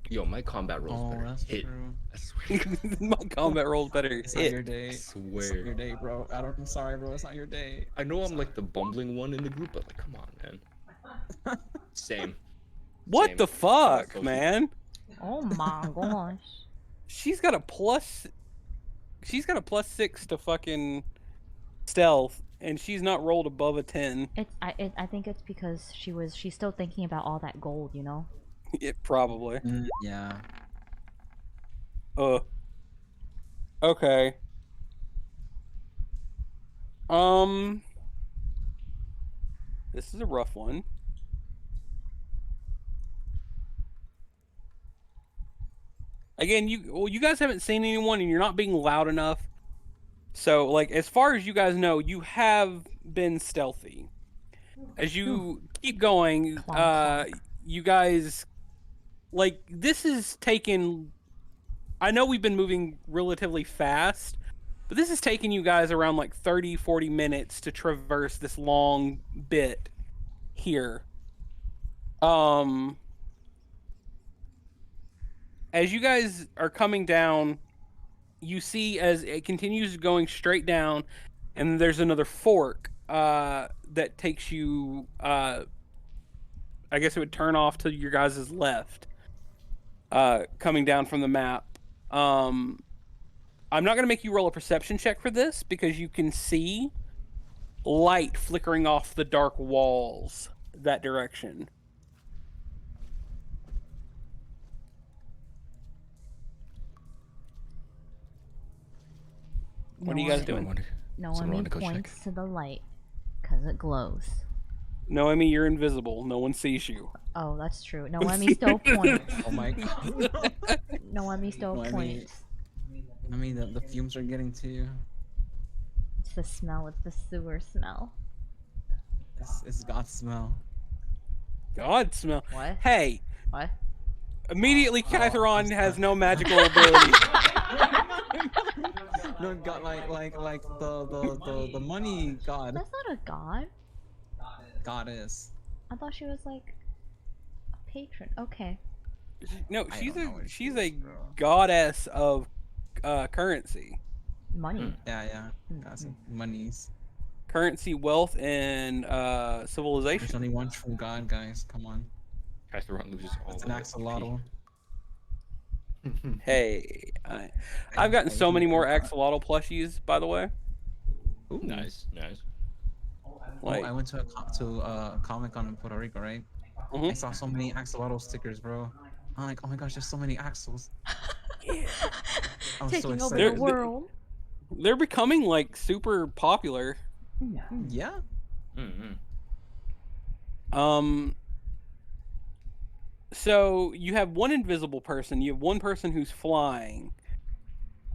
Yo, my combat rolls Oh, better that's hit. true. I swear. My combat rolls better It's not your hit. day. I It's not swear. your day, bro. I'm sorry, bro. It's not your day. I know I'm like the bumbling one in the group, but like, come on, man. Same. What Same. the fuck, Social. man? Oh my gosh. She's got a plus 6 to fucking stealth, and she's not rolled above a 10. I think it's because she's still thinking about all that gold, you know? It probably. Yeah. Okay. This is a rough one. Again, you guys haven't seen anyone, and you're not being loud enough. So, like, as far as you guys know, you have been stealthy. As you keep going, Clonk, clonk. you guys, like, this is taken. I know we've been moving relatively fast, but this has taken you guys around like 30, 40 minutes to traverse this long bit here. As you guys are coming down, you see as it continues going straight down, and there's another fork that takes you. I guess it would turn off to your guys' left, coming down from the map. I'm not gonna make you roll a perception check for this because you can see light flickering off the dark walls that direction. What are you guys doing? Noemi points to the light, because it glows. Noemi, you're invisible. No one sees you. Oh, that's true. Noemi still points. Oh my god. Noemi still Noemi. points. I mean, the fumes are getting to you. It's the smell, it's the sewer smell. It's God's smell. God smell. What? Hey, What? immediately Kytheron I'm has sorry. no magical ability. No, God, like the money god. That's not a god. Goddess. I thought she was like a patron. Okay. No, I she's don't know what she she's a is, bro. goddess of currency, Money. Yeah. That's monies. currency, wealth, and There's civilization. only one true god, guys. Come on. Kytheron loses all It's the an axolotl. Hey, I've gotten so many more axolotl plushies, by the way. Ooh. Nice. Like, I went to a Comic-Con in Puerto Rico, right? Mhm. I saw so many axolotl stickers, bro. I'm like, oh my gosh, there's so many axles. yeah. I was so Taking over excited. the world. They're becoming like super popular. Yeah. So you have one invisible person, you have one person who's flying.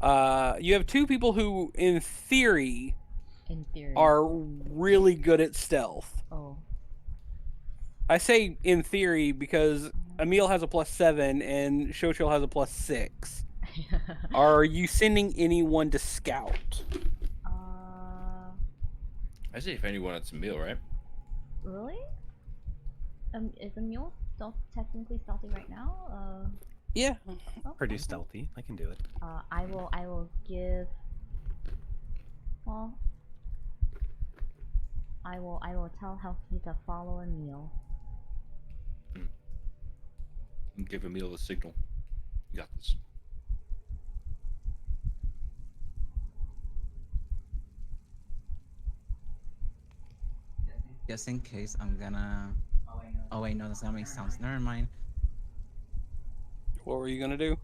You have two people who, in theory, In theory. are really good at stealth. Oh. I say in theory because Emille has a +7 and Xochitl has a +6. Are you sending anyone to scout? I say if anyone, it's Emille, right? Really? Is Emille technically stealthy right now? Yeah. Pretty Okay. stealthy. I can do it. I will give. Well, I will tell Helki to follow Emille. Give Emille a signal. You got this. Just in case, I'm gonna. Oh wait, no, that's gonna make sounds. Never mind. What were you gonna do?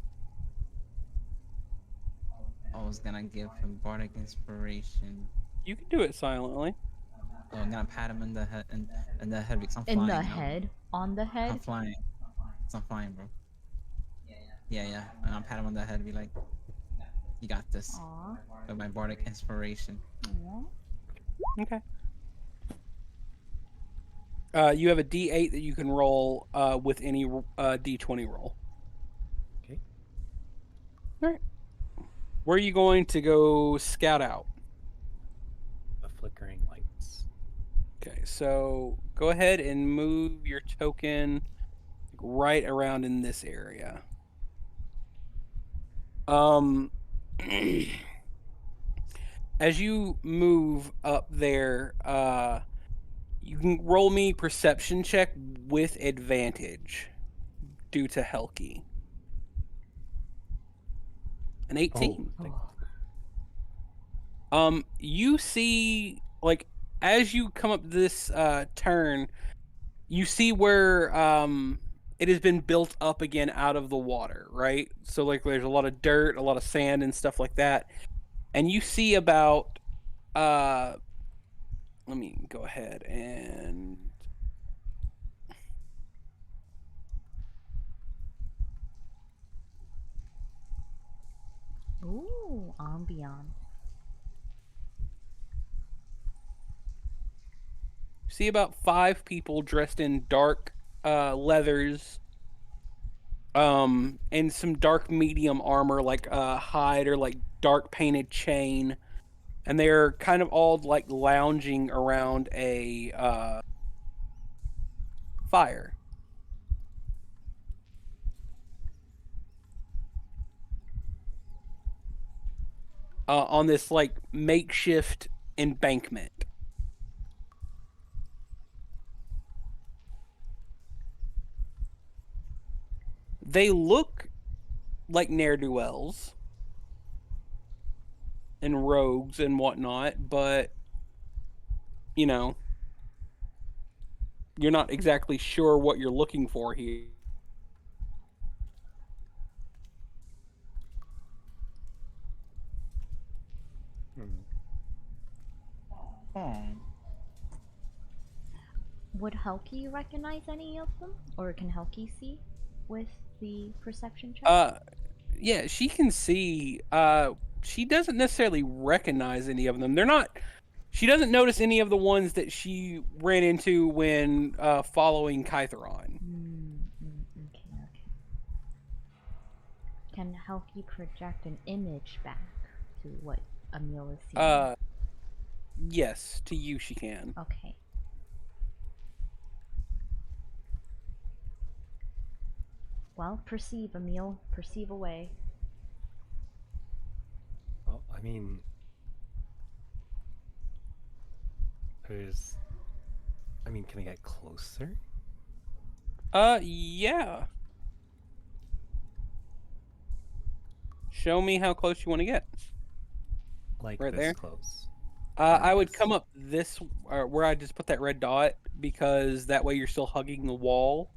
I was gonna give him bardic inspiration. You can do it silently. Oh, I'm gonna pat him in the head, in the head because I'm In flying. the now. head? On the head? I'm flying. I'm flying, bro. Yeah. I'm gonna pat him on the head and be like, "You got this." Aw. With my bardic inspiration. Aw. Okay. You have a D8 that you can roll with any D20 roll. Okay. All right. Where are you going to go scout out? The flickering lights. Okay, so go ahead and move your token right around in this area. As you move up there, you can roll me perception check with advantage due to Helki. An 18. Oh. You see, like, as you come up this turn, you see where it has been built up again out of the water, right? So, like, there's a lot of dirt, a lot of sand, and stuff like that. And you see about, let me go ahead and. Ooh, ambiance. See about 5 people dressed in dark leathers, and some dark medium armor, like hide or like dark painted chain, and they're kind of all like lounging around a fire. On this like makeshift embankment. They look like ne'er-do-wells and rogues and whatnot, but you know, you're not exactly sure what you're looking for here. Would Helki recognize any of them? Or can Helki see with the perception check? Yeah, she can see. She doesn't necessarily recognize any of them. They're not. She doesn't notice any of the ones that she ran into when following Kytheron. Okay. Can Helki project an image back to what Emille is seeing? Yes, to you she can. Okay. Well, perceive, Emille. Perceive away. Well, I mean, can I get closer? Yeah. Show me how close you want to get. Like right this there? close. I would Yes. come up this, where I just put that red dot, because that way you're still hugging the wall,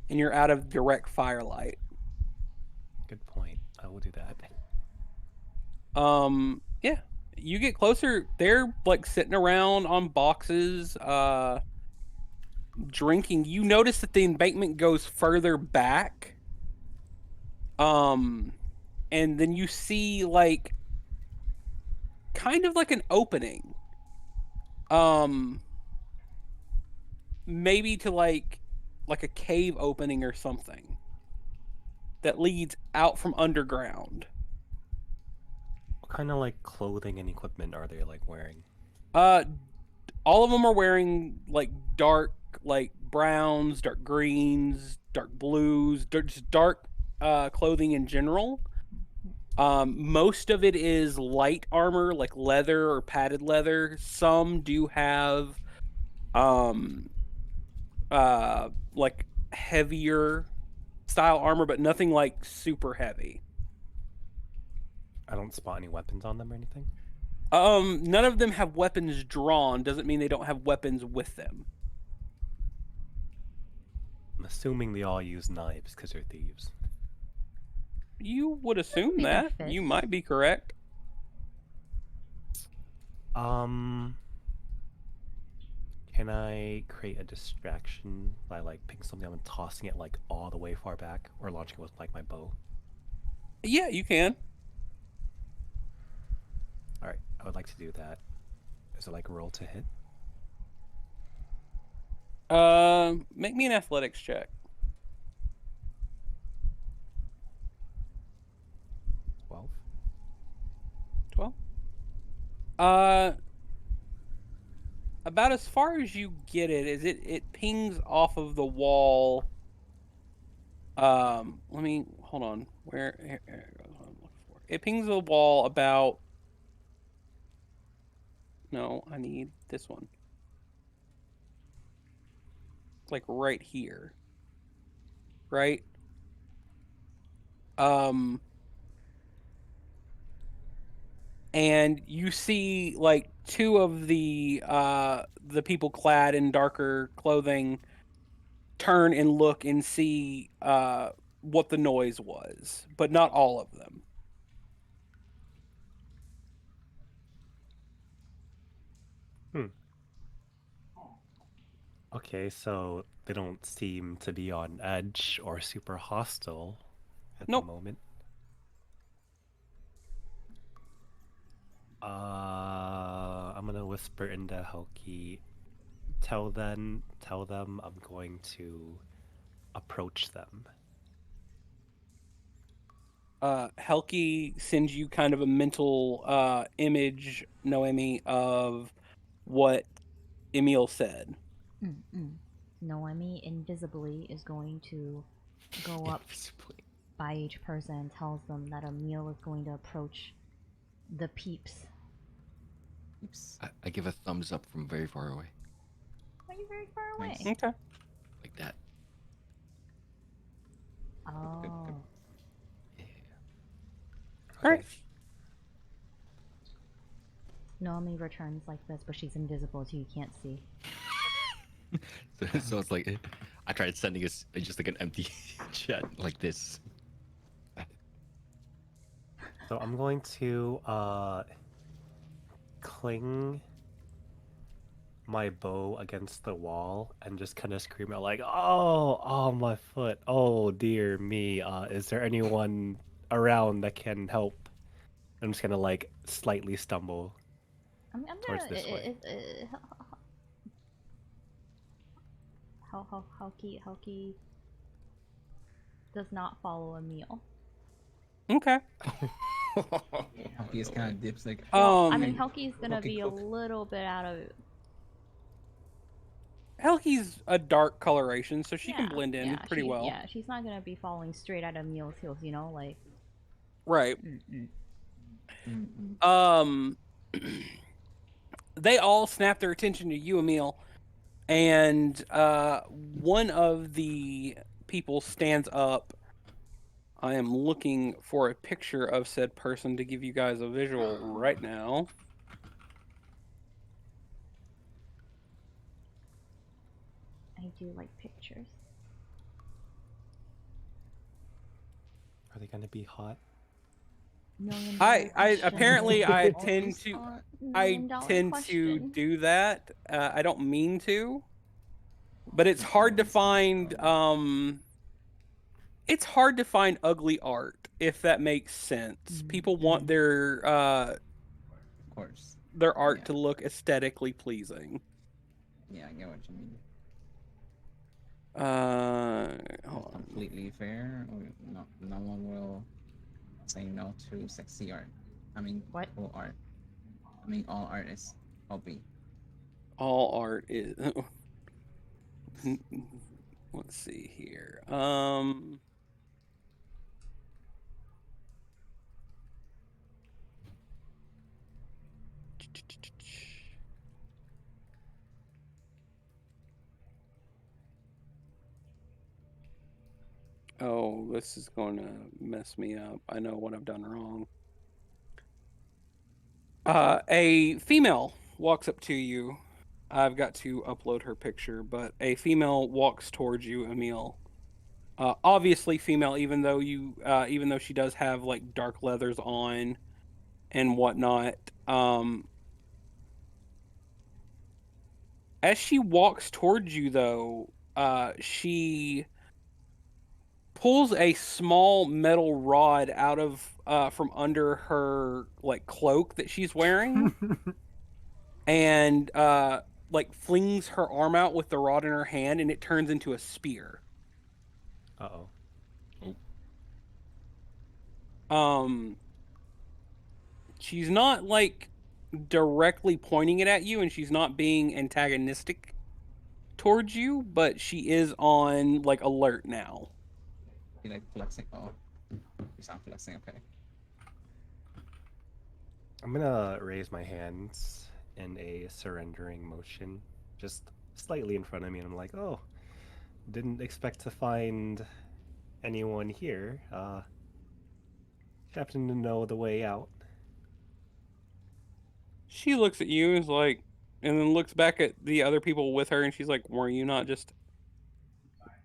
and you're out of direct firelight. Good point. I will do that. Yeah. You get closer, they're like sitting around on boxes, drinking. You notice that the embankment goes further back. And then you see like kind of like an opening. Maybe to like a cave opening or something that leads out from underground. What kind of like clothing and equipment are they like wearing? All of them are wearing like dark, like browns, dark greens, dark blues, just dark clothing in general. Most of it is light armor, like leather or padded leather. Some do have like heavier style armor, but nothing like super heavy. I don't spot any weapons on them or anything. None of them have weapons drawn. Doesn't mean they don't have weapons with them. I'm assuming they all use knives because they're thieves. You would assume be their that. You fists. might be correct. Can I create a distraction by like picking something up and tossing it like all the way far back, or launching it with like my bow? Yeah, you can. All right, I would like to do that. Is it like roll to hit? Make me an athletics check. 12. 12. About as far as you get it, is it pings off of the wall. Let me hold on. Where here it goes. What I'm looking for. It pings the wall about. No, I need this one. Like right here. Right? And you see like two of the people clad in darker clothing turn and look and see what the noise was, but not all of them. Okay, so they don't seem to be on edge or super hostile at Nope. the moment. I'm gonna whisper into Helki. Tell them I'm going to approach them. Helki sends you kind of a mental image, Noemi, of what Emille said. Noemi invisibly is going to go up by each person and tells them that Emille is going to approach the peeps. Oops. I give a thumbs up from very far away, Are you very far away? Nice. Okay. like that. Oh. Yeah. All right. Noemi returns like this, but she's invisible, so you can't see. So it's like I tried sending us just like an empty chat like this. So I'm going to cling my bow against the wall and just kind of scream out like, oh my foot, oh dear me, is there anyone around that can help? I'm just gonna like slightly stumble I'm towards gonna. this way. Helki does not follow Emille. Okay. He just kind of dips like. I mean, Helki's gonna Okay, be cook. a little bit out of. Helki's a dark coloration, so she can blend in pretty well. Yeah, she's not gonna be following straight at Emille's heels, you know, like. Right. Mm-mm. They all snap their attention to you, Emille, and one of the people stands up. I am looking for a picture of said person to give you guys a visual right now. I do like pictures. Are they gonna be hot? I apparently I Always tend to hot. do that. I don't mean to, but it's hard to find it's hard to find ugly art, if that makes sense. People want Of course. their art Yeah. to look aesthetically pleasing. Yeah, I get what you mean. Hold on. Completely fair. No one will say no to sexy art. I mean, What? cool art. I mean, all art is hobby. All art is Let's see here. Oh, this is going to mess me up. I know what I've done wrong. A female walks up to you. I've got to upload her picture, but a female walks towards you, Emille. Obviously female, even though she does have like dark leathers on and whatnot. As she walks towards you, though, she pulls a small metal rod out of from under her like cloak that she's wearing, and like flings her arm out with the rod in her hand, and it turns into a spear. Uh-oh. She's not like directly pointing it at you, and she's not being antagonistic towards you, but she is on like alert now. You like flexing? Oh, you sound flexing. Okay. I'm gonna raise my hands in a surrendering motion, just slightly in front of me, and I'm like, oh, didn't expect to find anyone here. Happen to know the way out. She looks at you and is like, and then looks back at the other people with her, and she's like, were you not just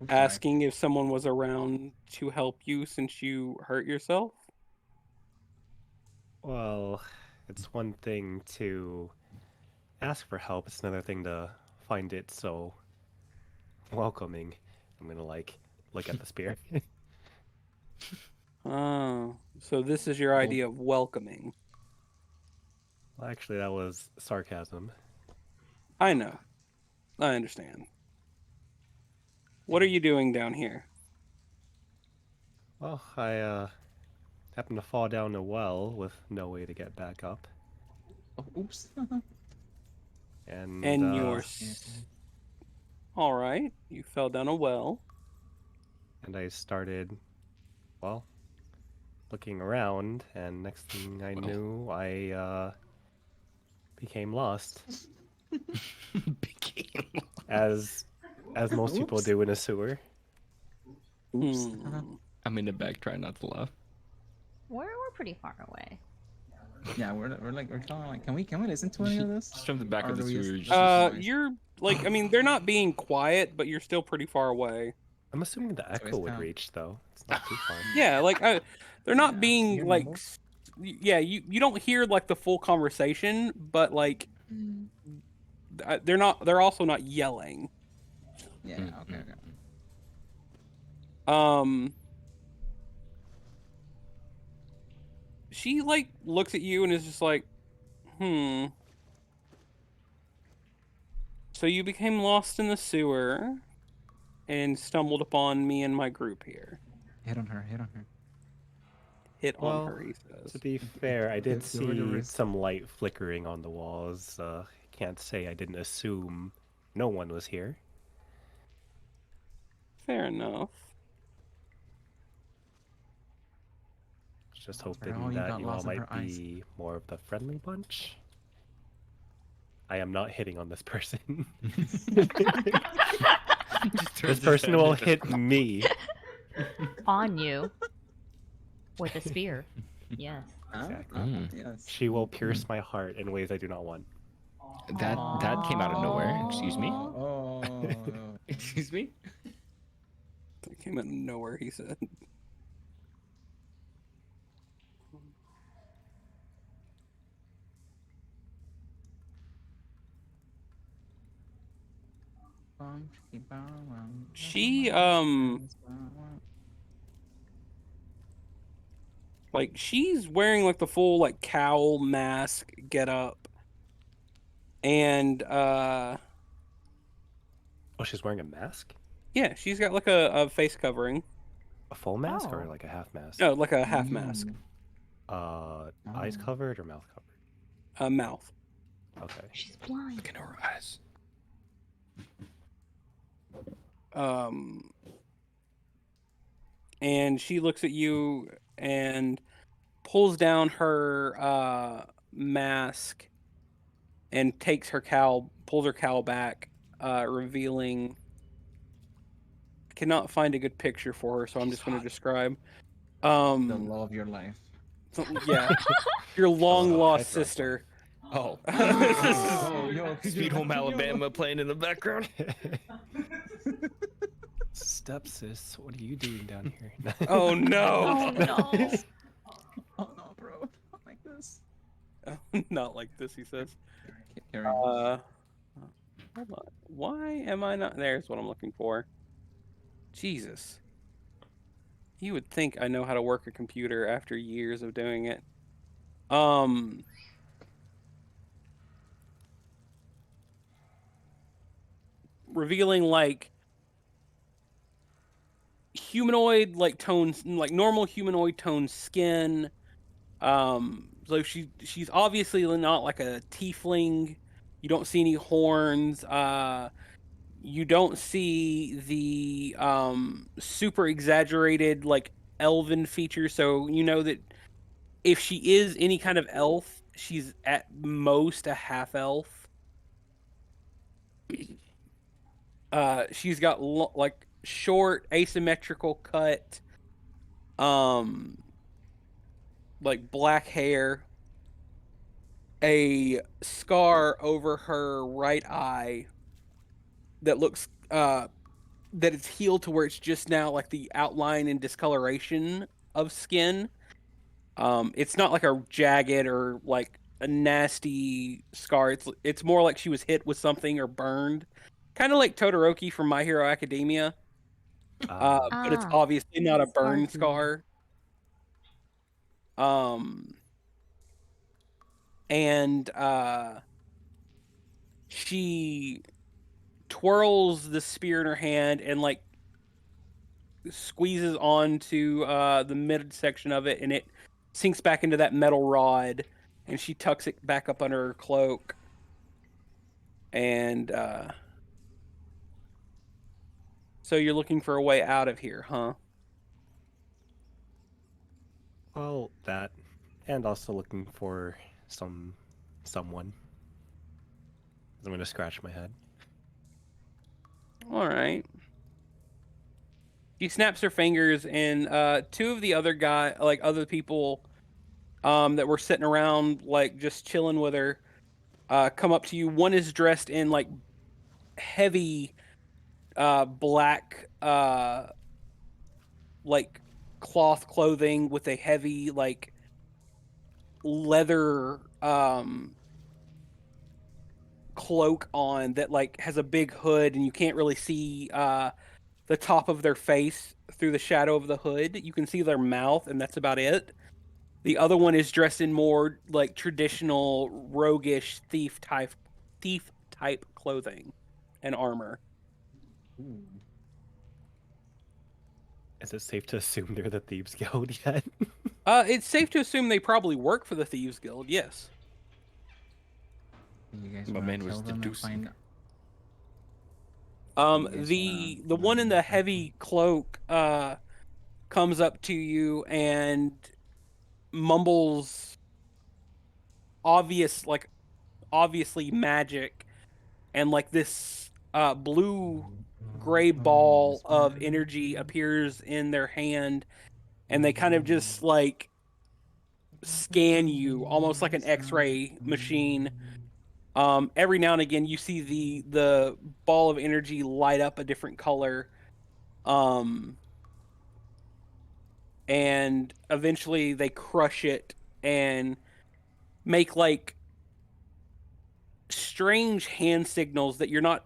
asking if someone was around to help you since you hurt yourself? Well, it's one thing to ask for help, it's another thing to find it so welcoming. I'm gonna like look at the spear. Oh, so this is your idea of welcoming. Well, actually, that was sarcasm. I know. I understand. What are you doing down here? Well, I happened to fall down a well with no way to get back up. Oh, oops. And you're all right. You fell down a well. And I started, well, looking around, and next thing I knew, I became lost. As most people do in a sewer. Oops. I'm in the back trying not to laugh. We're pretty far away. Yeah, we're kind of like, can we listen to any of this? Just from the back Or of the do we sewer. just- You're like, I mean, they're not being quiet, but you're still pretty far away. I'm assuming the echo would reach, though. It's not too far. Yeah, like they're not Yeah, being you're like, normal. yeah, you don't hear like the full conversation, but like they're also not yelling. Yeah, okay. She like looks at you and is just like, So you became lost in the sewer and stumbled upon me and my group here. Hit on her. Hit on Well, her, he says. To be fair, I did It's over the see wrist. some light flickering on the walls. Can't say I didn't assume no one was here. Fair enough. Just hoping Oh, you that got you all lost in might her eyes. be more of the friendly bunch. I am not hitting on this person. This person will hit me. On you. With a spear. Yes. Exactly. Yes. She will pierce my heart in ways I do not want. That came out of nowhere. Excuse me. Oh. Excuse me. It came out of nowhere, he said. She like she's wearing like the full like cowl mask get up. And Oh, she's wearing a mask? yeah, she's got like a face covering. A full mask or Oh. like a half mask? No, like a half mask. Eyes covered or mouth covered? Mouth. Okay. She's blind. Look in her eyes. And she looks at you and pulls down her mask and takes her cowl, pulls her cowl back, revealing. Cannot find a good picture for her, so I'm just going to describe. The love of your life. Yeah, your long Hello, lost Trevor. sister. Oh. Oh, yo, could you Sweet Home imagine, yo? Alabama playing in the background. Stepsis, what are you doing down here? Oh no! Oh no. Oh no, bro. Not like this. Not like this, he says. Carry on. Hold on. Why am I not? There's what I'm looking for. Jesus. You would think I know how to work a computer after years of doing it. Revealing like humanoid like tones, like normal humanoid tone skin. So she's obviously not like a tiefling. You don't see any horns. You don't see the super exaggerated like elven features, so you know that if she is any kind of elf, she's at most a half elf. She's got like short asymmetrical cut, like black hair, a scar over her right eye that looks that it's healed to where it's just now like the outline and discoloration of skin. It's not like a jagged or like a nasty scar. It's more like she was hit with something or burned, kind of like Todoroki from My Hero Academia. But it's obviously not a burn scar. And she twirls the spear in her hand and like squeezes onto the mid section of it, and it sinks back into that metal rod, and she tucks it back up under her cloak. And so you're looking for a way out of here, huh? Well, that, and also looking for someone. I'm gonna scratch my head. All right. She snaps her fingers, and two of the other other people that were sitting around, like just chilling with her, come up to you. One is dressed in like heavy black like cloth clothing with a heavy like leather cloak on that like has a big hood, and you can't really see the top of their face through the shadow of the hood. You can see their mouth, and that's about it. The other one is dressed in more like traditional roguish thief type clothing and armor. Ooh. Is it safe to assume they're the Thieves Guild yet? It's safe to assume they probably work for the Thieves Guild. Yes. You guys My wanna man was kill them and deducing. The one in the heavy cloak comes up to you and mumbles obviously magic, and like this blue gray ball of energy appears in their hand, and they kind of just like scan you almost like an x-ray machine. Every now and again you see the ball of energy light up a different color, and eventually they crush it and make like strange hand signals that you're not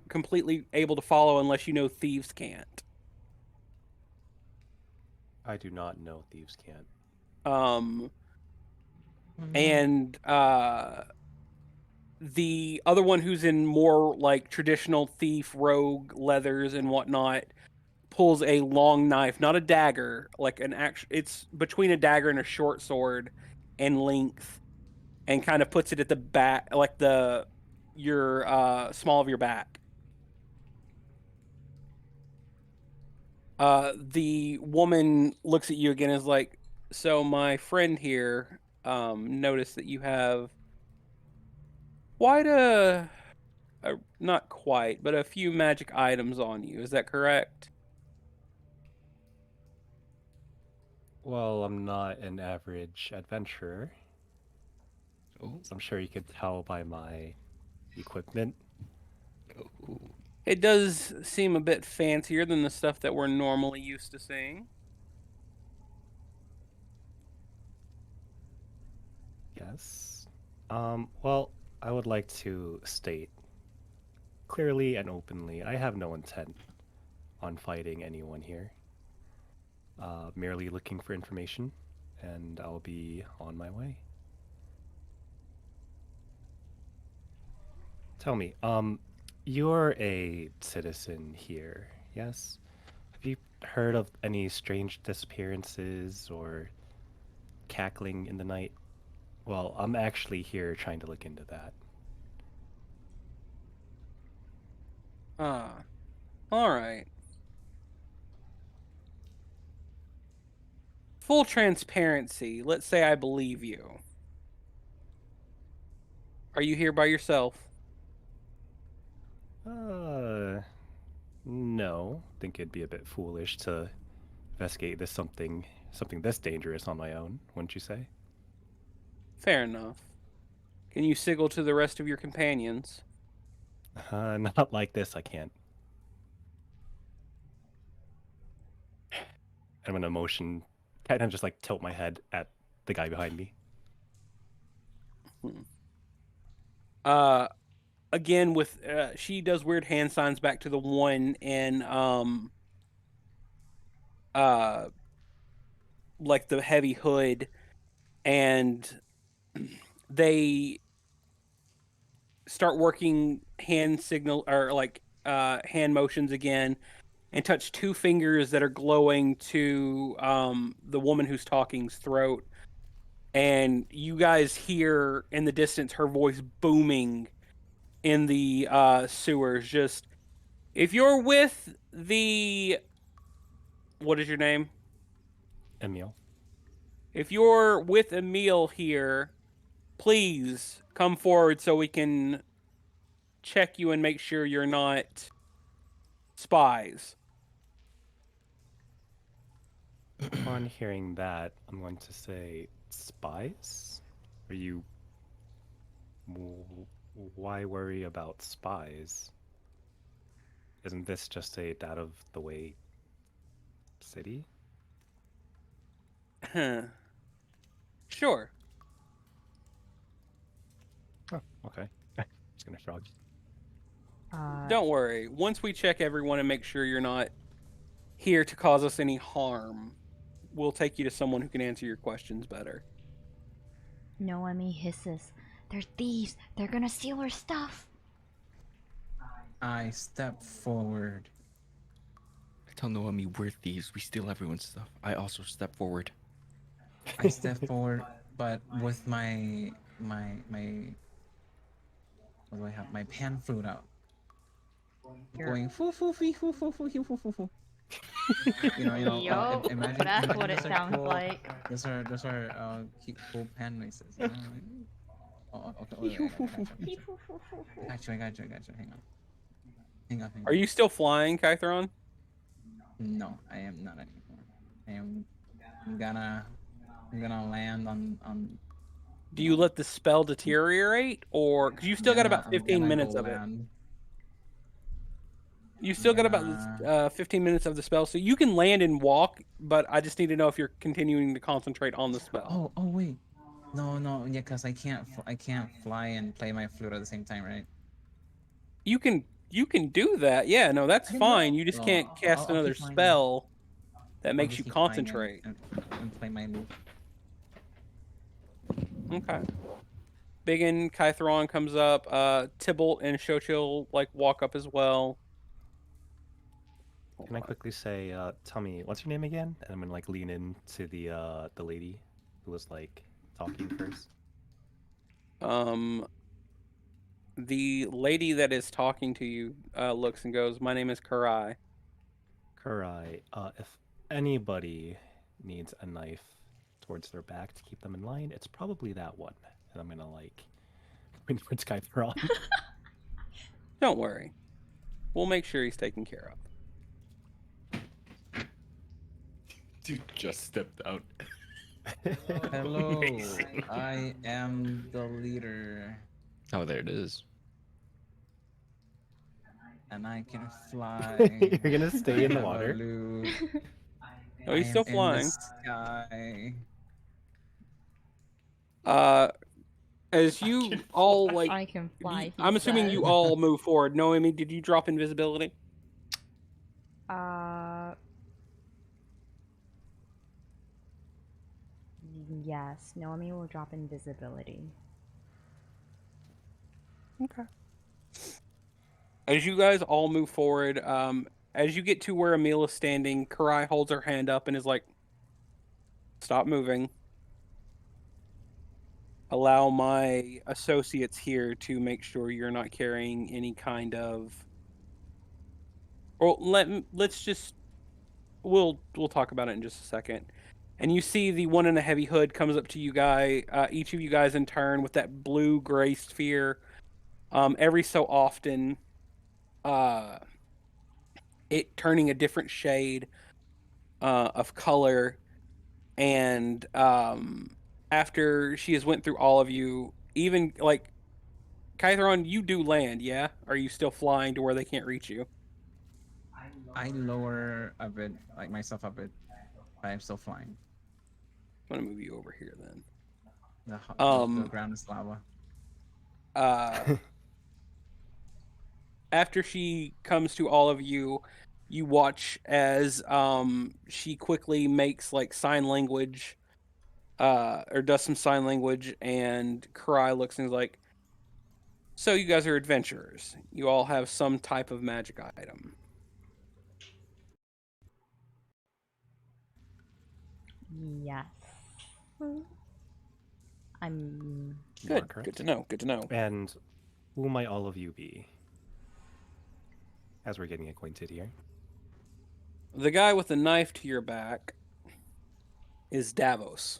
completely able to follow unless you know thieves can't. I do not know Thieves can't. And the other one, who's in more like traditional thief rogue leathers and whatnot, pulls a long knife, not a dagger, like it's between a dagger and a short sword in length, and kind of puts it at the back, like your small of your back. The woman looks at you again and is like, so my friend here noticed that you have quite not quite, but a few magic items on you. Is that correct? Well, I'm not an average adventurer. Oh. So I'm sure you could tell by my equipment. Oh. It does seem a bit fancier than the stuff that we're normally used to seeing. Yes. Well, I would like to state clearly and openly, I have no intent on fighting anyone here. Merely looking for information, and I'll be on my way. Tell me, you're a citizen here, yes? Have you heard of any strange disappearances or cackling in the night? Well, I'm actually here trying to look into that. All right. Full transparency. Let's say I believe you. Are you here by yourself? No. Think it'd be a bit foolish to investigate this something this dangerous on my own, wouldn't you say? Fair enough. Can you signal to the rest of your companions? Not like this, I can't. I'm gonna motion, kind of just like tilt my head at the guy behind me. Again, with she does weird hand signs back to the one in like the heavy hood, and they start working hand signal or like hand motions again, and touch two fingers that are glowing to the woman who's talking's throat, and you guys hear in the distance her voice booming in the sewers. Just, if you're with the, what is your name? Emille. If you're with Emille here, please come forward so we can check you and make sure you're not spies. Upon hearing that, I'm going to say, spies? Are you... Why worry about spies? Isn't this just a out-of-the-way city? Sure. Oh, okay. Just gonna shrug. Don't worry. Once we check everyone and make sure you're not here to cause us any harm, we'll take you to someone who can answer your questions better. Noemi hisses. They're thieves. They're gonna steal our stuff. I step forward. I tell Noemi we're thieves. We steal everyone's stuff. I also step forward. I step forward, but with my what do I have? My pan flute out. Going foo foo fee foo foo foo foo foo foo foo. Yup, imagine that's what it those are sounds cool, like. Those are cool pan noises. Oh, okay. Wait, I got you. Hang on. Are you still flying, Kytheron? No, I am not anymore. I'm gonna land on. Do you let the spell deteriorate, or because you still got about 15 minutes of it? You still got about 15 minutes of the spell, so you can land and walk. But I just need to know if you're continuing to concentrate on the spell. Oh wait, no, yeah, cause I can't fly and play my flute at the same time, right? You can do that. Yeah, no, that's fine. You just can't cast I'll another keep flying spell that I'll makes just you keep flying concentrate. and play my lute. Okay. Byggen, Kytheron comes up. Tybalt and Xochitl like walk up as well. Can I quickly say, tell me, what's your name again? And I'm gonna like lean into the lady who was like talking first. The lady that is talking to you looks and goes, "My name is Karai. Kurai, if anybody needs a knife towards their back to keep them in line, it's probably that one. And I'm gonna like point towards Kytheron. Don't worry. We'll make sure he's taken care of. Dude just stepped out. Hello, Amazing. I am the leader, Oh, there it is. and I can fly. You're gonna stay in I the have a water. lute. Oh, he's I still am in the flying. sky. As I you can all fly. like, I can fly. he I'm assuming said. you all move forward. Noemi, did you drop invisibility? Yes, Noemi will drop invisibility. Okay. As you guys all move forward, as you get to where Emille is standing, Kurai holds her hand up and is like, "Stop moving. Allow my associates here to make sure you're not carrying any kind of." Or let's just we'll talk about it in just a second. And you see the one in a heavy hood comes up to you guys, each of you guys in turn with that blue gray sphere. Every so often, it turning a different shade of color, and after she has went through all of you, even like Kytheron, you do land, yeah? Are you still flying to where they can't reach you? I lower a bit, like myself a bit. I am still flying. I'm gonna move you over here then. The ground is lava. After she comes to all of you, you watch as she quickly makes like sign language, or does some sign language, and Kurai looks and is like, "So you guys are adventurers. You all have some type of magic item." Yes. I'm. You are Good. correct. Good to know. Good to know. And who might all of you be? As we're getting acquainted here. The guy with the knife to your back is Davos.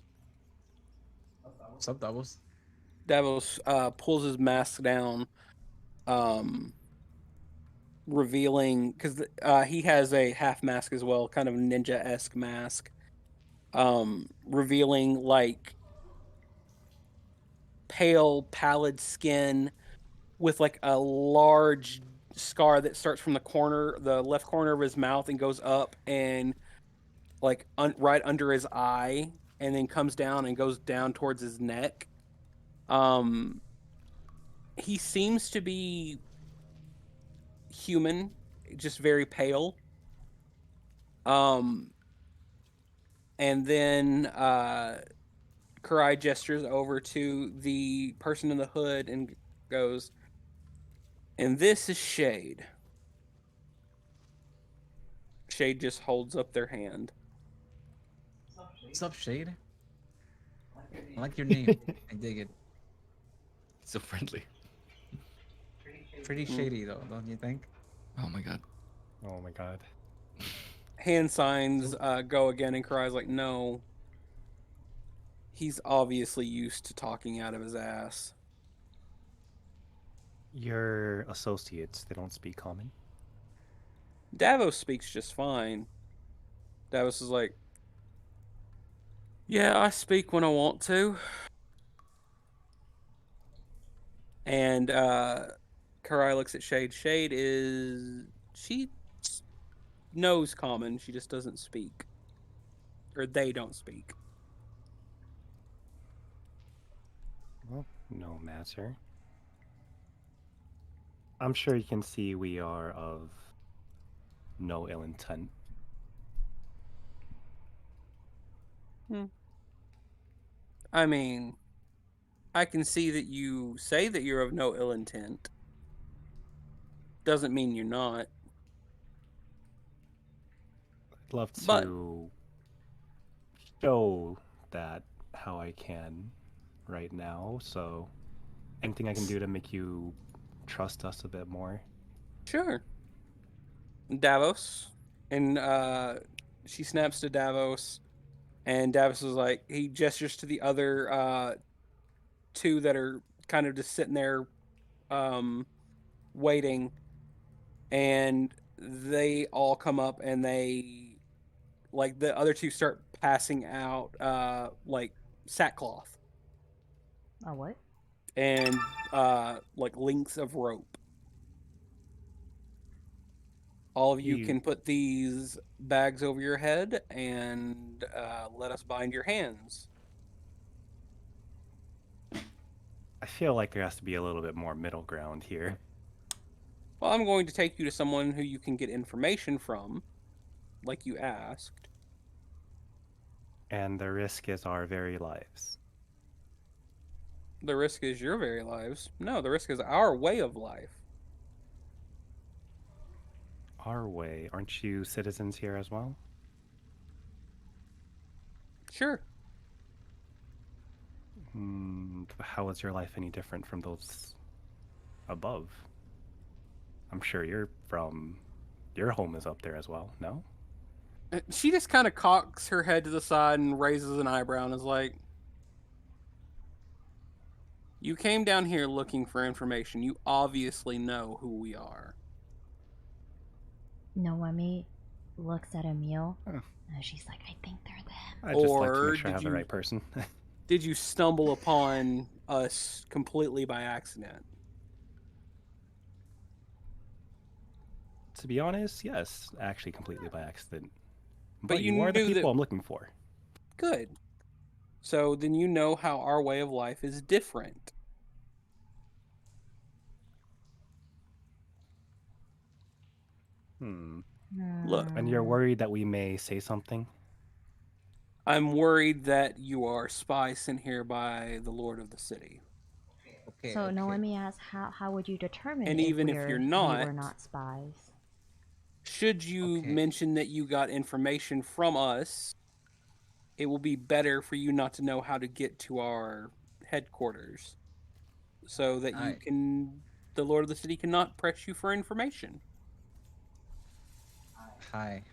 What's up, doubles? Davos pulls his mask down, revealing, because he has a half mask as well, kind of ninja-esque mask, revealing like pale, pallid skin with like a large scar that starts from the left corner of his mouth and goes up and like right under his eye, and then comes down and goes down towards his neck. He seems to be human, just very pale. And then Kurai gestures over to the person in the hood and goes, "And this is Shade." Shade just holds up their hand. What's up, Shade? I like your name. I dig it. So friendly. Pretty shady though, don't you think? Oh my god. Oh my god. Hand signs go again, and Kurai's like, "No. He's obviously used to talking out of his ass." Your associates, they don't speak common? Davos speaks just fine. Davos is like, "Yeah, I speak when I want to." And Kurai looks at Shade. She knows common, she just doesn't speak. Or they don't speak. Well, no matter. I'm sure you can see we are of no ill intent. I mean, I can see that you say that you're of no ill intent. Doesn't mean you're not. I'd love But to show that how I can right now, so anything I can do to make you trust us a bit more. sure. Davos, And she snaps to Davos, and Davos is like, he gestures to the other two that are kind of just sitting there waiting, and they all come up and they, like, the other two start passing out like sackcloth Oh, what? and like lengths of rope. All of you You, can put these bags over your head and let us bind your hands. I feel like there has to be a little bit more middle ground here. Well, I'm going to take you to someone who you can get information from, like you asked. And the risk is our very lives. The risk is your very lives. No, the risk is our way of life. Our way. Aren't you citizens here as well? Sure. How is your life any different from those above? I'm sure your home is up there as well, no? She just kind of cocks her head to the side and raises an eyebrow and is like, you came down here looking for information. You obviously know who we are. Noemi looks at Emille, Huh. and she's like, I think they're them. I'd just like to Or make sure I did have the you- right person. Did you stumble upon us completely by accident? To be honest, yes, actually completely by accident. But But you you are the knew that- people I'm looking for. Good. So then you know how our way of life is different. Look, And you're worried that we may say something? I'm worried that you are spies sent here by the Lord of the city. Okay. So okay. Noemi asks, how would you determine And if even if we you're were not- not spies? Should you Okay. mention that you got information from us, it will be better for you not to know how to get to our headquarters, so that the Lord of the City cannot press you for information. Hi.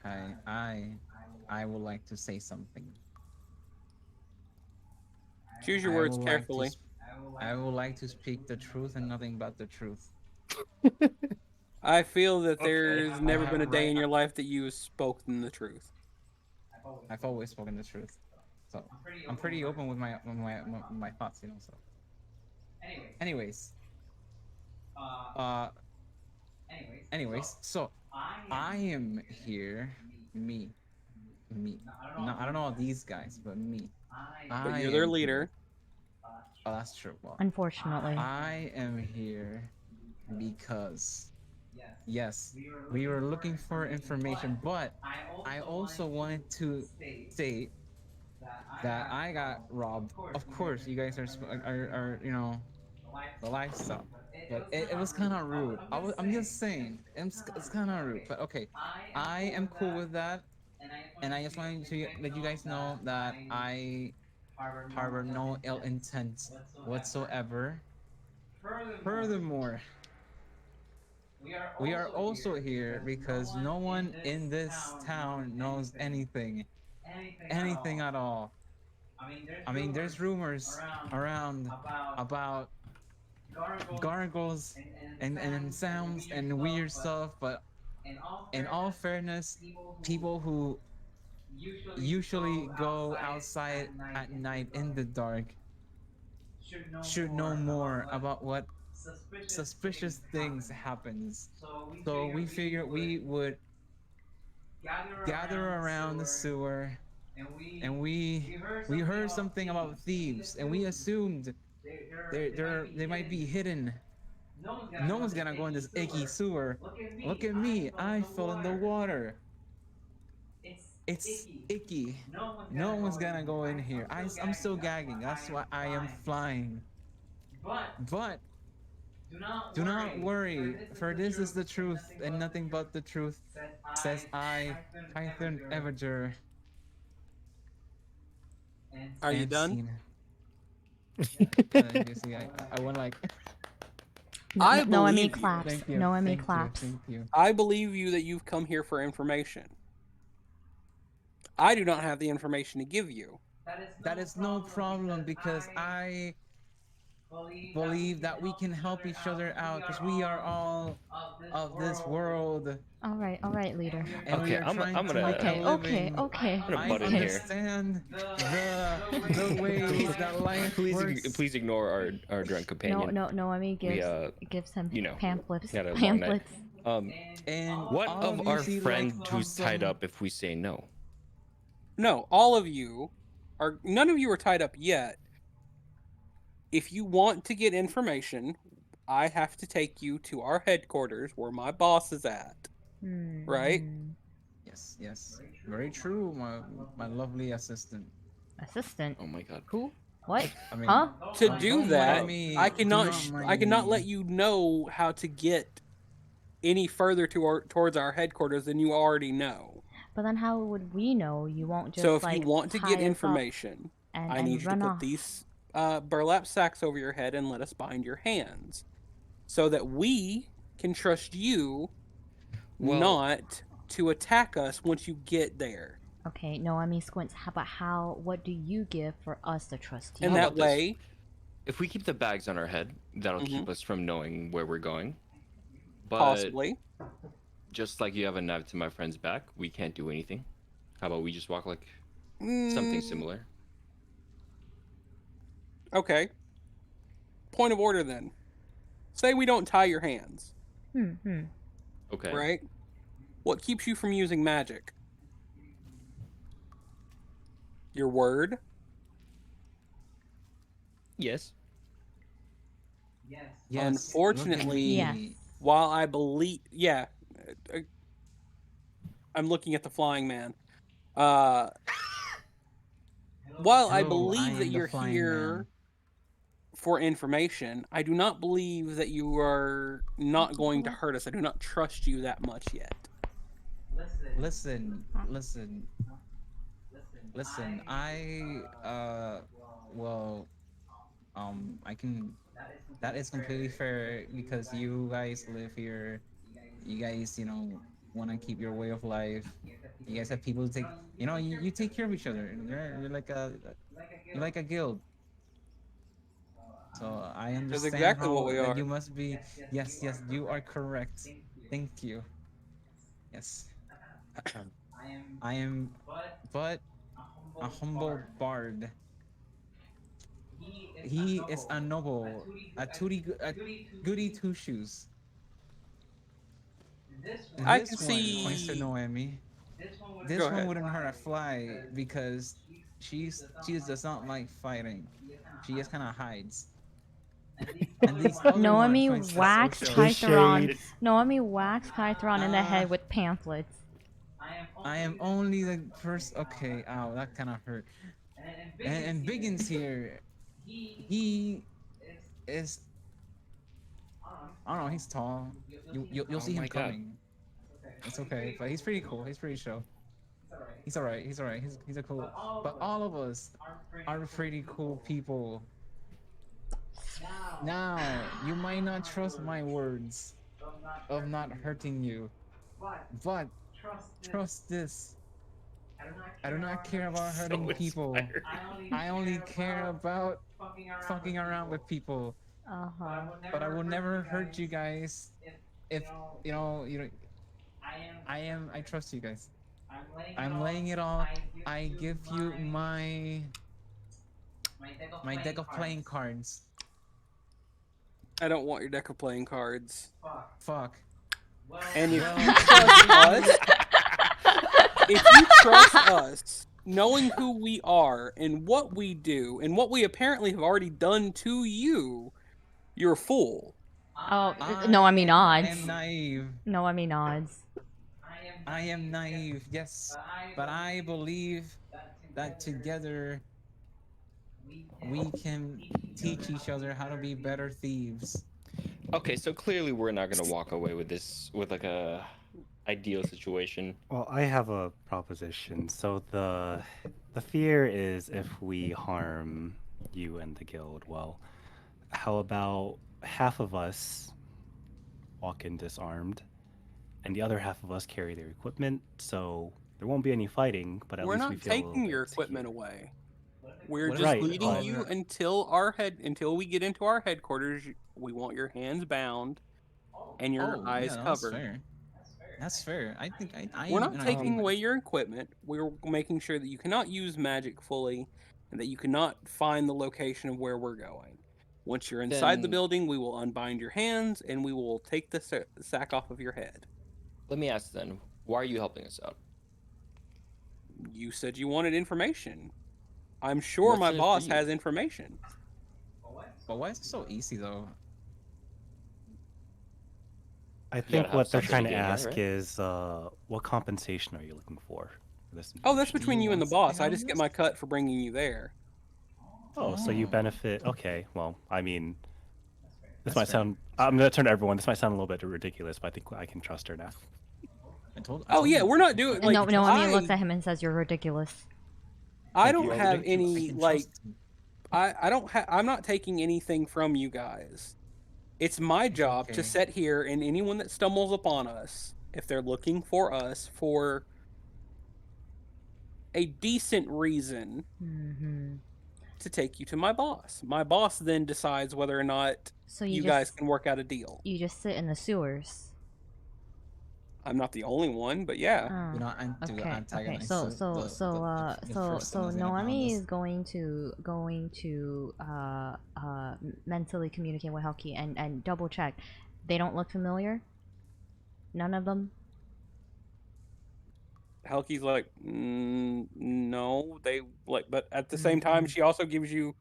I would like to say something. Choose your I words would like to carefully. I would like to speak the truth and nothing but the truth. I feel that Okay. there's never I been a have day right- in your life that you have spoken the truth. I've always spoken the truth, so I'm pretty open with my thoughts, you know. So, anyways, so I am here, me. No, I don't know about these guys, but me. But I you're their am leader. here. Oh, that's true. Well, Unfortunately. I am here because, yes, we were looking for information, but I also wanted to state that I got robbed. Of course, you guys are you know, the lifestyle, but it was kind of rude. I'm just saying, it's kind of rude, but okay, I am cool with that, and I just wanted to let you guys know that I harbor no ill intent whatsoever. Furthermore, we are also here because no one in this town knows anything at all. I mean, there's rumors around about gargles and sounds and weird stuff, but in all fairness, people who usually go outside at night in the dark should know more about what suspicious things happens. So we figured we would gather around the sewer, and we heard something about thieves, and we assumed they might be hidden. No one's gonna go in this icky sewer. Look at me, I fell in the water. It's icky. No one's gonna go in here. I'm still gagging. That's why I am flying. But do not worry, for this is the truth and nothing but the truth, says I, Kytheron Everger. Are you done? You see, I went like. I Noemi believe you. claps. Thank you. Noemi thank you, claps. Thank you. I believe you that you've come here for information. I do not have the information to give you. That is no problem because I believe that we can help each other out because we are all of this world All right, leader. and we Okay, are I'm trying to gonna make a living. Okay. I'm gonna I butt in here. understand the ways that life works. Please ignore our drunk companion. Noemi We, gives him you know, pamphlets. he had a long night. And What all of you our see friend like who's tied awesome- up if we say no? No, all of you are. None of you are tied up yet. If you want to get information, I have to take you to our headquarters where my boss is at. Right? Yes. Very true, my lovely assistant. Assistant. Oh my god. Who? What? I mean, Huh? To don't do mind that, me, I do cannot. not I mind cannot me. let you know how to get any further towards our headquarters than you already know. But then how would we know you won't just So if like you want to tie get us up information, and, I need you to run put off? these burlap sacks over your head and let us bind your hands, so that we can trust you Well- not to attack us once you get there. Okay, Noemi squints. What do you give for us to trust you? And How that about this? way, If we keep the bags on our head, that'll keep us from knowing where we're going. But possibly. just like you have a knife to my friend's back, we can't do anything. How about we just walk like something similar? Okay. Point of order then. Say we don't tie your hands, Okay. right? What keeps you from using magic? Your word? Yes. Yes, Unfortunately, Yes. while I believe, I'm looking at the flying man. While I Hello, believe I that am the you're flying here man. for information, I do not believe that you are not going to hurt us. I do not trust you that much yet. Listen. I I can. That is completely fair because you guys live here. You guys, want to keep your way of life. You guys have people to take. You take care of each other. You're like a guild. So I That's understand exactly what how we that are. you must be. Yes, you are correct. Thank you. Yes. I am but a humble bard. He is a noble, a goody two shoes. I This can one points to see. Noemi. This Go one ahead. wouldn't hurt a fly because she does not like fighting. She just kind of hides. And these other Noemi one points to whacks Xochitl. Kytheron. Noemi whacks Kytheron in the head with pamphlets. I am only the first. Okay, ow, that kind of hurt. And Byggens here, he is. I don't know. He's tall. You'll see him my God. coming. It's okay, but he's pretty cool. He's pretty chill. He's alright. He's a cool. But all of us are pretty cool people. Now you might not trust my words of not hurting you, but trust this. I do not care about hurting people. I only care about fucking around with people. But I will never hurt you guys if I trust you guys. I'm laying it all. I give you my deck of playing cards. I don't want your deck of playing cards. Fuck. And if you trust us, knowing who we are and what we do and what we apparently have already done to you, you're a fool. Oh, Noemi nods. I am naive. Noemi nods. I am naive, yes. But I believe that together we can teach each other how to be better thieves. Okay, so clearly we're not gonna walk away with this with like a ideal situation. Well, I have a proposition. So the fear is if we harm you and the guild. Well, how about half of us walk in disarmed, and the other half of us carry their equipment, so There won't be any fighting, but at We're least we not feel a little taking bit your equipment secure. away. We're What just Right, leading but- you until we get into our headquarters. We want your hands bound and your eyes yeah, covered. That's fair. That's fair. I think I We're not even taking away your equipment. We're making sure that you cannot use magic fully and that you cannot find the location of where we're going. Once you're inside the Then- building, we will unbind your hands and we will take the sack off of your head. Let me ask then, why are you helping us out? You said you wanted information. I'm sure What's my in it for boss you? has information. But why is it so easy though? I gotta think have what they're something trying to to gain, right? ask is, what compensation are you looking for this Oh, that's information? between you and the want something boss. I out of just get this? my cut for bringing you there. Oh, so you Oh. benefit. Okay, well, I mean, this That's might fair. sound. I'm gonna turn to everyone. This might sound a little bit ridiculous, but I think I can trust her now. I told Oh yeah, you. we're not doing like no, I mean, I, looks at him and says, "You're ridiculous." I Thank you, don't are have ridiculous. any like I don't have I'm not taking anything from you guys. It's my job to okay. sit here and anyone that stumbles upon us, if they're looking for us for a decent reason, Mm-hmm. to take you to my boss. My boss then decides whether or not So you you guys just can work out a deal. you just sit in the sewers. I'm not the only one, but yeah. Oh. You know, I'm to Okay. antagonize So the- so the- so the- the person so that's gonna Noemi pound is us. going to mentally communicate with Helki and double check. They don't look familiar. None of them. Helki's like, no, they like, but at the same time, she also gives you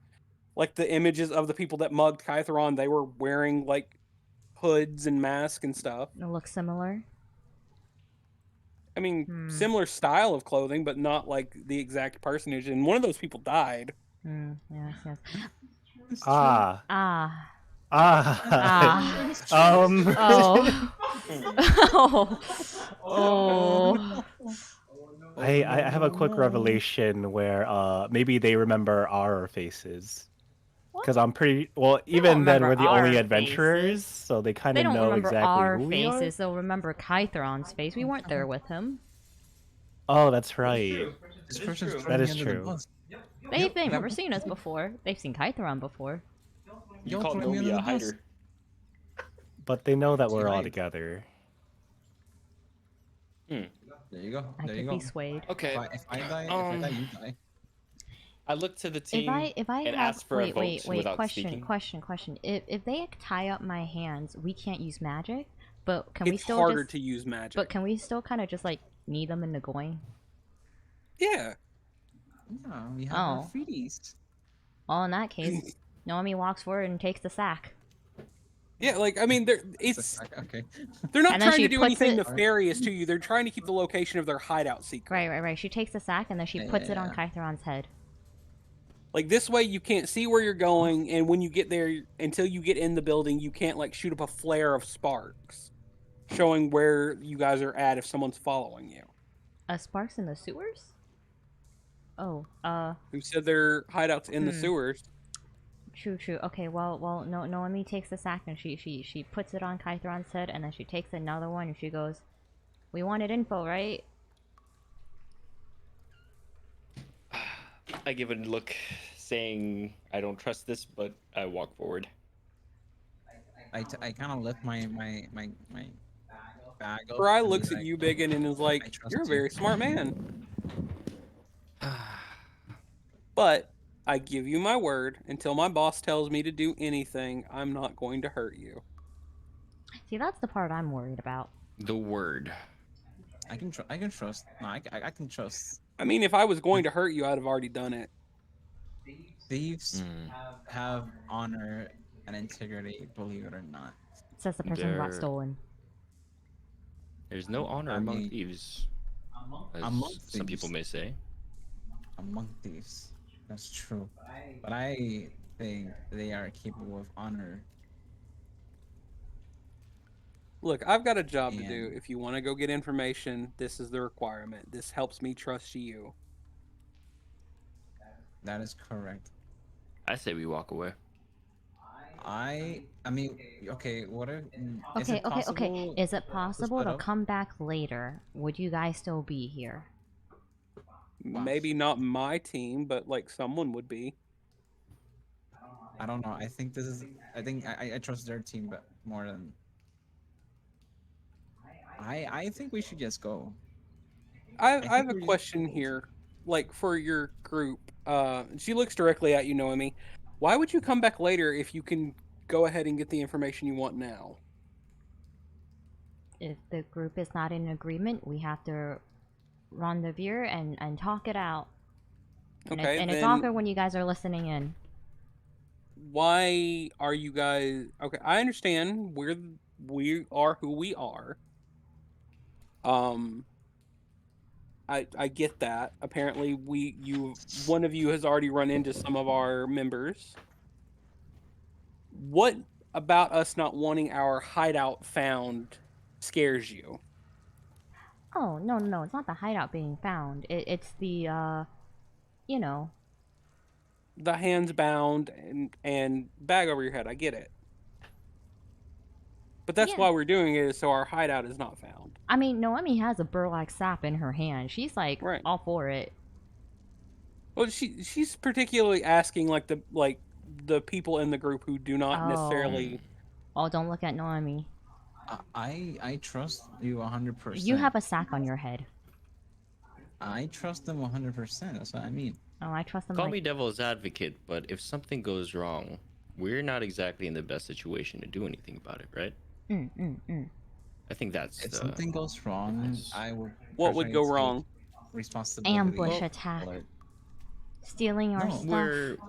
like the images of the people that mugged Kytheron. They were wearing like hoods and masks and stuff. They look similar. I mean, Hmm. similar style of clothing, but not like the exact personage. And one of those people died. Yes, yes. It's true. Ah, Ah. ah. It's true. Oh. Oh. Oh. I have a quick revelation where maybe they remember our faces. Because I'm pretty well. Even then, we're remember the only our adventurers, faces. so they kind They of don't know remember exactly our who we are. faces. They'll remember Kytheron's face. We weren't there with him. Oh, that's right. This person's That throwing is me under the true. bus. They've never seen us before. They've seen Kytheron before. You Yo, called throw me Noemi under a the bus. hider. But they know that we're all Right. together. There you go. I There you could go. be swayed. Okay, If I die, you die. I look to the team If I and have ask for a vote without speaking. question. If they tie up my hands, we can't use magic, but can we It's still harder just, to use magic. But can we still kind of just like knee them into going? Yeah. No, we have our Oh. freebies. Well, in that case, Noemi walks forward and takes the sack. Yeah, like I mean, it's Okay. they're not And then trying she to do puts anything it- nefarious to you. They're trying to keep the location of their hideout secret. Right. She takes the sack and then she puts it on Yeah. Kytheron's head. Like this way, you can't see where you're going, and when you get there, until you get in the building, you can't like shoot up a flare of sparks, showing where you guys are at if someone's following you. Sparks in the sewers? Oh, Who said their hideouts in the sewers? true. Okay, well, no, Noemi takes the sack and she puts it on Kytheron's head, and then she takes another one and she goes, "We wanted info, right?" I give it a look, saying I don't trust this, but I walk forward. I kind of lift my bag up. Fry and be looks at like, you, Byggen, and is like, I trust "You're a you." very smart man." But I give you my word, until my boss tells me to do anything, I'm not going to hurt you. See, that's the part I'm worried about. The word. I can trust. No, I can trust. I mean, if I was going to hurt you, I'd have already done it. Thieves Mm. have honor and integrity, believe it or not. Says the person who got They're- stolen. There's no honor I among mean, thieves, as among some people thieves. may say. Among thieves, that's true. But I think they are capable of honor. Look, I've got a job to And- do. If you want to go get information, this is the requirement. This helps me trust you. That is correct. I say we walk away. I mean, okay. What if? Is Okay. it possible Is it possible split to up? come back later? Would you guys still be here? Maybe not my team, but like someone would be. I don't know. I think this is. I think I trust their team, but more than. I think we should just go. I think have a we're just question go. here, like for your group. She looks directly at you, Noemi. Why would you come back later if you can go ahead and get the information you want now? If the group is not in agreement, we have to rendezvous and talk it out. Okay, and it's then awkward when you guys are listening in. why are you guys? Okay, I understand we are who we are. Um, I get that. Apparently, one of you has already run into some of our members. What about us not wanting our hideout found scares you? Oh, no, it's not the hideout being found. It's the, you know. The hands bound and bag over your head. I get it. But that's Yeah. why we're doing it, is so our hideout is not found. I mean, Noemi has a burlap sap in her hand. She's like Right. all for it. Well, she's particularly asking like the people in the group who do not necessarily. Oh, don't look at Noemi. I trust you 100%. You have a sack on your head. I trust them 100%. That's what I mean. Oh, I trust them. Call like... me devil's advocate, but if something goes wrong, we're not exactly in the best situation to do anything about it, right? I think that's. If something goes wrong, I would. What would go wrong? Responsibility. Ambush attack. Stealing our stuff.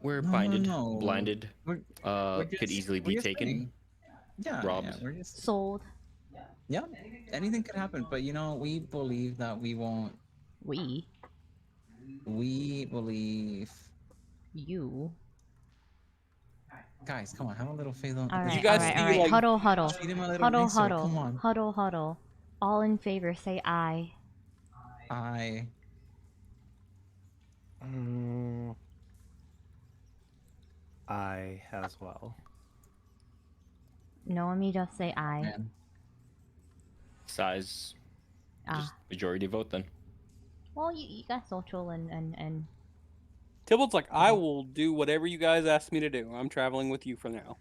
We're blinded. Could easily be taken. Robbed. Yeah, we're just sold. Yeah, anything could happen, but we believe that we won't. We believe. You. Guys, come on, have a little faith on. All right, you guys all right, see, all right. like, Huddle. Treat him a little Huddle, nicer, huddle. come on. Huddle. All in favor, say aye. I. I as well. Noemi, just say aye. Man. Size. Just majority vote then. Well, you got Xochitl and Tybalt's like, I will do whatever you guys ask me to do. I'm traveling with you for now.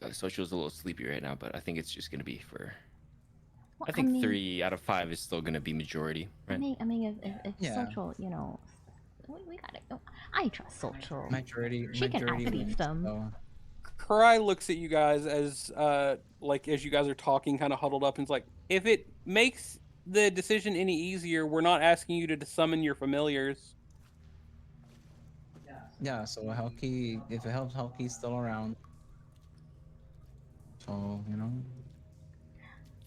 Xochitl's a little sleepy right now, but I think it's just gonna be for. Well, I think 3 out of 5 is still gonna be majority, right? I mean, if Yeah. Xochitl, we gotta go. I trust Xochitl. Majority. She can majority outbeat wins, them. so. Kurai looks at you guys as as you guys are talking, kind of huddled up, and is like, if it makes the decision any easier, we're not asking you to summon your familiars. Yeah, so Helki, if it helps, Helki's still around. So,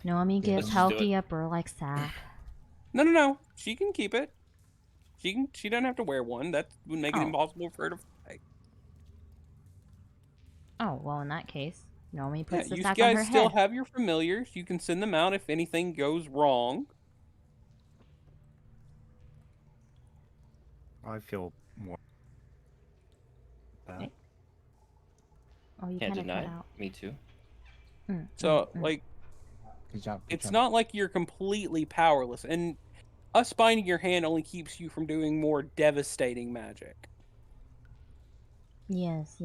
Noemi gives let's just do Helki it. a burlap sack. No. She can keep it. She doesn't have to wear one. That would make it impossible for her to fly. Oh, well, in that case, Noemi puts the you sack on her guys still head. have your familiars. You can send them out if anything goes wrong. I feel more. Bad. Oh, you Can't kind of deny. cut out. Me too. So, like, good job. it's not like you're completely powerless. And us binding your hand only keeps you from doing more devastating magic. Yes.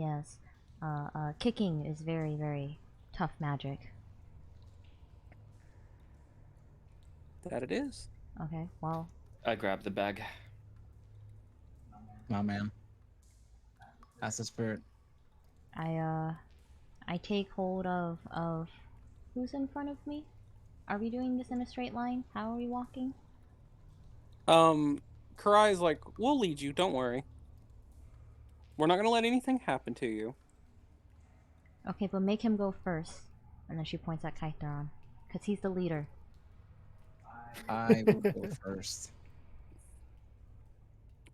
Kicking is very, very tough magic. That it is. Okay, well, I grabbed the bag. My man. That's the spirit. I take hold of who's in front of me? Are we doing this in a straight line? How are we walking? Kurai's like, we'll lead you, don't worry. We're not gonna let anything happen to you. Okay, but make him go first. And then she points at Kytheron. Because he's the leader. I will go first.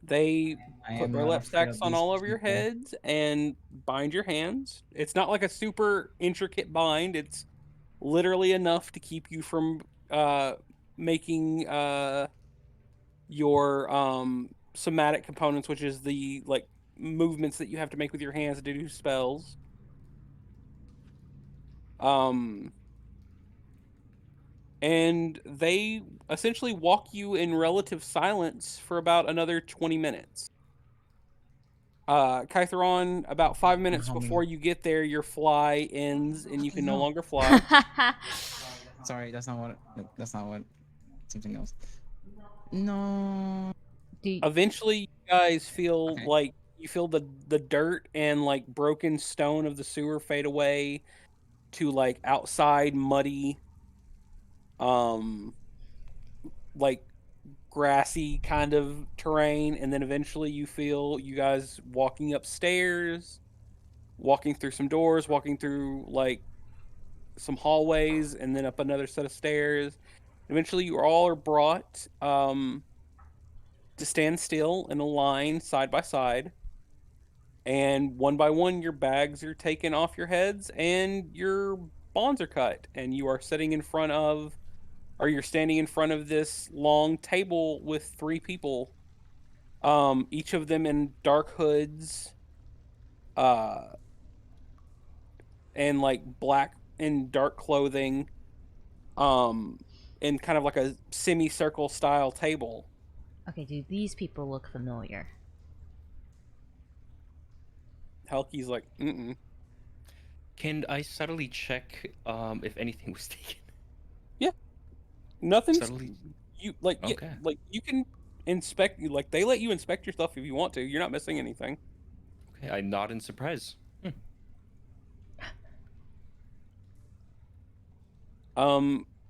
They I put am not burlap afraid sacks of on these all over your people. heads and bind your hands. It's not like a super intricate bind. It's literally enough to keep you from making your somatic components, which is the movements that you have to make with your hands to do spells. and they essentially walk you in relative silence for about another 20 minutes. Kytheron, about 5 minutes How many? before you get there, your fly ends and you can no No. longer fly. Sorry, that's not what. That's not what. Something else. No. Eventually, you guys feel Okay. like you feel the dirt and like broken stone of the sewer fade away to like outside muddy, um, like grassy kind of terrain, and then eventually you feel you guys walking upstairs, walking through some doors, walking through like some hallways, and then up another set of stairs. Eventually, you all are brought to stand still in a line side by side. And one by one, your bags are taken off your heads and your bonds are cut. And you are sitting in front of, or you're standing in front of this long table with 3 people, each of them in dark hoods, uh, and like black and dark clothing, um, in kind of like a semicircle style table. Okay, do these people look familiar? Helki's like, mm-mm. Can I subtly check if anything was taken? Yeah, nothing's Subtly. you like. Yeah, Okay. like you can inspect. Like they let you inspect your stuff if you want to. You're not missing anything. Okay, I nod in surprise.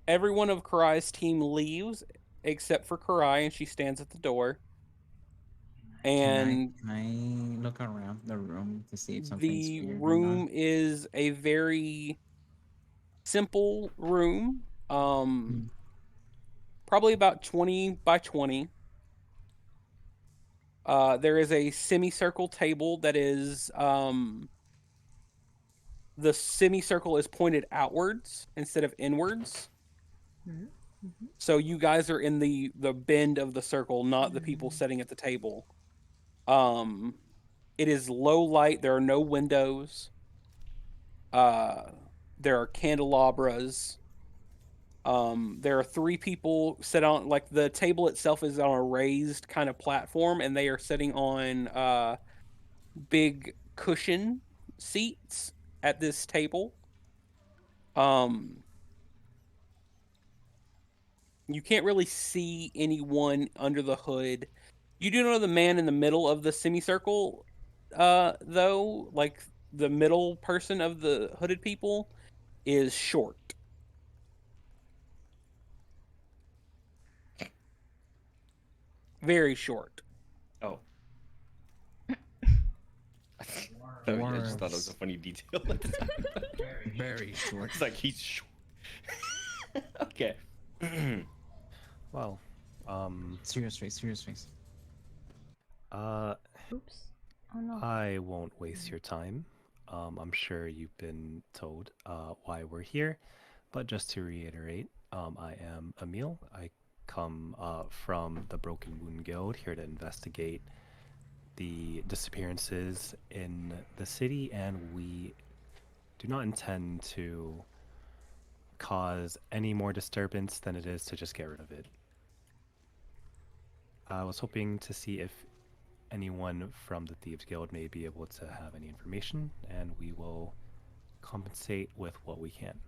Every one of Karai's team leaves except for Karai, and she stands at the door. And Can I look around the room to see if something's the weird or not? room is a very simple room. Hmm. Probably about 20 by 20. There is a semicircle table that is the semicircle is pointed outwards instead of inwards. So you guys are in the bend of the circle, not the people sitting at the table. It is low light. There are no windows. There are candelabras. There are 3 people sit on, like, the table itself is on a raised kind of platform, and they are sitting on big cushion seats at this table. You can't really see anyone under the hood. You do know the man in the middle of the semicircle, though, like the middle person of the hooded people is short. Very short. Oh. I just thought it was a funny detail at the time. Very short. It's like he's short. Okay. Well, Serious face, serious face. Oops. Oh no. I won't waste your time. I'm sure you've been told why we're here, but just to reiterate, I am Emille. I come from the Broken Moon Guild, here to investigate the disappearances in the city, and we do not intend to cause any more disturbance than it is to just get rid of it. I was hoping to see if anyone from the Thieves Guild may be able to have any information, and we will compensate with what we can.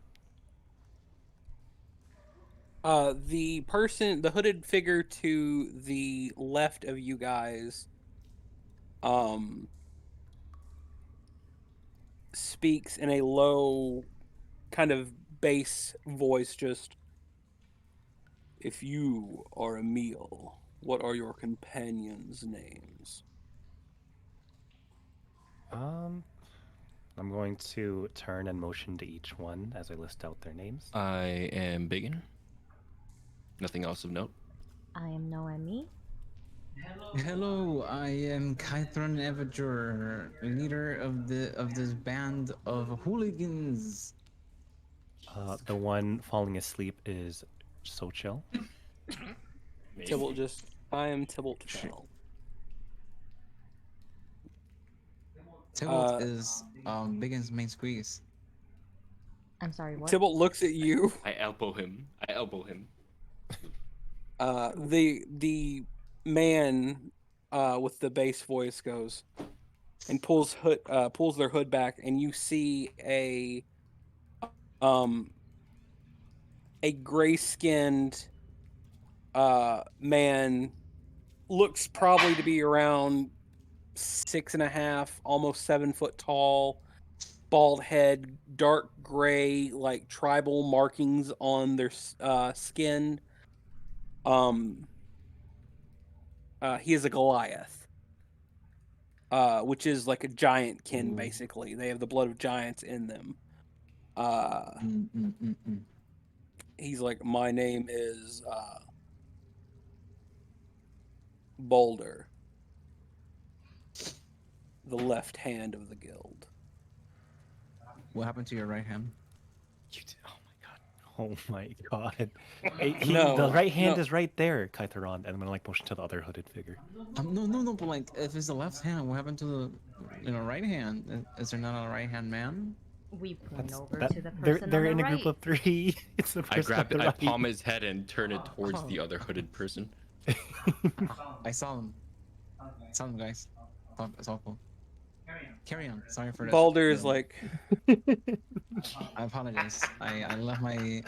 The hooded figure to the left of you guys, speaks in a low, kind of bass voice, just, "If you are Emille, what are your companions' names?" I'm going to turn and motion to each one as I list out their names. I am Byggen. Nothing else of note. I am Noemi. Hello, I am Kytheron Everger, leader of this band of hooligans. The one falling asleep is Xochitl. Tybalt just, I am Tybalt Fell. Tybalt is Byggens' main squeeze. I'm sorry, what? Tybalt looks at you. I elbow him. The man with the bass voice goes and pulls their hood back, and you see um a gray-skinned man, looks probably to be around 6.5, almost 7 foot tall, bald head, dark gray, like tribal markings on their skin. He is a Goliath, which is like a giant kin, basically. They have the blood of giants in them. He's like, my name is Boulder, the left hand of the guild. What happened to your right hand? Oh my god. No, the right hand no. is right there, Kytheron, and I'm gonna like motion to the other hooded figure. No, but like, if it's the left hand, what happened to the right hand? Is there not a right hand man? We point That's- over that- to the they're person they're on in the a group right. of 3. It's the I person grab on it, the I right. palm his head and turn it towards the other hooded person. I saw him. Saw him, guys. It's awful. Carry on. Sorry for this. Boulder is like, I apologize. I left my.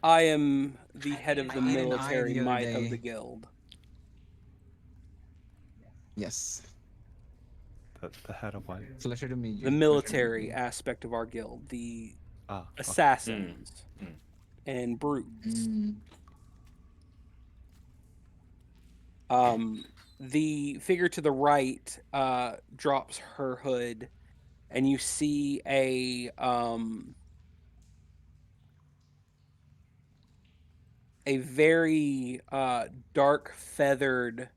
I am the head of the I ate an eye military the other might of day. the guild. Yes. The head of what? Pleasure to meet you. The military aspect of our guild, the Ah, okay. assassins and brutes. The figure to the right drops her hood, and you see a very dark feathered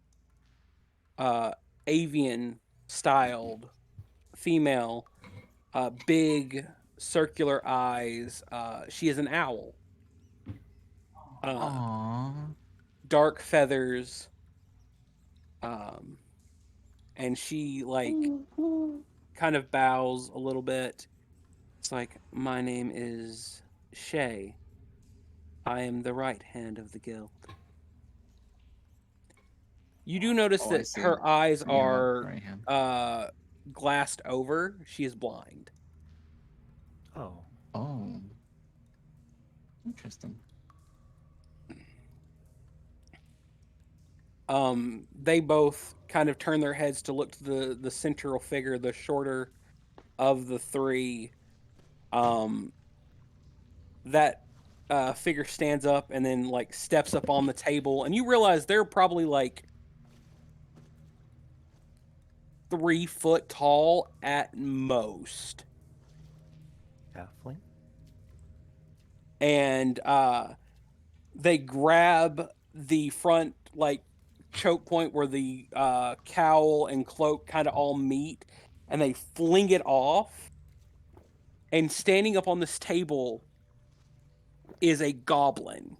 avian styled female, big circular eyes. She is an owl. Aww. Dark feathers. And she like kind of bows a little bit. It's like, my name is Shay. I am the right hand of the guild. You do notice Oh, I that see. her eyes Yeah, are right hand. glassed over. She is blind. Oh. Oh. Interesting. They both kind of turn their heads to look to the central figure, the shorter of the 3. That figure stands up and then like steps up on the table, and you realize they're probably like 3 foot tall at most. Halfling? And they grab the front like choke point where the cowl and cloak kind of all meet, and they fling it off. And standing up on this table is a goblin.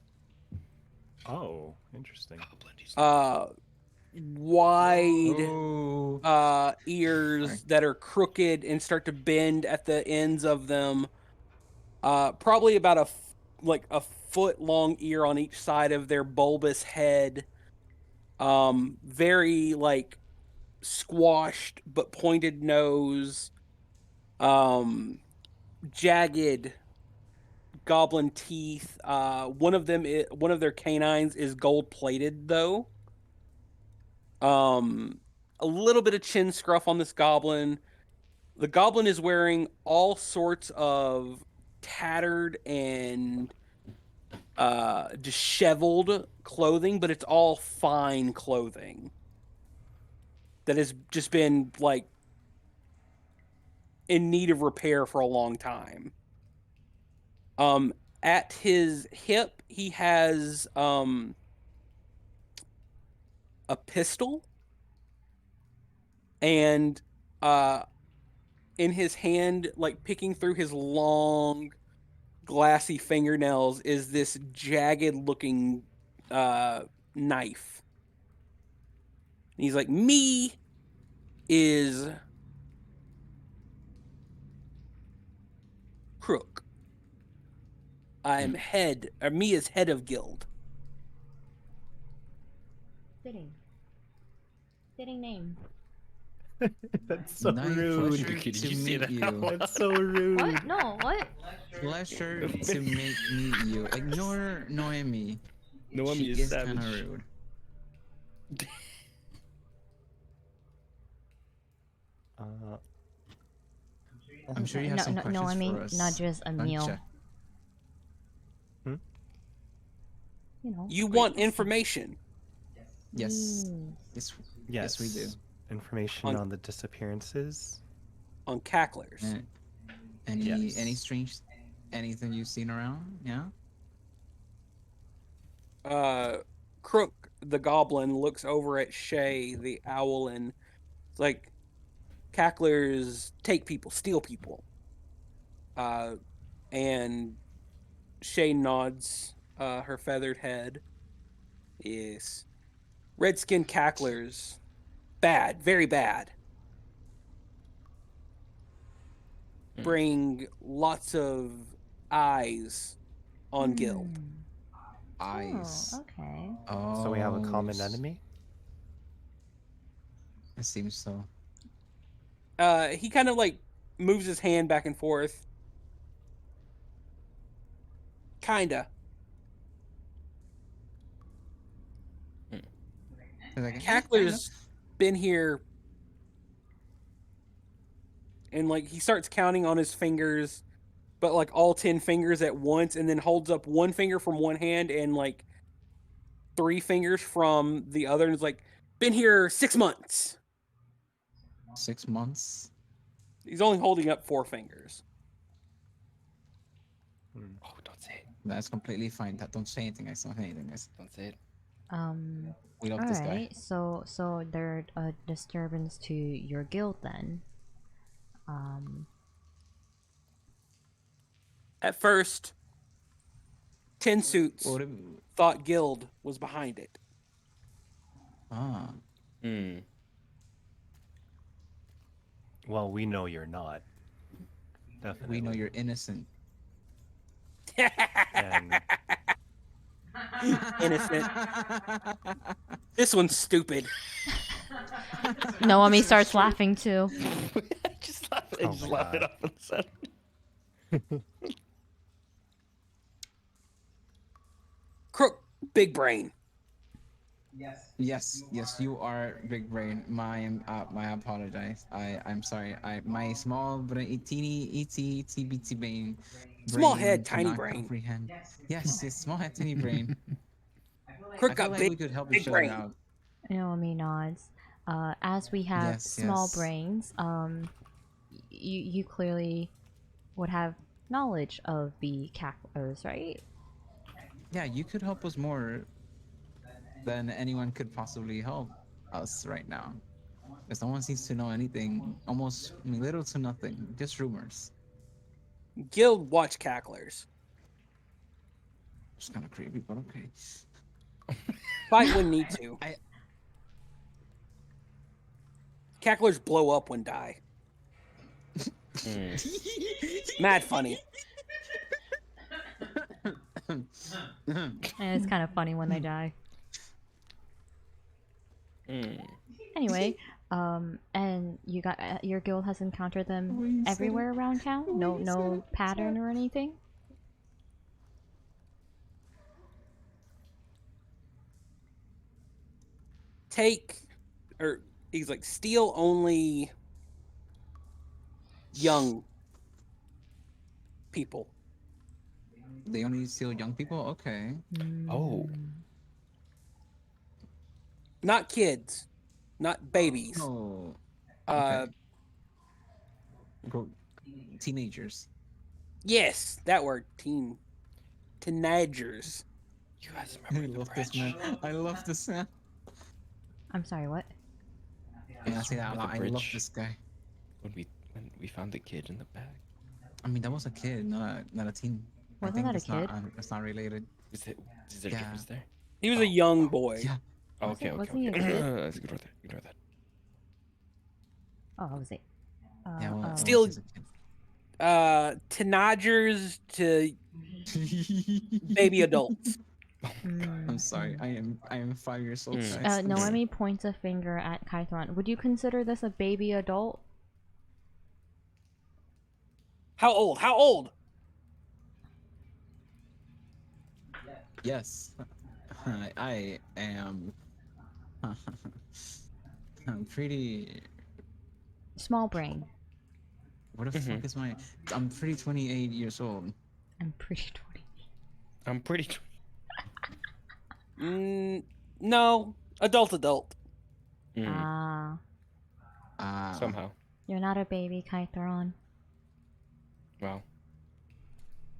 Oh, interesting. Wide Oh. ears Sorry. that are crooked and start to bend at the ends of them. Probably about a foot long ear on each side of their bulbous head. Very like squashed but pointed nose. Jagged goblin teeth. One of their canines is gold plated though. A little bit of chin scruff on this goblin. The goblin is wearing all sorts of tattered and disheveled clothing, but it's all fine clothing that has just been like in need of repair for a long time. At his hip, he has a pistol, and in his hand, like picking through his long, glassy fingernails, is this jagged-looking knife. And he's like, "Me is Crook." I'm head, or me as head of guild. Fitting. Fitting name. That's so Nice rude. pleasure Did to you see meet that? you. That's so rude. What? No, what? Pleasure to meet you. Ignore Noemi. Noemi She is is kind of savage. rude. I'm sure you have some questions no, I mean, for us. not just a meal. Ancha. You know. You want information Yes. Mm. Yes. Yes, Yes, we do. Information On- on the disappearances. on cacklers. Any Yes. strange anything you've seen around? Yeah. Crook the goblin looks over at Shay the owl and it's like, cacklers take people, steal people. And Shay nods her feathered head. Yes. Redskin cacklers. Bad, very bad. Bring lots of eyes on guild. Eyes. Oh, okay. Oh. So we have a common enemy. It seems so. He kind of like moves his hand back and forth. Kinda. Like, Cackler's been here, and like he starts counting on his fingers, but like all 10 fingers at once, and then holds up one finger from one hand and like 3 fingers from the other, and is like, been here 6 months. 6 months. He's only holding up 4 fingers. Oh, don't say it. That's completely fine. Don't say anything, guys. Don't say anything, guys. Don't say it. We love this guy. Alright, so they're a disturbance to your guild then. At first, 10 suits What if... thought guild was behind it. Ah. Hmm. Well, we know you're not. Definitely. We know you're innocent. And Innocent. This one's stupid. Noemi starts laughing too. Just laugh, Oh just my laugh it God. off on the side. Crook, big brain. Yes, you are big brain. My apologize. I'm sorry. My small brain, teeny bitty brain. Small head, tiny cannot brain. comprehend. Yes, small head, tiny brain. Crook I feel got like big, we could help big each other brain. out. Noemi nods. As we have Yes, small yes. brains, you clearly would have knowledge of the cacklers, right? Yeah, you could help us more than anyone could possibly help us right now. Because no one seems to know anything. Almost little to nothing. Just rumors. Guild watch cacklers. It's kind of creepy, but okay. Fight when need to. I- Cacklers blow up when die. Hmm. Mad funny. And it's kind of funny when they die. Hmm. Anyway, and you got your guild has encountered them everywhere around town. No pattern or anything. He's like, steal only young people. They only steal young people? Okay. Oh. Not kids. Not babies. Oh. Uh, Go teenagers. yes, that word. Teenagers. You guys I remember the love this bridge? man. I love this man. I'm sorry, what? Yeah, I say that a lot. The I love bridge. this guy. When we found the kid in the bag. I mean, that was a kid, not a teen. I Wasn't think that a it's not, kid? it's not related. Is there a Yeah. difference there? He was a young boy. Yeah. Oh, Was okay, it- okay, wasn't he a okay. kid? That's ignore that. Ignore that. Oh, I was it. Yeah, well, Still- he's a kid. Teenagers to Baby adults. I'm sorry. I am 5 years old, Mm. guys. Noemi points a finger at Kytheron. Would you consider this a baby adult? How old? How old? Yes. I am. I'm pretty. Small brain. What the fuck is my? I'm pretty 28 years old. I'm pretty 20. I'm pretty. No, adult. Mm, Ah, somehow. you're not a baby, Kytheron. Wow.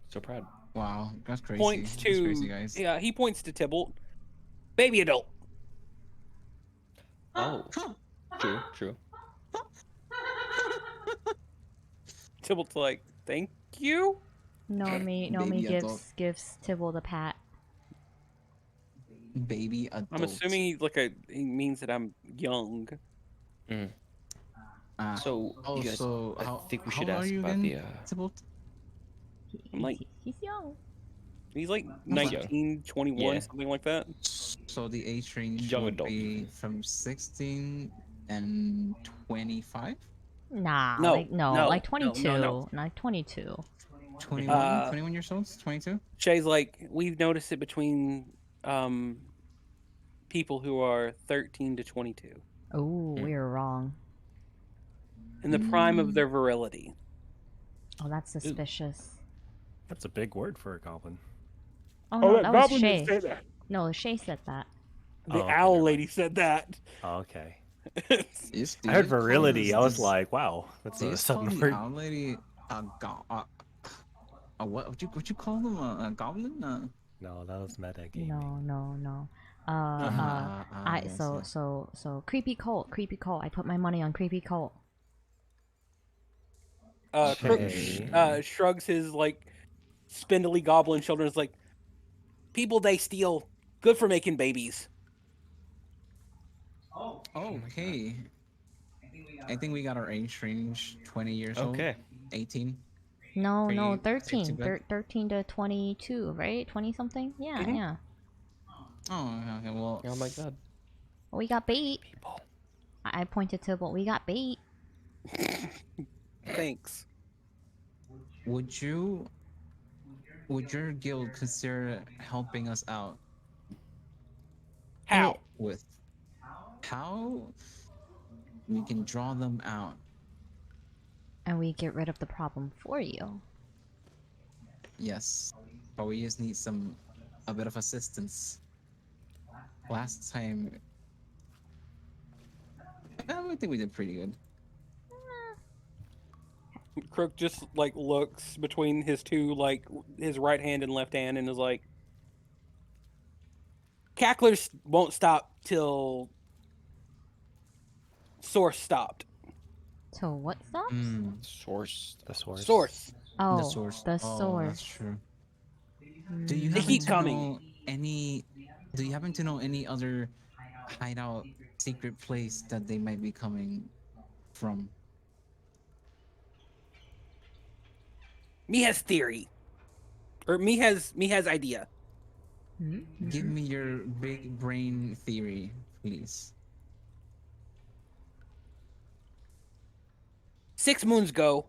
So proud. Wow, that's crazy. Points That's to crazy, guys. yeah. He points to Tybalt. Baby adult. Oh. True. Tybalt's like, thank you. Noemi Baby adult. gives Tybalt a pat. Baby adult. I'm assuming he means that I'm young. Mm. Uh, So, you guys, so I how, think we how should old are ask you about again, the. Tybalt? I'm like- He's young. He's like That's 19, 21, Yeah. something like that. So the age range Young would adult. be from 16 and 25? Nah, No, like no, like no, 22, no. like 22. 21? 21 years old? 22? Shay's like, we've noticed it between people who are 13 to 22 Oh, we were wrong. in the prime of their virility. Oh, that's suspicious. That's a big word for a goblin. Oh no, that was Shay. that. No, Shay said that. The Oh, okay, owl never lady said that. Oh, okay. Is I heard this- virility. I was this- like, wow, that's do a you call sudden the word. owl lady what you call them? A goblin? No, that was meta gaming. No. Yes, yes. So creepy cult. I put my money on creepy cult. Crook Okay. shrugs his like spindly goblin shoulders, like, people they steal, good for making babies. Okay. I think we got our age range 20 years old. Okay. 18. No, Pretty 13. safe to bet. 13 to 22, right? 20 something? Yeah, Mhm. yeah. Oh, okay. Well, Oh my god. Well, we got bait. People. I pointed to, but we got bait. Thanks. would your guild consider helping us out How? with how we can draw them out? And we get rid of the problem for you. Yes, but we just need a bit of assistance. Last time, I think we did pretty good. Crook just like looks between his two, like his right hand and left hand, and is like, cacklers won't stop till source stopped. So what stops? Source. The source. Source. Oh, The source. The Oh, source. that's true. Do you They happen keep to coming. know any? Do you happen to know any other hideout, secret place that they might be coming from? Me has theory, or me has idea. Give me your big brain theory, please. 6 moons ago,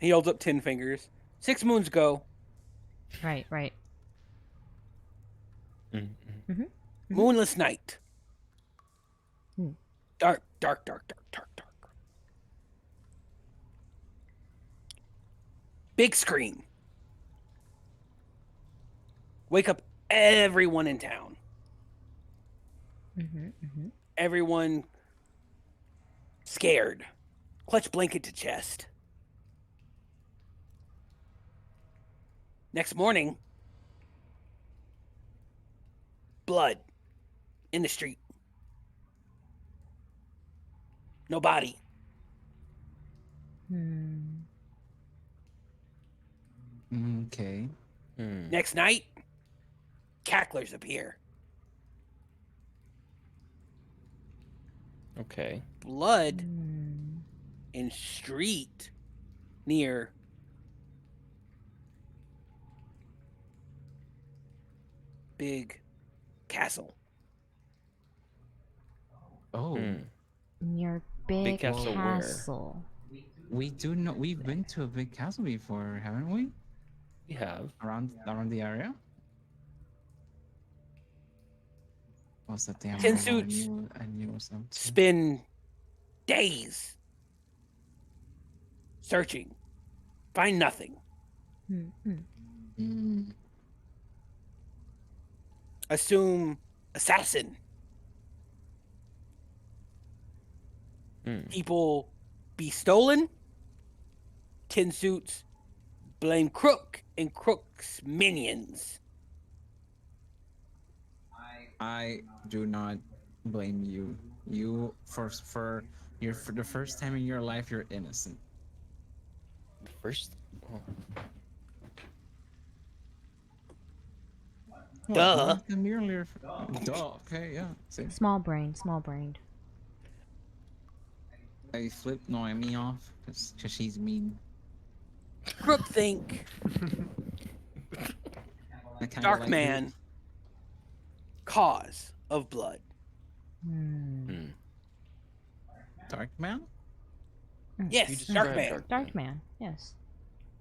he holds up 10 fingers. 6 moons ago, Right. moonless night. Hmm. Dark. Big scream. Wake up everyone in town. Everyone scared. Clutch blanket to chest. Next morning, blood in the street. No body. Okay. Next night, cacklers appear. Okay. Blood in street near big castle. Oh, Your big castle where? castle. we do know. We've been to a big castle before, haven't we? We have. Around the area. What's that damn Tin robot suits. I knew was up to? Spend days searching, find nothing. Assume assassin. People be stolen. Tin suits blame Crook and Crook's minions. I do not blame you. You for the first time in your life, you're innocent. The first. Oh. Duh. Duh. Okay, yeah. See, Small brain, small brained. I flipped Noemi off because she's mean. Crook think I kinda Dark like Man cause of blood. Dark Man? Yes, You Dark described Man. Dark man, yes.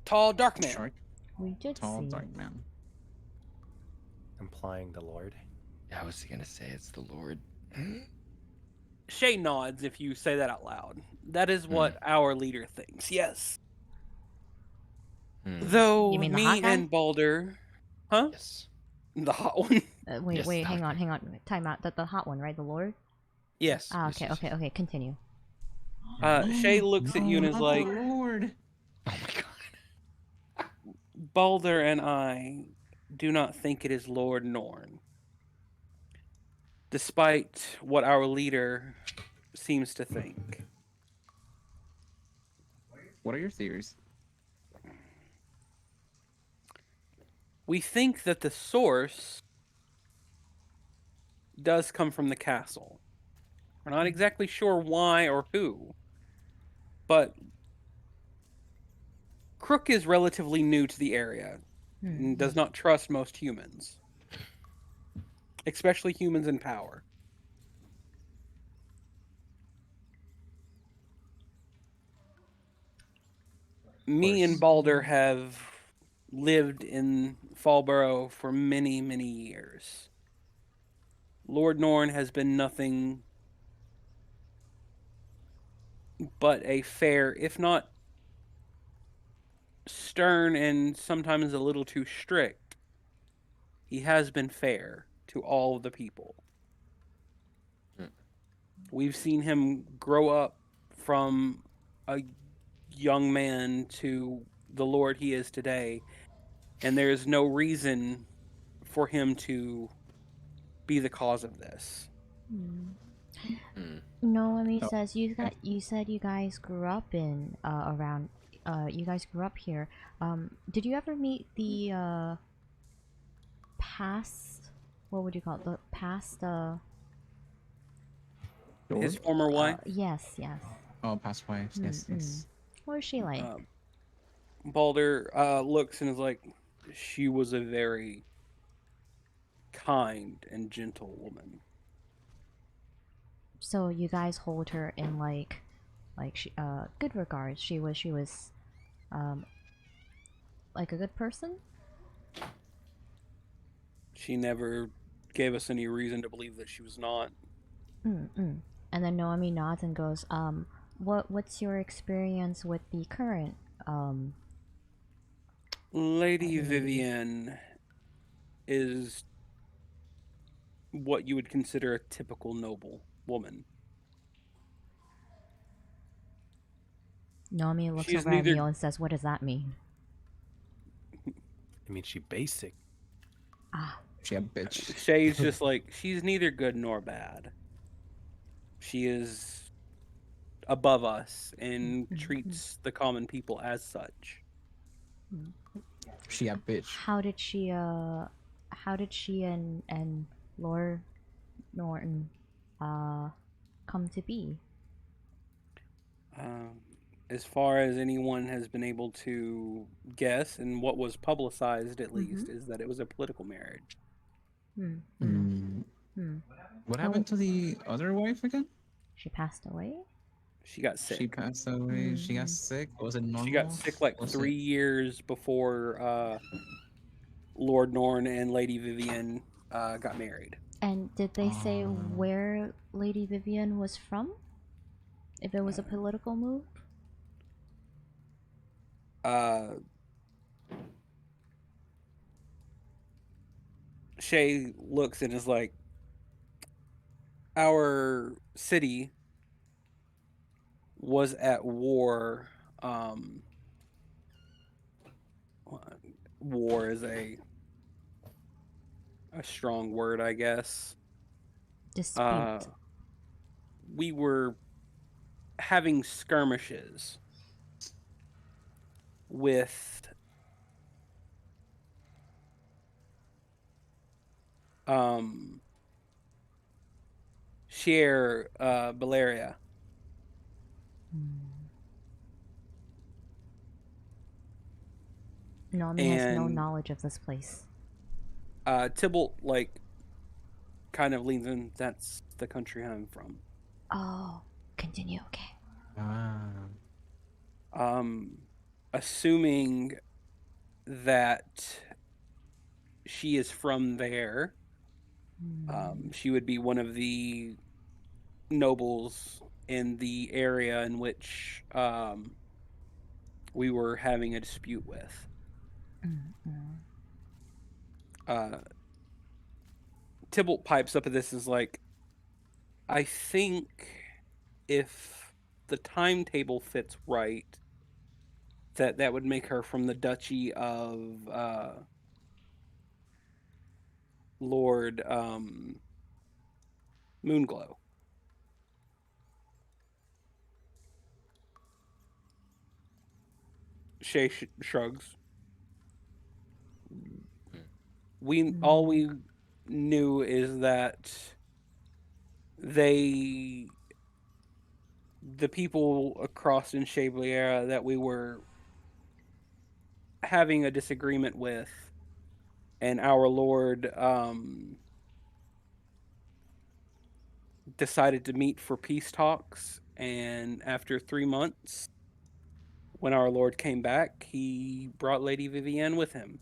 Tall Dark Man. Short, We did tall, see. dark man. Implying the Lord. Yeah, I was gonna say it's the Lord. Shay nods if you say that out loud. That is what our leader thinks, yes. Though You mean the me hot guy? and Balder... Huh? Yes. The hot one? Wait, Yes, wait, the hang hot on, hang on. Time out. The hot one, right? The Lord? Yes. Ah, Yes, okay, yes, okay, yes. okay. Continue. Shay looks at you and is not like, the Lord. Oh my god. Balder and I do not think it is Lord Norn. Despite what our leader seems to think. What are your theories? We think that the source does come from the castle. We're not exactly sure why or who, but Crook is relatively new to the area and does not trust most humans, especially humans in power. Me and Balder have lived in Fallborough for many, many years. Lord Norn has been nothing but a fair, if not stern and sometimes a little too strict, he has been fair to all of the people. We've seen him grow up from a young man to the Lord he is today, and there is no reason for him to be the cause of this. Noemi says you said you guys grew up in around you guys grew up here. Did you ever meet the past, what would you call it? The past His former wife, yes, yes. Oh, past wives. Yes, yes. What was she like? Balder looks and is like, she was a very kind and gentle woman. So you guys hold her in like she good regards. She was like a good person? She never gave us any reason to believe that she was not. And then Noemi nods and goes, what's your experience with the current Lady Vivienne is what you would consider a typical noble woman. Noemi looks She's over at neither- Emille and says, what does that mean? I mean, she basic. She a bitch. Shay's just like, she's neither good nor bad. She is above us and treats the common people as such. She a bitch. How did she and Lord Norton come to be? As far as anyone has been able to guess, and what was publicized at least, is that it was a political marriage. Hmm. Hmm. Hmm. What Oh. happened to the other wife again? She passed away? She got She sick. passed away. She got Mm. sick. Was it normal? She got sick like Was 3 years before Lord Norn and Lady Vivian got married. And did they say Oh. where Lady Vivian was from? If it was a political move? Shay looks and is like, our city was at war. War is a strong word, I guess. Dispute. We were having skirmishes with Share Baleria. Noemi has no And knowledge of this place. Tybalt like kind of leans in. That's the country I'm from. Oh, continue, okay. Assuming that she is from there, she would be one of the nobles in the area in which we were having a dispute with. Tybalt pipes up at this is like, I think if the timetable fits right, that would make her from the Duchy of Lord Moonglow. Shay shrugs. All we knew is that the people across in Shabliera that we were having a disagreement with, and our Lord decided to meet for peace talks. And after 3 months, when our Lord came back, he brought Lady Vivienne with him.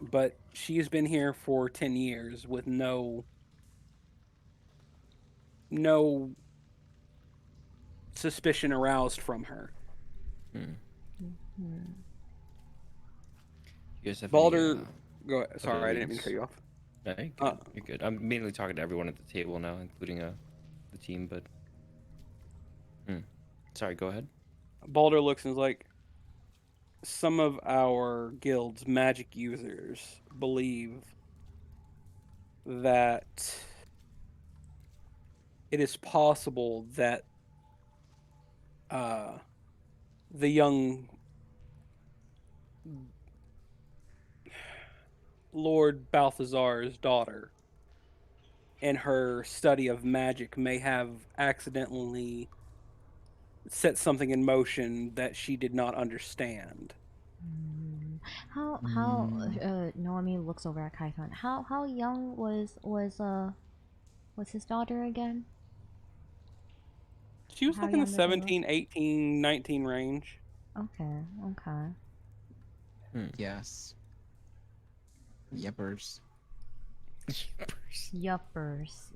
But she's been here for 10 years with no suspicion aroused from her. You guys have Balder, any, go ahead. Sorry, other I didn't mean to leads? cut you off. No, you're good. You're good. I'm mainly talking to everyone at the table now, including the team. But sorry, go ahead. Balder looks and is like, some of our guild's magic users believe that it is possible that the young Lord Balthazar's daughter in her study of magic may have accidentally set something in motion that she did not understand. How Noemi looks over at Kytheron. How young was his daughter again? She was How like in the young did they look? 17, 18, 19 range. Okay. Yes. Yeppers. Yuppers.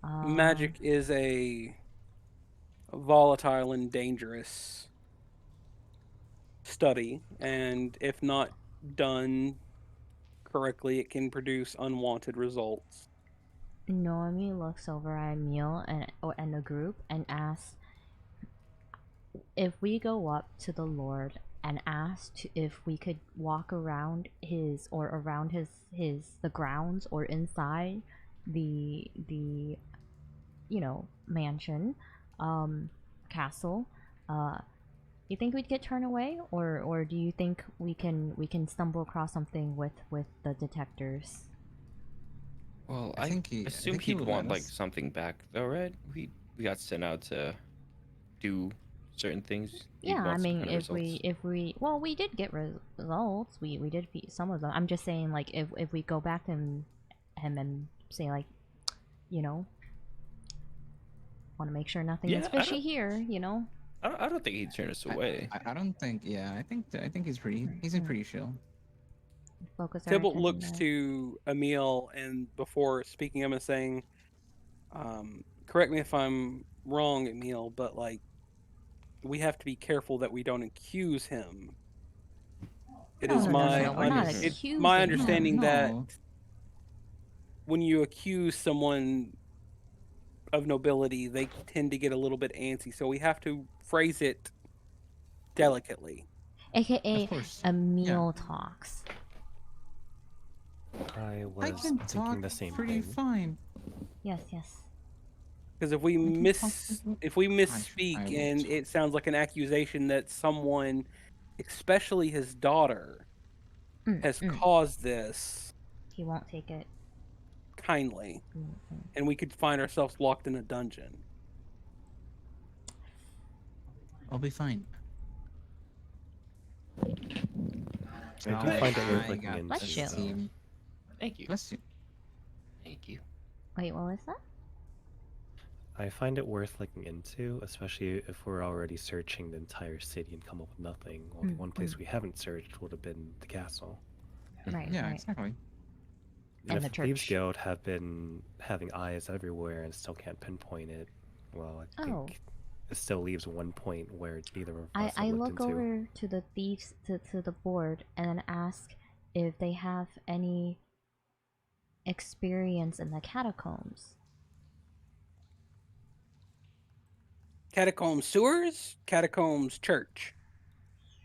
Magic is a volatile and dangerous study, and if not done correctly, it can produce unwanted results. Noemi looks over at Emille and the group and asks, if we go up to the Lord and ask if we could walk around the grounds or inside the mansion, castle, you think we'd get turned away, or do you think we can stumble across something with the detectors? Well, I I think he assume he'd would want let like us. something back, though, right? We got sent out to do certain things. you Yeah, I want some mean, kind of if we well, we did get results. We did beat some of them. I'm just saying, like, if we go back to him and say, like, you know, want to make sure nothing is Yeah, I fishy don't- here, you know. I don't think he'd turn us away. I don't think. Yeah, I think he's a pretty chill. Focus our Tybalt attention looks there. to Emille and before speaking him and saying, correct me if I'm wrong, Emille, but like we have to be careful that we don't accuse him. It is No, we're not it's accusing my him. understanding that No. when you accuse someone of nobility, they tend to get a little bit antsy. So we have to phrase it delicately. AKA Of course. Emille talks. I I was can thinking talk the same pretty thing. fine. Yes, yes. Because if we can if we I misspeak will and too. it sounds like an accusation that someone, especially his daughter, has caused this, He won't take it. kindly, and we could find ourselves locked in a dungeon. I'll be fine. I do find it worth looking into. Bless you. Team. Thank you. Bless you. Thank you. Wait, what was that? I find it worth looking into, especially if we're already searching the entire city and come up with nothing. Well, the one place we haven't searched would have been the castle. Right, Yeah, right. exactly. And And if the the Thieves church. Guild have been having eyes everywhere and still can't pinpoint it, well, I think Oh. it still leaves one point where neither of us I have look looked into. over to the thieves to the board and then ask if they have any experience in the catacombs. Catacombs sewers, catacombs church.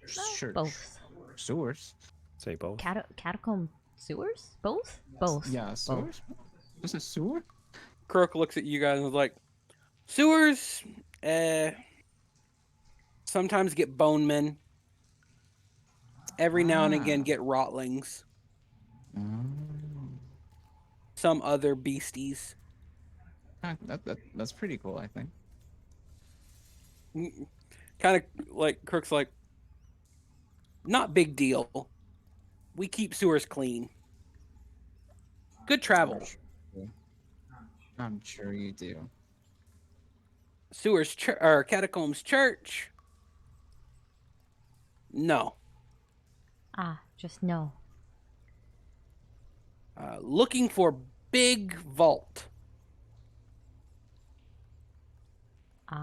Church. Both. Sewers. Say both. Catacomb sewers? Both? Both. Yeah, Both. sewers. This is sewer. Croak looks at you guys and is like, sewers, sometimes get bone men. Every now and again get rotlings. Some other beasties. That's pretty cool, I think. Kind of like Crook's like, not big deal. We keep sewers clean. Good travel. I'm sure you do. Sewers or catacombs church. No. Ah, just no. Looking for big vault.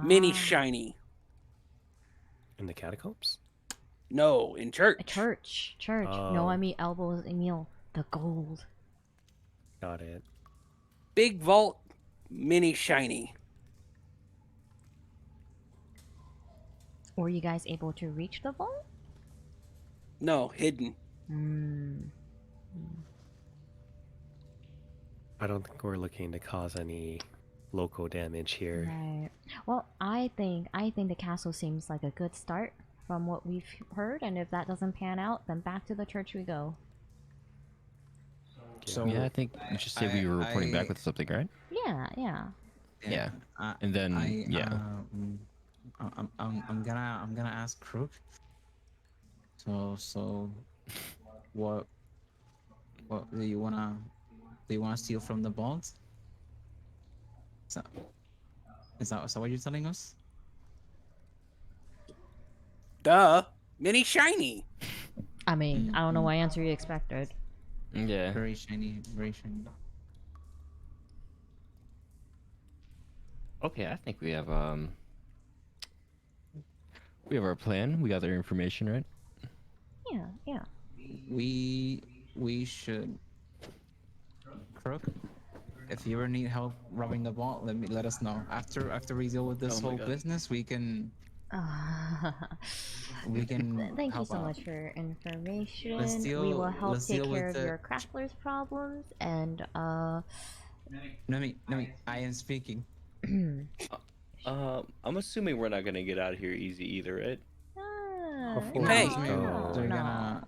Mini Ah, shiny. In the catacombs? No, in church. a church. Church. Oh. Noemi elbows Emille. The gold. Got it. Big vault, mini shiny. Were you guys able to reach the vault? No, hidden. I don't think we're looking to cause any local damage here. Right. Well, I think the castle seems like a good start from what we've heard, and if that doesn't pan out, then back to the church we go. So Yeah, I think we should say we were reporting back with something, right? Yeah, yeah. Yeah. I- And then yeah. I'm gonna ask Crook. So what do you wanna steal from the vault? Is that what you're telling us? Duh. Mini shiny. I mean, I don't know what answer you expected. Yeah. Very shiny, very shiny. Okay, I think we have our plan. We got their information, right? Yeah, yeah. We should. Crook, if you ever need help robbing the vault, let us know. After we deal with this Oh my whole God. business, we can Thank you help so out. much for your information. Let's We deal- will help let's take deal care with of the your craftler's problems, and Noemi, I am speaking. I'm assuming we're not gonna get out of here easy either, right? Before Hey. we go, They're gonna.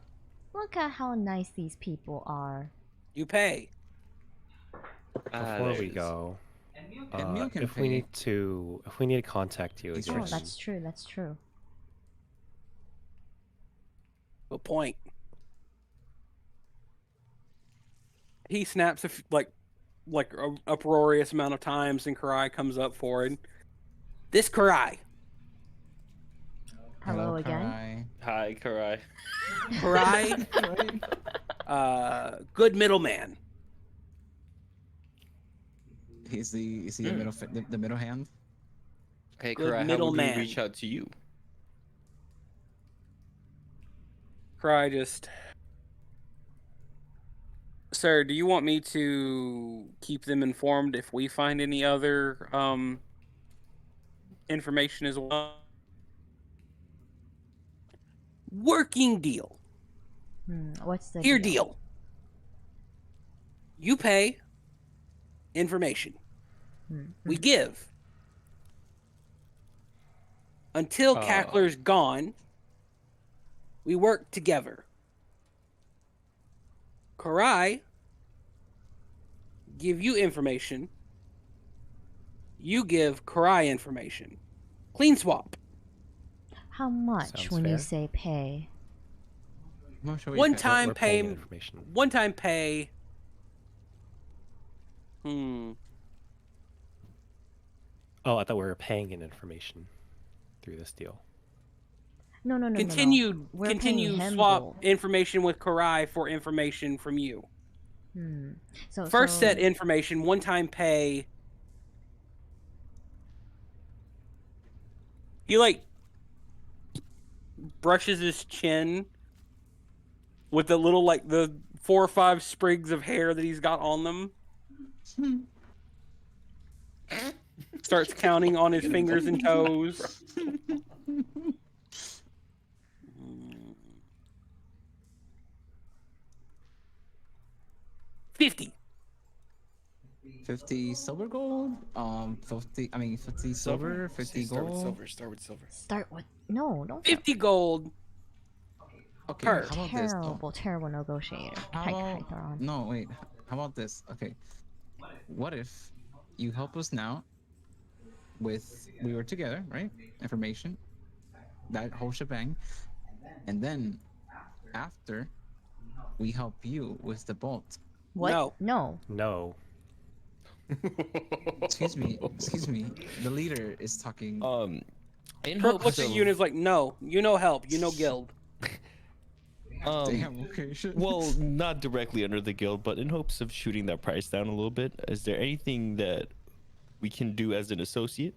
Look at how nice these people are. You pay. before we go, Emille can if pay. we need to contact you He's again. Oh, that's true. That's true. Good point. He snaps like a uproarious amount of times, and Karai comes up forward. This Karai. Hello again. Karai. Hi, Karai. Karai, good middleman. Is he a middle the middle hand? Hey, Good Karai, how would we middleman. reach out to you? Karai just. Sir, do you want me to keep them informed if we find any other information as well? Working deal. What's the Here deal. You pay information. We give. Until Cackler's gone, we work together. Karai give you information. You give Karai information. Clean swap. How much Sounds when you fair. say pay? No, sure we One pay. time We're paying pay. information. One time pay. Oh, I thought we were paying in information through this deal. No. Continue We're paying him swap gold. information with Karai for information from you. So First set information, one time pay. He like brushes his chin with the little like the 4 or 5 sprigs of hair that he's got on them. Starts counting on his fingers and toes. 50. 50 silver gold. 50 silver, 50 Start with gold. silver. Start with silver. Start with no. 50 gold. Okay, Per. how about this? Terrible negotiator. How about, Kytheron. no, wait. How about this? Okay. What if you help us now with we were together, right? Information. That whole shebang. And then after we help you with the bolt. What? No. No. Excuse me. The leader is talking. In Kirk hopes looks at of, you and is like, no, you know help, you know guild. Damn, okay. well, not directly under the guild, but in hopes of shooting that price down a little bit, is there anything that we can do as an associate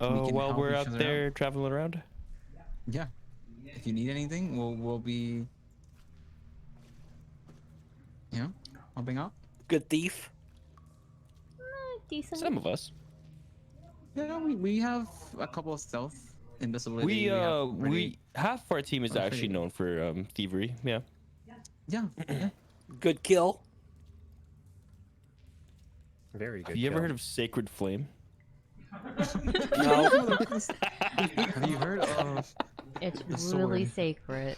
can while help we're each out other there traveling around? Yeah. If you need anything, we'll be, helping out. Good thief. Decent. Some of us. Yeah, we have a couple of stealth invisibility. We have we half our team is pretty actually good. known for thievery. Yeah. Yeah. Good kill. Very good. Have you ever kill. heard of Sacred Flame? No. Have you heard of? It's The really sword. sacred.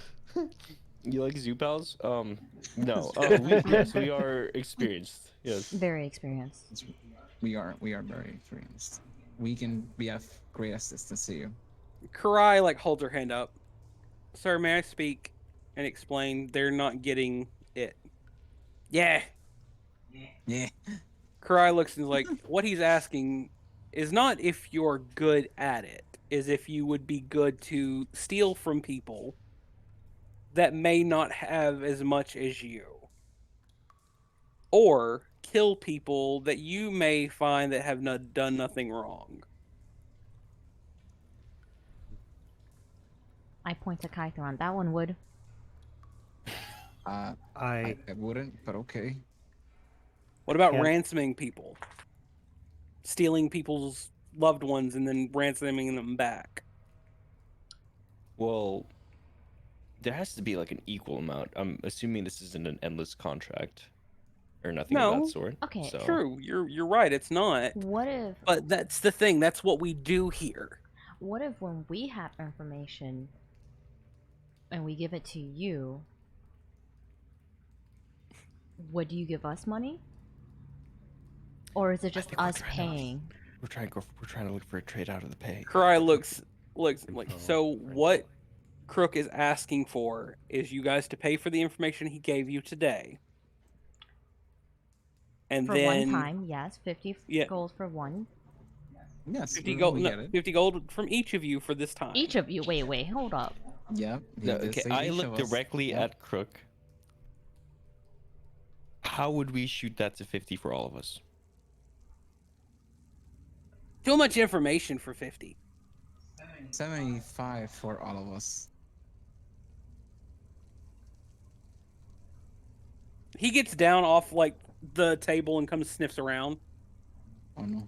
You like zoo pals? No. Yes, we are experienced. Yes. Very experienced. We are very experienced. We can be of great assistance to you. Karai like holds her hand up. Sir, may I speak and explain? They're not getting it. Yeah. Yeah. Karai looks and is like, what he's asking is not if you're good at it, is if you would be good to steal from people that may not have as much as you. Or kill people that you may find that have not done nothing wrong. I point to Kytheron. That one would. I wouldn't, but okay. What about Can't- ransoming people? Stealing people's loved ones and then ransoming them back. Well, there has to be like an equal amount. I'm assuming this isn't an endless contract or nothing of No. that sort. Okay, So. True, you're right, it's not. What if? But that's the thing, that's what we do here. What if when we have information and we give it to you, would you give us money? Or is it just think we're us trying to- paying? We're trying to look for a trade out of the pay. Karai looks like Info, so. right. What Crook is asking for is you guys to pay for the information he gave you today, and For then one time, yes. 50 Yeah. gold for one. Yes, 50 we gold. get it. 50 gold from each of you for this time. Each of you. Wait, hold up. Yep. he No, did okay, say I each look of us. directly Yep. at Crook. How would we shoot that to 50 for all of us? Too much information for 50. 75 for all of us. He gets down off like the table and comes sniffs around, Oh no.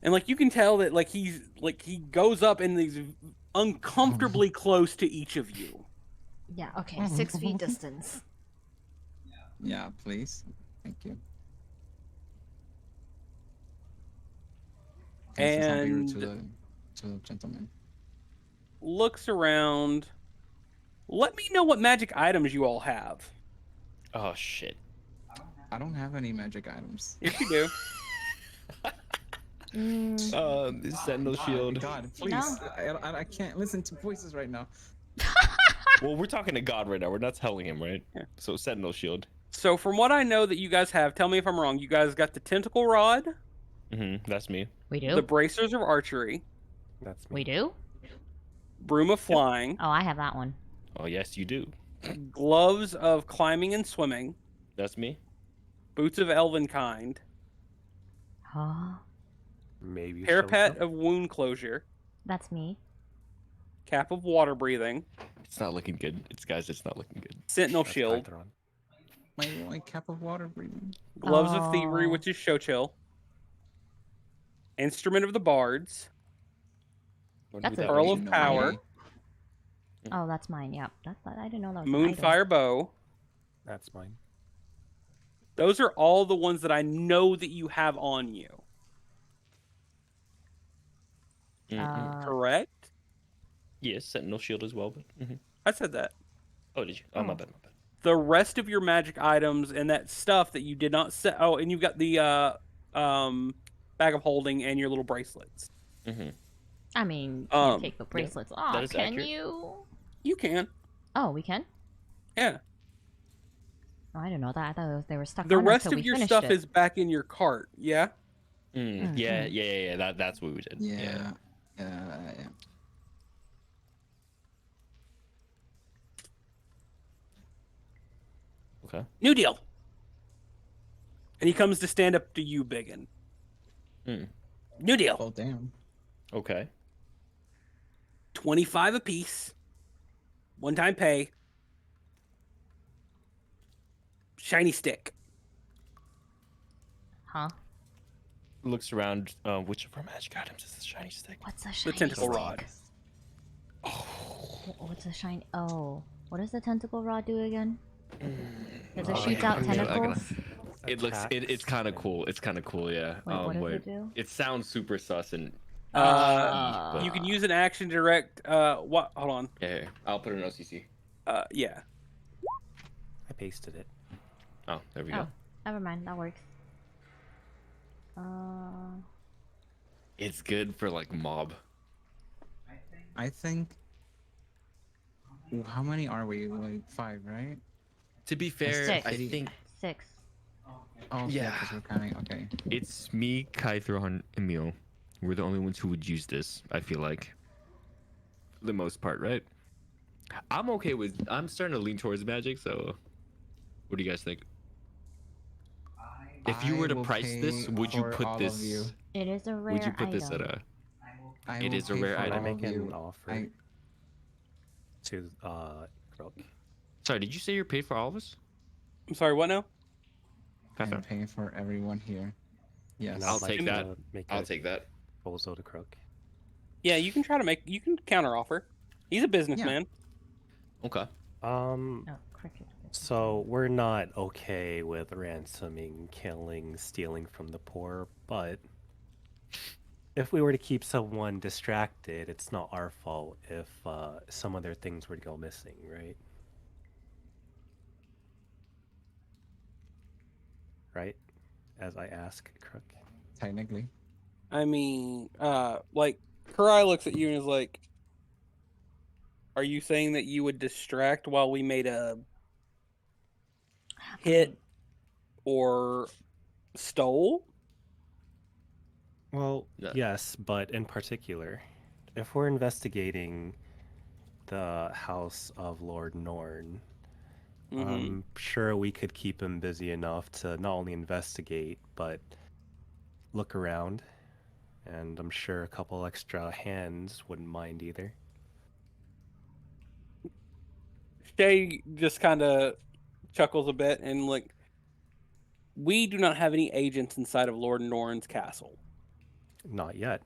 and like you can tell that like he goes up and he's uncomfortably close to each of you. Yeah, okay. 6 feet distance. Yeah, please. Thank you. Yes, it's not weird And to the gentleman. looks around. Let me know what magic items you all have. Oh shit. I don't have any magic items. Yes, you do. Sentinel shield. God, please. No. I can't listen to voices right now. Well, we're talking to God right now. We're not telling him, right? Yeah. So Sentinel shield. So from what I know that you guys have, tell me if I'm wrong. You guys got the tentacle rod, That's me. We do? the bracers of archery, That's me. We do? broom of flying, Oh, I have that one. Oh yes, you do. gloves of climbing and swimming, That's me. boots of elven kind, Huh? Maybe parapet Xochitl? of wound closure, That's me. cap of water breathing, It's not looking good. It's not looking good. sentinel That's shield, Kytheron. My cap of water breathing. gloves of thievery, Oh. which is Xochitl, instrument of the bards, That's a- pearl You of know power, me. Oh, that's mine. Yep. I didn't know that was an item. moonfire bow. That's mine. Those are all the ones that I know that you have on you. Correct? Yes, Sentinel shield as well. But I said that. oh, did you? Oh, my Oh. bad. My bad. The rest of your magic items and that stuff that you did not set. Oh, and you've got the bag of holding and your little bracelets. I mean, you can't Um, take the bracelets off, that is can accurate. you? You can. Oh, we can? Yeah. Oh, I didn't know that. I thought they were stuck The on us rest till of we your finished stuff it. is back in your cart. Yeah. Yeah. That's what we did. Yeah. Yeah. Okay. New deal. And he comes to stand up to you, Byggen. New deal. Oh damn. Okay. 25 apiece. One time pay. Shiny stick. Huh? Looks around. Which of our magic items is the shiny stick? What's a The shiny tentacle stick? rod. What's a shiny? Oh, what does the tentacle rod do again? Does it Oh, shoot yeah, out I'm gonna- tentacles? It looks. It's kind of cool. It's kind of cool. Yeah. Wait, what does it do? It sounds super sus and. You can use an action direct. What? Hold on. Yeah. I'll put it in OCC. Yeah. I pasted it. Oh, there we Oh, go. never mind. That works. It's good for like mob. I think. How many are we? Like 5, right? To be fair, Six. I think 6. Oh Yeah. yeah. Because we're counting. Okay. it's me, Kytheron, Emille. We're the only ones who would use this. I feel like, for the most part, right? I'm okay with. I'm starting to lean towards magic. So, what do you guys think? If you were I to will price this, pay would you for put all of this? you. It is a rare Would you put item. this at a? I It will is a pay rare for item. I all make of an you. offer to Crook. Sorry, did you say you're paid for all of us? I'm sorry. What now? I'm Kytheron. paying for everyone here. Yes. And I'll I'd like take to that. Make I'll a take that. proposal to Crook. Yeah, you can try to make. You can counter offer. He's a businessman. Okay. Oh, cricket. So we're not okay with ransoming, killing, stealing from the poor, but if we were to keep someone distracted, it's not our fault if some of their things were to go missing, right? Right? as I ask Crook. Technically. I mean, like, Karai looks at you and is like, are you saying that you would distract while we made a hit or stole? Well, Yeah. yes, but in particular, if we're investigating the house of Lord Norn, Mm-hmm. I'm sure we could keep him busy enough to not only investigate, but look around. And I'm sure a couple extra hands wouldn't mind either. Shay just kind of chuckles a bit and like, we do not have any agents inside of Lord Norn's castle. Not yet.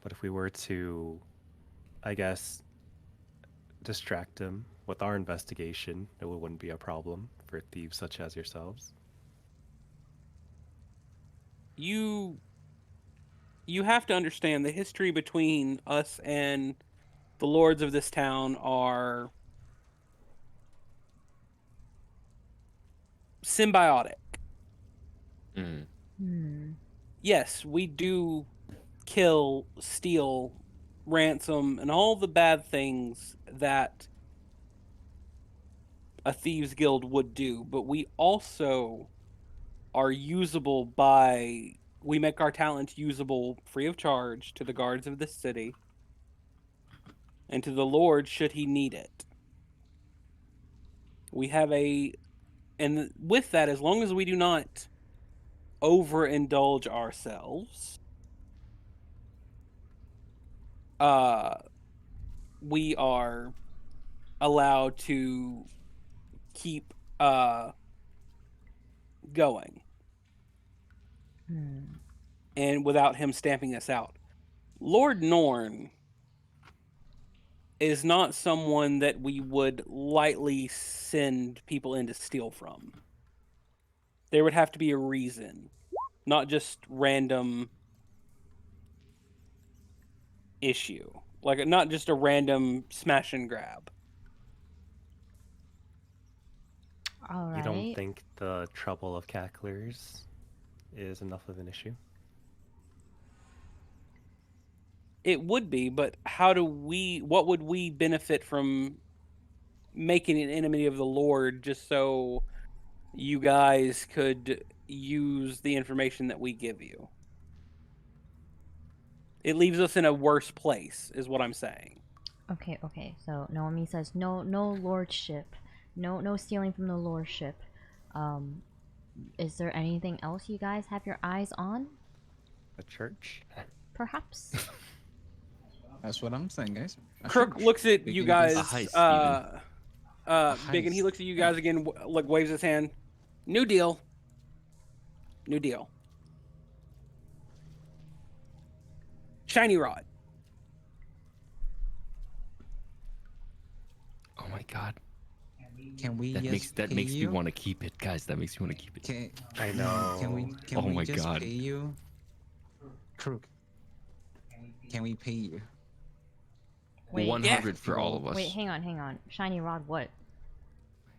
But if we were to, I guess, distract him with our investigation, it wouldn't be a problem for thieves such as yourselves. You have to understand the history between us and the lords of this town are symbiotic. Mm. Yes, we do kill, steal, ransom, and all the bad things that a thieves guild would do, but we also are usable by we make our talents usable free of charge to the guards of this city and to the lord should he need it. We have and with that, as long as we do not overindulge ourselves, we are allowed to keep going. And without him stamping us out. Lord Norn is not someone that we would lightly send people in to steal from. There would have to be a reason, not just random issue. Like, not just a random smash and grab. All right. You don't think the trouble of cacklers is enough of an issue? It would be, but what would we benefit from making an enemy of the Lord just so you guys could use the information that we give you? It leaves us in a worse place, is what I'm saying. Okay. So Noemi says no lordship. No stealing from the lordship. Is there anything else you guys have your eyes on? A church? Perhaps? That's what I'm saying, guys. Crook looks at you guys, heist, Big, and he looks at you guys again, like waves his hand. New deal. New deal. Shiny rod. Oh my god. Can we That makes me want to keep it, guys. That makes me want to keep it. I know. Can Oh we my just God. pay you? Crook. Can we pay you? Wait, 100 for all of us. Wait, hang on. Shiny rod, what?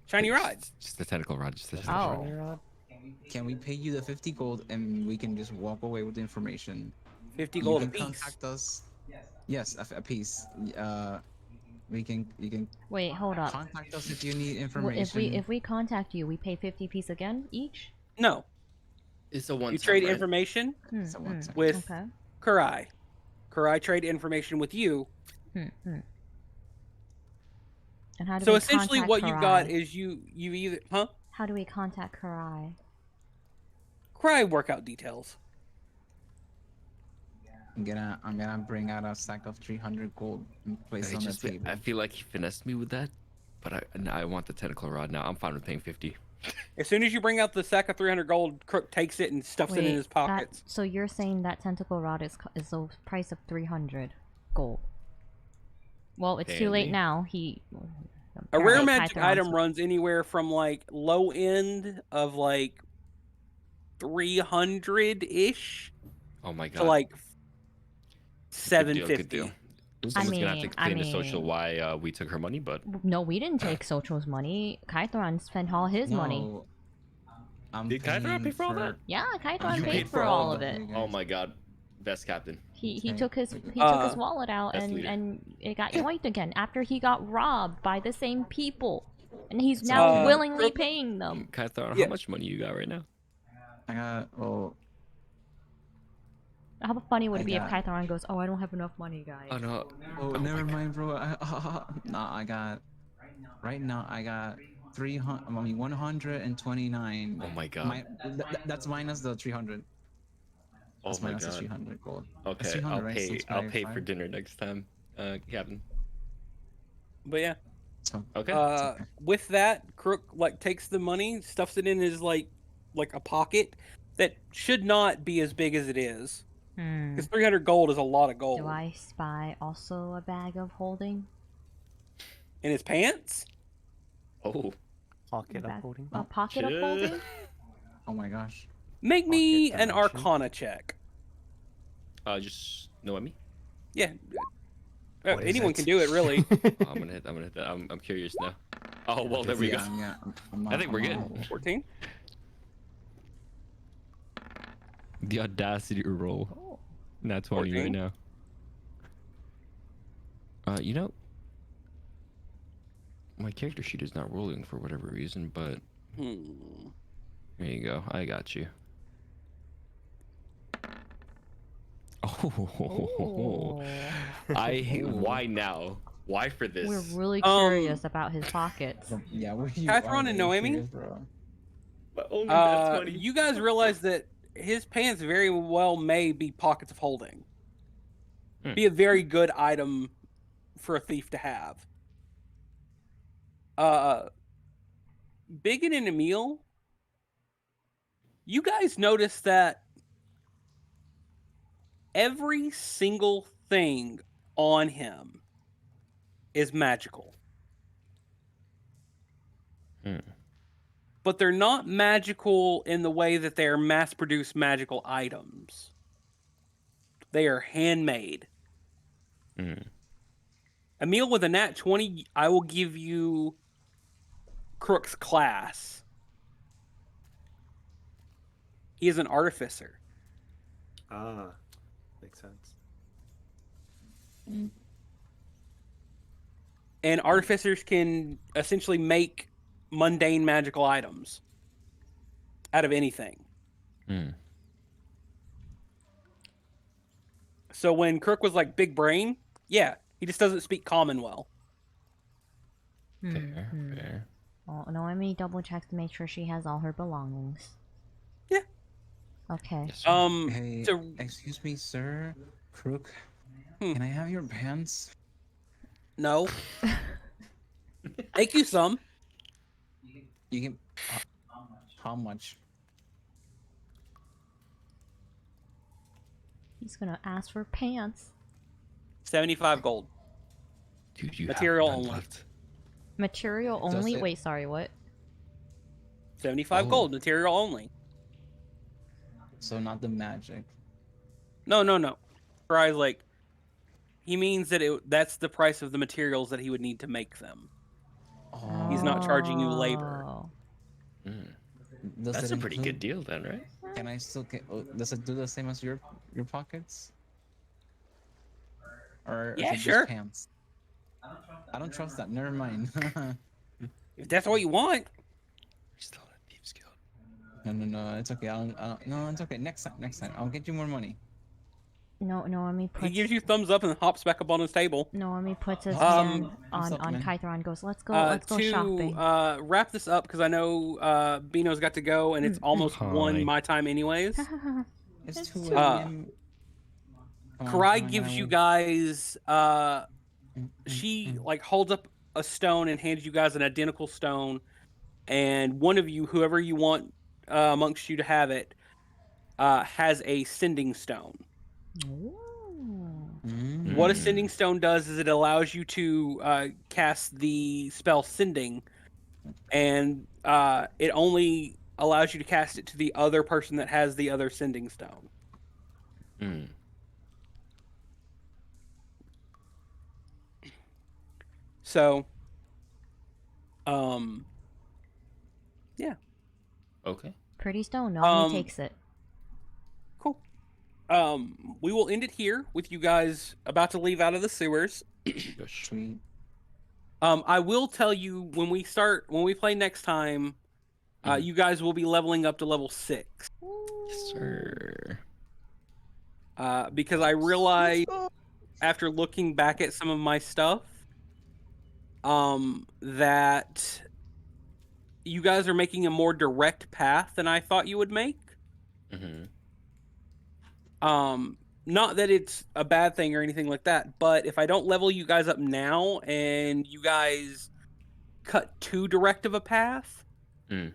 Shiny rod. Just the tentacle rod. Just the tentacle rod. Oh. Can we pay you the 50 gold and we can just walk away with the information? 50 You gold can apiece. contact us. Yes, a piece. You can Wait, hold up. contact us if you need Well, information. if we contact you, we pay 50 piece again each? No. It's a one. You trade information So one time. with Okay. Karai. Karai trade information with you. And how do So we essentially contact what you've got Karai? is you either How do we contact Karai? Karai workout details. I'm gonna bring out a sack of 300 gold and place it on the table. I feel like he finessed me with that, but I want the tentacle rod now. I'm fine with paying 50. As soon as you bring out the sack of 300 gold, Crook takes it and stuffs it in his pockets. So you're saying that tentacle rod is the price of 300 gold? Well, it's too late Apparently. now. A rare Alright, magic Kytheron's- item runs anywhere from like low end of like 300-ish Oh my god. to like Good deal, 750. good deal. Someone's gonna have to explain to Social mean- why we took her money, but No, we didn't take Xochitl's money. Kytheron spent all his money. I'm Did Kytheron paying pay for all that? Yeah, Kytheron You paid for all of it. Oh my god, best captain. He Okay. took his wallet out Best and leader. it got yoinked again after he got robbed by the same people, and he's It's now okay. willingly paying them. Kytheron, Yeah. how much money you got right now? I got How funny would it I be if got- Kytheron goes, "Oh, I don't have enough money, guys." Oh no. oh my never God. mind, bro. I got right now. I got 300. I mean 129. Oh my god. That's minus the 300. Oh That's my minus the god. 300 gold. That's Okay, 300, I'll right? pay. Since I'll my pay for five. dinner next time, Captain. But yeah. So, Okay. okay. With that, Crook like takes the money, stuffs it in his like a pocket that should not be as big as it is. Hmm. Because 300 gold is a lot of gold. Do I spy also a bag of holding? In his pants? Oh. Pocket of Back- holding. A pocket of shit. holding? Oh my gosh. Make me Pocket an dimension. Arcana check. Just Noemi. Yeah. What is Anyone it? can do it, really. I'm gonna hit that. I'm curious now. Oh well, there we go. Yeah, I think we're good. 14. The audacity to roll. Oh. Not 20 right 14. now. You know, my character sheet is not rolling for whatever reason, but there you go. I got you. Oh, why now? Why for this? We're really curious about his pockets. Yeah, Kytheron and Noemi? But only that 20. You guys realize that his pants very well may be pockets of holding. Be a very good item for a thief to have. Byggen and Emille, you guys notice that every single thing on him is magical. But they're not magical in the way that they are mass-produced magical items. They are handmade. Emille, with a nat 20, I will give you Crook's class. He is an artificer. Ah, makes sense. And artificers can essentially make mundane magical items out of anything. So when Crook was like big brain, yeah, he just doesn't speak common well. Fair. Well, Noemi double checks to make sure she has all her belongings. Yeah. Okay. Yes, sir. Hey, So- excuse me, sir. Crook. Can I have your pants? No. Make you some. You can. How much? He's gonna ask for pants. 75 gold. Dude, you Material have none only. left. Material Does only? it- Wait, sorry, what? 75 Oh. gold, material only. So not the magic. No. Fry's like, he means that that's the price of the materials that he would need to make them. Oh, He's not charging you labor. Oh. does That's it a pretty good include- deal then, right? Can I still get? Does it do the same as your pockets? Or Yeah, is it sure. just pants? I don't trust that. Never mind. If that's what you want. We're still in Thieves Guild. No. It's okay. No, it's okay. Next time. I'll get you more money. No, Noemi He puts. gives you thumbs up and hops back up on his table. Noemi puts his Um, hand what's on up, man? Kytheron and goes, let's go To shopping. wrap this up, because I know Bino's got to go, and it's almost Hi. 1 my time anyways. It's It's 2 too- a.m. Come on, Karai come on, gives get you away. guys she like holds up a stone and hands you guys an identical stone, and one of you, whoever you want amongst you to have it, has a sending stone. Ooh. What a sending stone does is it allows you to cast the spell sending, and it only allows you to cast it to the other person that has the other sending stone. So, yeah. Okay. Pretty stone. Noemi Um, takes it. Cool. We will end it here with you guys about to leave out of the sewers. Sweet. I will tell you when we play next time, you guys will be leveling up to level 6. Yes, sir. Because I realized after looking back at some of my stuff, that you guys are making a more direct path than I thought you would make. Mm-hmm. Not that it's a bad thing or anything like that, but if I don't level you guys up now and you guys cut too direct of a path, you're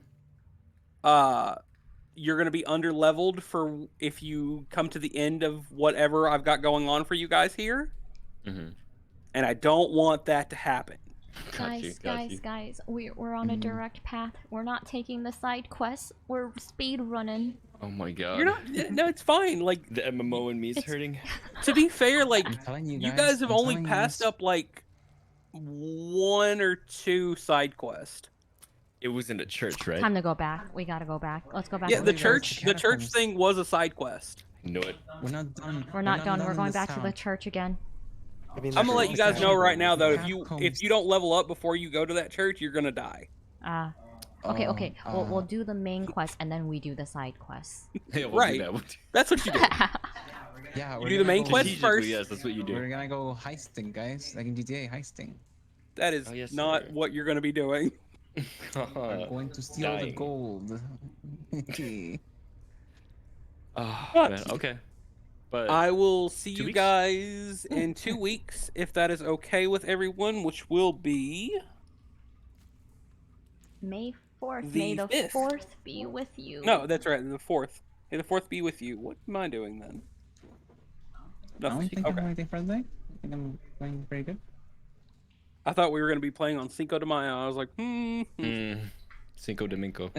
going to be under leveled for if you come to the end of whatever I've got going on for you guys here. Mm-hmm. And I don't want that to happen. Guys, we're on a direct path. We're not taking the side quests. We're speed running. Oh my god. You're not. No, it's fine. Like the MMO and me is hurting. To be fair, like I'm telling you you guys, guys have I'm only telling you passed guys. up like 1 or 2 side quests. It was in the church, right? Time to go back. We gotta go back. Let's go back. Yeah, to the guys, church. the The church catacombs. thing was a side quest. Know it. We're not done. We're not done. We're in going this back to the town. church again. I mean, I'm gonna let you guys know right now, though. Catacombs. If you don't level up before you go to that church, you're gonna die. Okay. We'll do the main quest and then we do the side quests. Yeah, we'll do Right. that. That's what you do. Yeah, You we're do the gonna main go- quest Strategically, first. yes, that's what you do. We're gonna go heisting, guys. Like in GTA, heisting. That is Oh, yes, not sir. what you're gonna be doing. We're going to steal the Dying. gold. Oh, But- man, okay. But I will see 2 you weeks? guys in 2 weeks, if that is okay with everyone, which will be May 4th. The May the 5th. 4th be with you. no, that's right, the 4th. May the 4th be with you. What am I doing then? I don't think I'm Okay. waiting for the day. I think I'm playing pretty good. I thought we were gonna be playing on Cinco de Mayo. I was like, Cinco de Minko.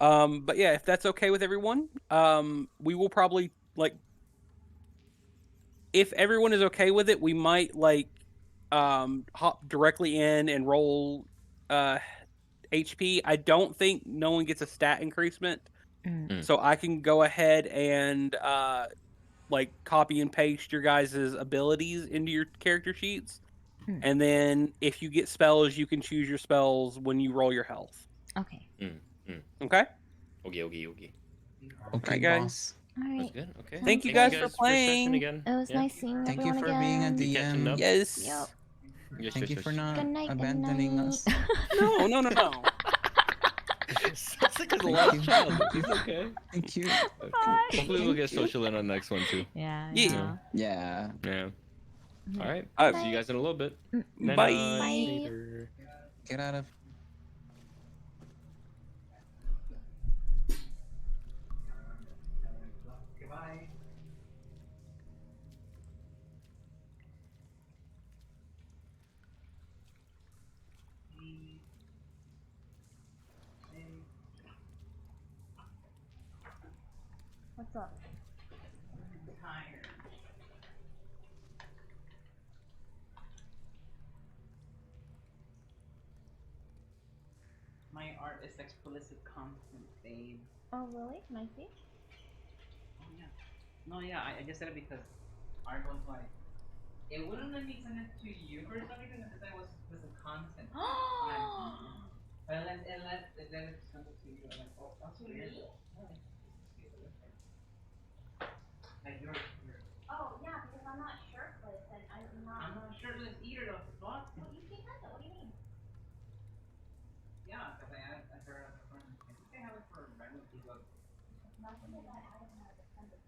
But yeah, if that's okay with everyone, we will probably like, if everyone is okay with it, we might like, hop directly in and roll, HP. I don't think no one gets a stat increasement, so I can go ahead and like copy and paste your guys' abilities into your character sheets, and then if you get spells, you can choose your spells when you roll your health. Okay. Okay. Okay. Okay, Alright, guys. boss. All That's right. good. Okay. Thank you guys for session playing. again. It was Yeah. nice seeing Thank you everyone for being a again. You catching DM. up? Yes. Yep. Yes, Thank yes, you for yes. not Good night. abandoning good us. night. No. Sounds like a Thank lost you. child. It's okay. Thank you. Hopefully we'll get social in on the next one too. Yeah. Yeah. Yeah. Yeah. All right. Uh, See you guys in a little bit. Bye. Bye. Later. Get out of. What's up? My art is explicit content, babe. Oh, really? Can I see? Oh yeah. No, yeah, I just said it because art was like, it wouldn't let me send it to you for some reason because I was explicit content. But it let it send it to you. I'm like, oh, that's weird. Like yours. Oh, yeah, because I'm not shirtless and I'm I'm not shirtless either though. What? Well, you can't have it. What do you mean? Yeah, because I heard it as a friend. I think they have it for random people. Nothing that I don't have a